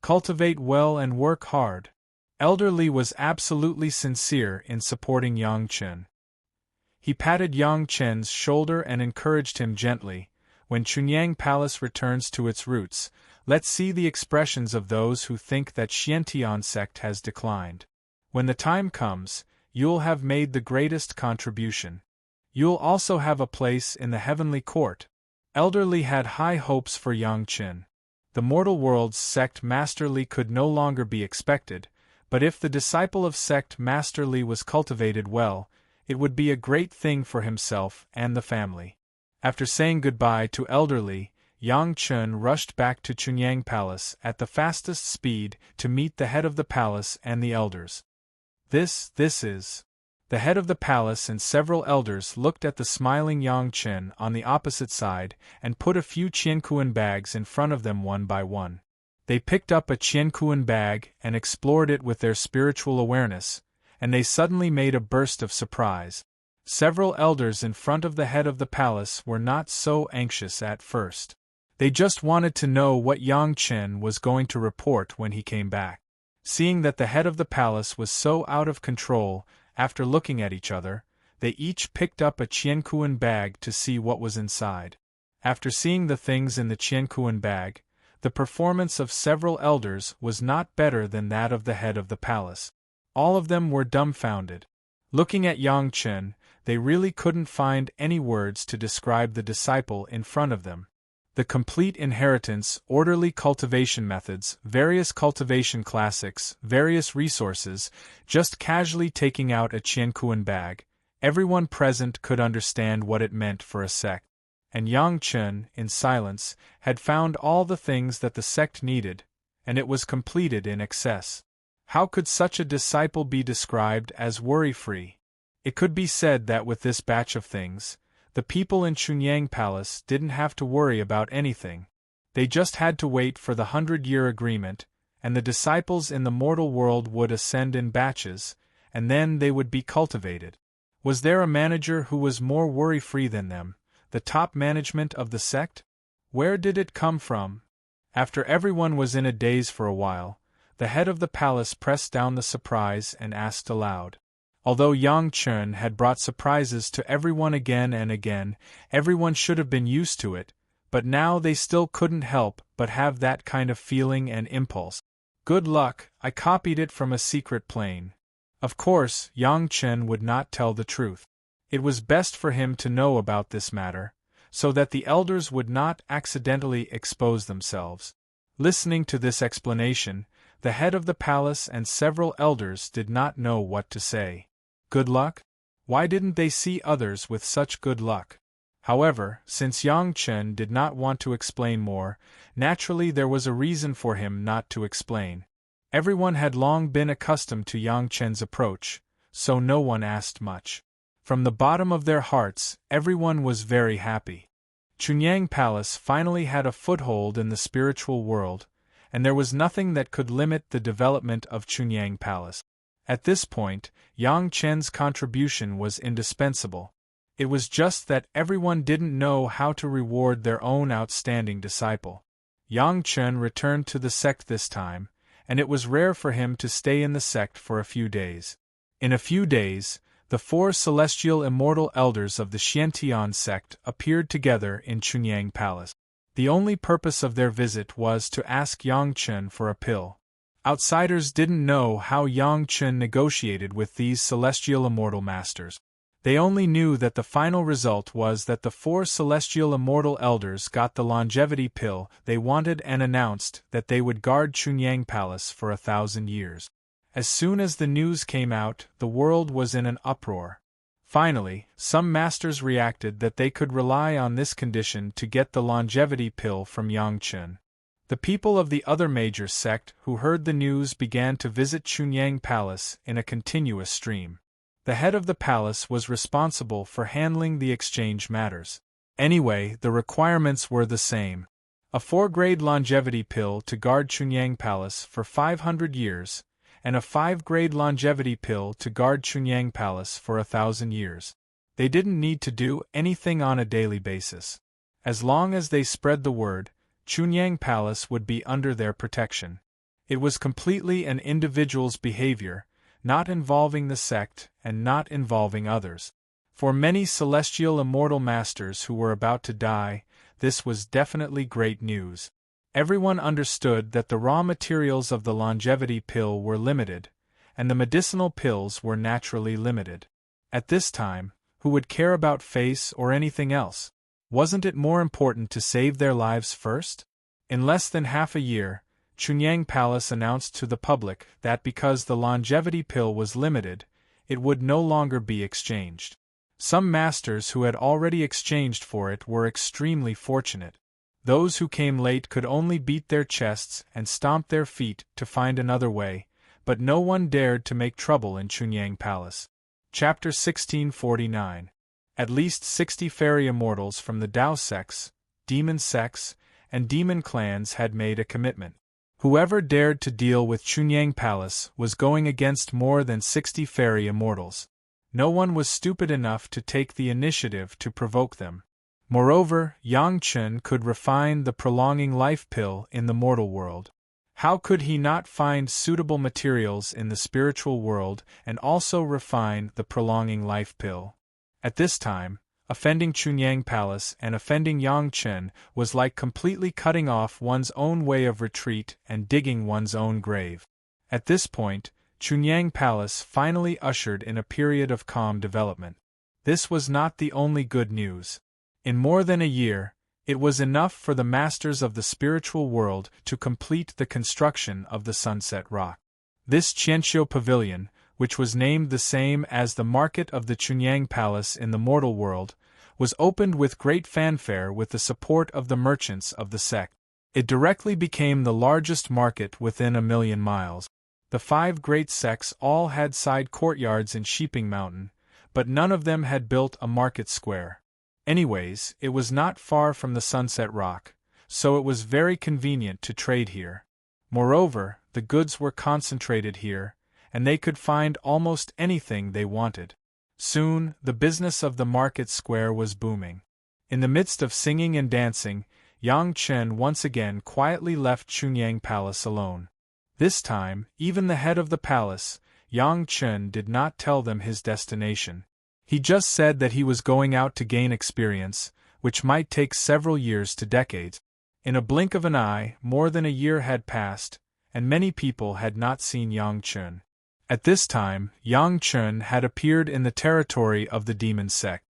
Cultivate well and work hard. Elder Li was absolutely sincere in supporting Yang Chen. He patted Yang Chen's shoulder and encouraged him gently, when Chunyang Palace returns to its roots, let's see the expressions of those who think that Xiantian sect has declined. When the time comes, you'll have made the greatest contribution. You'll also have a place in the heavenly court. Elder Li had high hopes for Yang Chen. The mortal world's Sect Master Li could no longer be expected, but if the disciple of Sect Master Li was cultivated well, it would be a great thing for himself and the family. After saying goodbye to Elder Li, Yang Chen rushed back to Chunyang Palace at the fastest speed to meet the head of the palace and the elders. This is. The head of the palace and several elders looked at the smiling Yang Chen on the opposite side and put a few Qianquan bags in front of them one by one. They picked up a Qianquan bag and explored it with their spiritual awareness, and they suddenly made a burst of surprise. Several elders in front of the head of the palace were not so anxious at first. They just wanted to know what Yang Chen was going to report when he came back. Seeing that the head of the palace was so out of control, after looking at each other, they each picked up a Qiankuan bag to see what was inside. After seeing the things in the Qiankuan bag, the performance of several elders was not better than that of the head of the palace. All of them were dumbfounded. Looking at Yang Chen, they really couldn't find any words to describe the disciple in front of them. The complete inheritance, orderly cultivation methods, various cultivation classics, various resources, just casually taking out a Qiankuan bag, everyone present could understand what it meant for a sect. And Yang Chen, in silence, had found all the things that the sect needed, and it was completed in excess. How could such a disciple be described as worry-free? It could be said that with this batch of things, the people in Chunyang Palace didn't have to worry about anything. They just had to wait for the 100-year agreement, and the disciples in the mortal world would ascend in batches, and then they would be cultivated. Was there a manager who was more worry-free than them? The top management of the sect? Where did it come from? After everyone was in a daze for a while, the head of the palace pressed down the surprise and asked aloud. Although Yang Chen had brought surprises to everyone again and again, everyone should have been used to it, but now they still couldn't help but have that kind of feeling and impulse. Good luck, I copied it from a secret plane. Of course, Yang Chen would not tell the truth. It was best for him to know about this matter, so that the elders would not accidentally expose themselves. Listening to this explanation, the head of the palace and several elders did not know what to say. Good luck? Why didn't they see others with such good luck? However, since Yang Chen did not want to explain more, naturally there was a reason for him not to explain. Everyone had long been accustomed to Yang Chen's approach, so no one asked much. From the bottom of their hearts, everyone was very happy. Chunyang Palace finally had a foothold in the spiritual world, and there was nothing that could limit the development of Chunyang Palace. At this point, Yang Chen's contribution was indispensable. It was just that everyone didn't know how to reward their own outstanding disciple. Yang Chen returned to the sect this time, and it was rare for him to stay in the sect for a few days. In a few days, the 4 celestial immortal elders of the Xiantian sect appeared together in Chunyang Palace. The only purpose of their visit was to ask Yang Chen for a pill. Outsiders didn't know how Yang Chen negotiated with these celestial immortal masters. They only knew that the final result was that the 4 celestial immortal elders got the longevity pill they wanted and announced that they would guard Chunyang Palace for 1,000 years. As soon as the news came out, the world was in an uproar. Finally, some masters reacted that they could rely on this condition to get the longevity pill from Yang Chen. The people of the other major sect who heard the news began to visit Chunyang Palace in a continuous stream. The head of the palace was responsible for handling the exchange matters. Anyway, the requirements were the same. A 4-grade longevity pill to guard Chunyang Palace for 500 years, and a 5-grade longevity pill to guard Chunyang Palace for 1,000 years. They didn't need to do anything on a daily basis. As long as they spread the word, Chunyang Palace would be under their protection. It was completely an individual's behavior, not involving the sect and not involving others. For many celestial immortal masters who were about to die, this was definitely great news. Everyone understood that the raw materials of the longevity pill were limited, and the medicinal pills were naturally limited. At this time, who would care about face or anything else? Wasn't it more important to save their lives first? In less than half a year, Chunyang Palace announced to the public that because the longevity pill was limited, it would no longer be exchanged. Some masters who had already exchanged for it were extremely fortunate. Those who came late could only beat their chests and stomp their feet to find another way, but no one dared to make trouble in Chunyang Palace. Chapter 1649. At least 60 fairy immortals from the Dao sects, demon sects, and demon clans had made a commitment. Whoever dared to deal with Chunyang Palace was going against more than 60 fairy immortals. No one was stupid enough to take the initiative to provoke them. Moreover, Yang Chen could refine the prolonging life pill in the mortal world. How could he not find suitable materials in the spiritual world and also refine the prolonging life pill? At this time, offending Chunyang Palace and offending Yang Chen was like completely cutting off one's own way of retreat and digging one's own grave. At this point, Chunyang Palace finally ushered in a period of calm development. This was not the only good news. In more than a year, it was enough for the masters of the spiritual world to complete the construction of the Sunset Rock. This Qianqiu Pavilion, which was named the same as the market of the Chunyang Palace in the mortal world, was opened with great fanfare with the support of the merchants of the sect. It directly became the largest market within 1,000,000 miles. The 5 great sects all had side courtyards in Sheeping Mountain, but none of them had built a market square. Anyways, it was not far from the Sunset Rock, so it was very convenient to trade here. Moreover, the goods were concentrated here, and they could find almost anything they wanted. Soon, the business of the market square was booming. In the midst of singing and dancing, Yang Chen once again quietly left Chunyang Palace alone. This time, even the head of the palace, Yang Chen, did not tell them his destination. He just said that he was going out to gain experience, which might take several years to decades. In a blink of an eye, more than a year had passed, and many people had not seen Yang Chen. At this time, Yang Chen had appeared in the territory of the demon sect.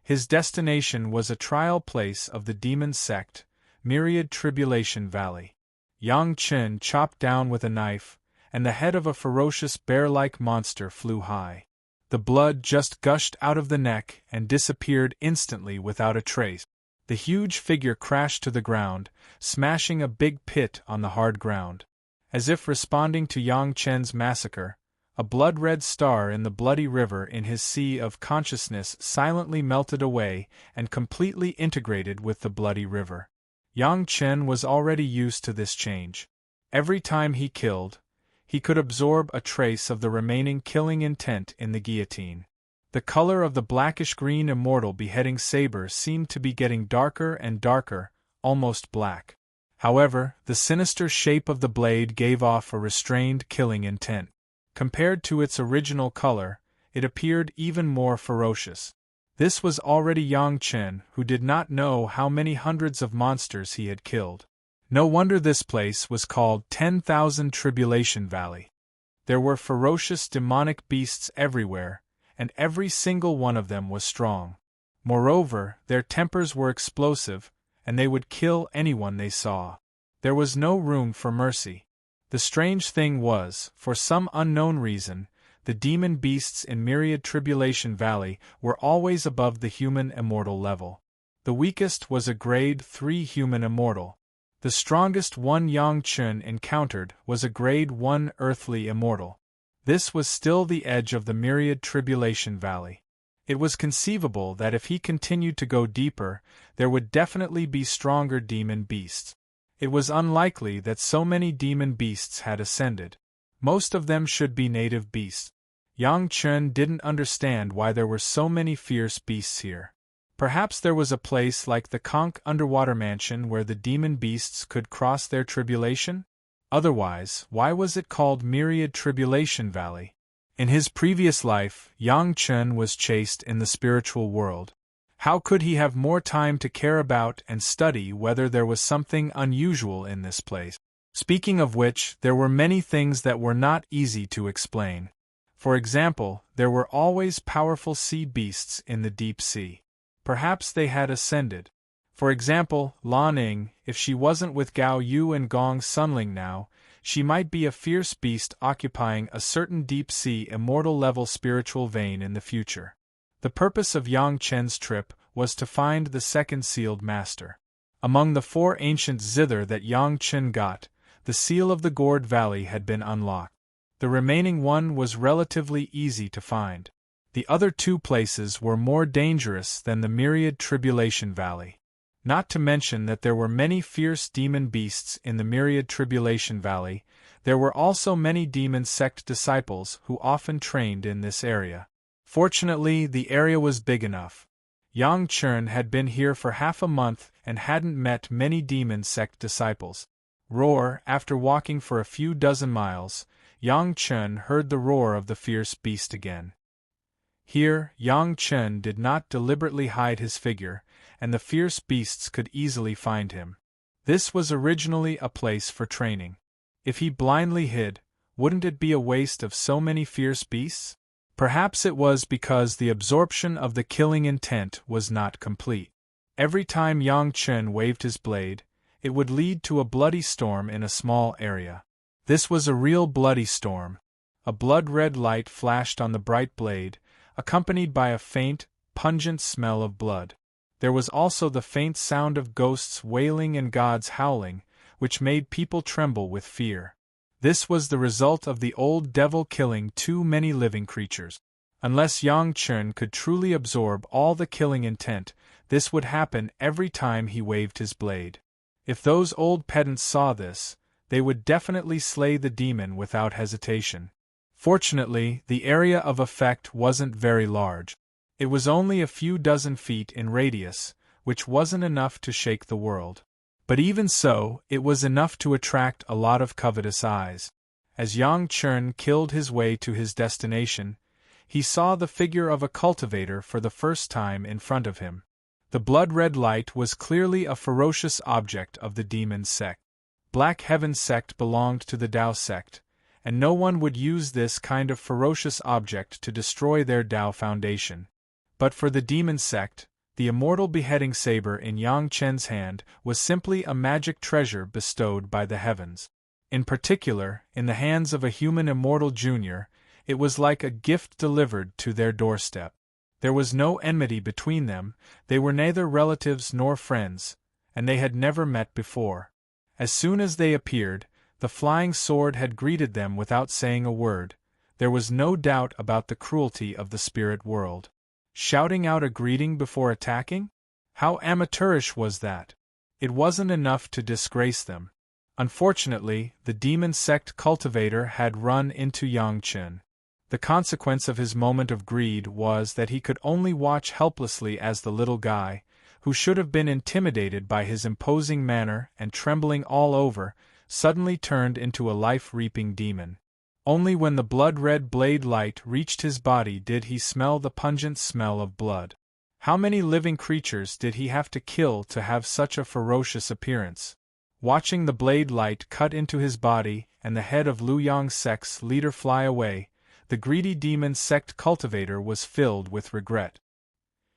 His destination was a trial place of the demon sect, Myriad Tribulation Valley. Yang Chen chopped down with a knife, and the head of a ferocious bear-like monster flew high. The blood just gushed out of the neck and disappeared instantly without a trace. The huge figure crashed to the ground, smashing a big pit on the hard ground. As if responding to Yang Chen's massacre, a blood-red star in the bloody river in his sea of consciousness silently melted away and completely integrated with the bloody river. Yang Chen was already used to this change. Every time he killed, he could absorb a trace of the remaining killing intent in the guillotine. The color of the blackish-green immortal beheading saber seemed to be getting darker and darker, almost black. However, the sinister shape of the blade gave off a restrained killing intent. Compared to its original color, it appeared even more ferocious. This was already Yang Chen, who did not know how many hundreds of monsters he had killed. No wonder this place was called 10,000 Tribulation Valley. There were ferocious demonic beasts everywhere, and every single one of them was strong. Moreover, their tempers were explosive, and they would kill anyone they saw. There was no room for mercy. The strange thing was, for some unknown reason, the demon beasts in Myriad Tribulation Valley were always above the human immortal level. The weakest was a grade 3 human immortal. The strongest one Yang Chen encountered was a grade 1 earthly immortal. This was still the edge of the Myriad Tribulation Valley. It was conceivable that if he continued to go deeper, there would definitely be stronger demon beasts. It was unlikely that so many demon beasts had ascended. Most of them should be native beasts. Yang Chen didn't understand why there were so many fierce beasts here. Perhaps there was a place like the Conch Underwater Mansion where the demon beasts could cross their tribulation? Otherwise, why was it called Myriad Tribulation Valley? In his previous life, Yang Chen was chased in the spiritual world. How could he have more time to care about and study whether there was something unusual in this place? Speaking of which, there were many things that were not easy to explain. For example, there were always powerful sea beasts in the deep sea. Perhaps they had ascended. For example, Lan Ning, if she wasn't with Gao Yu and Gong Sunling now, she might be a fierce beast occupying a certain deep-sea immortal-level spiritual vein in the future. The purpose of Yang Chen's trip was to find the second sealed master. Among the 4 ancient zither that Yang Chen got, the seal of the Gourd Valley had been unlocked. The remaining one was relatively easy to find. The other 2 places were more dangerous than the Myriad Tribulation Valley. Not to mention that there were many fierce demon beasts in the Myriad Tribulation Valley, there were also many demon sect disciples who often trained in this area. Fortunately, the area was big enough. Yang Chen had been here for half a month and hadn't met many demon sect disciples. Roar. After walking for a few dozen miles, Yang Chen heard the roar of the fierce beast again. Here, Yang Chen did not deliberately hide his figure, and the fierce beasts could easily find him. This was originally a place for training. If he blindly hid, wouldn't it be a waste of so many fierce beasts? Perhaps it was because the absorption of the killing intent was not complete. Every time Yang Chen waved his blade, it would lead to a bloody storm in a small area. This was a real bloody storm. A blood-red light flashed on the bright blade, accompanied by a faint, pungent smell of blood. There was also the faint sound of ghosts wailing and gods howling, which made people tremble with fear. This was the result of the old devil killing too many living creatures. Unless Yang Chen could truly absorb all the killing intent, this would happen every time he waved his blade. If those old pedants saw this, they would definitely slay the demon without hesitation. Fortunately, the area of effect wasn't very large. It was only a few dozen feet in radius, which wasn't enough to shake the world. But even so, it was enough to attract a lot of covetous eyes. As Yang Chen killed his way to his destination, he saw the figure of a cultivator for the first time in front of him. The blood-red light was clearly a ferocious object of the demon sect. Black Heaven sect belonged to the Tao sect, and no one would use this kind of ferocious object to destroy their Tao foundation. But for the demon sect, the immortal beheading saber in Yang Chen's hand was simply a magic treasure bestowed by the heavens. In particular, in the hands of a human immortal junior, it was like a gift delivered to their doorstep. There was no enmity between them, they were neither relatives nor friends, and they had never met before. As soon as they appeared, the flying sword had greeted them without saying a word. There was no doubt about the cruelty of the spirit world. Shouting out a greeting before attacking? How amateurish was that? It wasn't enough to disgrace them. Unfortunately, the demon sect cultivator had run into Yang Chen. The consequence of his moment of greed was that he could only watch helplessly as the little guy, who should have been intimidated by his imposing manner and trembling all over, suddenly turned into a life-reaping demon. Only when the blood-red blade light reached his body did he smell the pungent smell of blood. How many living creatures did he have to kill to have such a ferocious appearance? Watching the blade light cut into his body and the head of Liu Yang's sect's leader fly away, the greedy demon sect cultivator was filled with regret.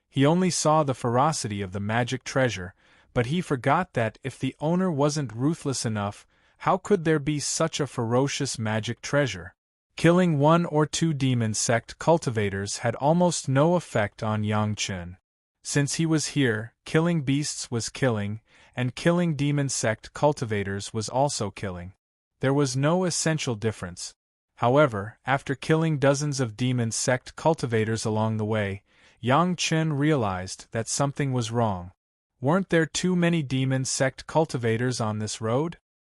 He only saw the ferocity of the magic treasure, but he forgot that if the owner wasn't ruthless enough, how could there be such a ferocious magic treasure? Killing one or two demon sect cultivators had almost no effect on Yang Chen. Since he was here, killing beasts was killing, and killing demon sect cultivators was also killing. There was no essential difference. However, after killing dozens of demon sect cultivators along the way, Yang Chen realized that something was wrong. Weren't there too many demon sect cultivators on this road?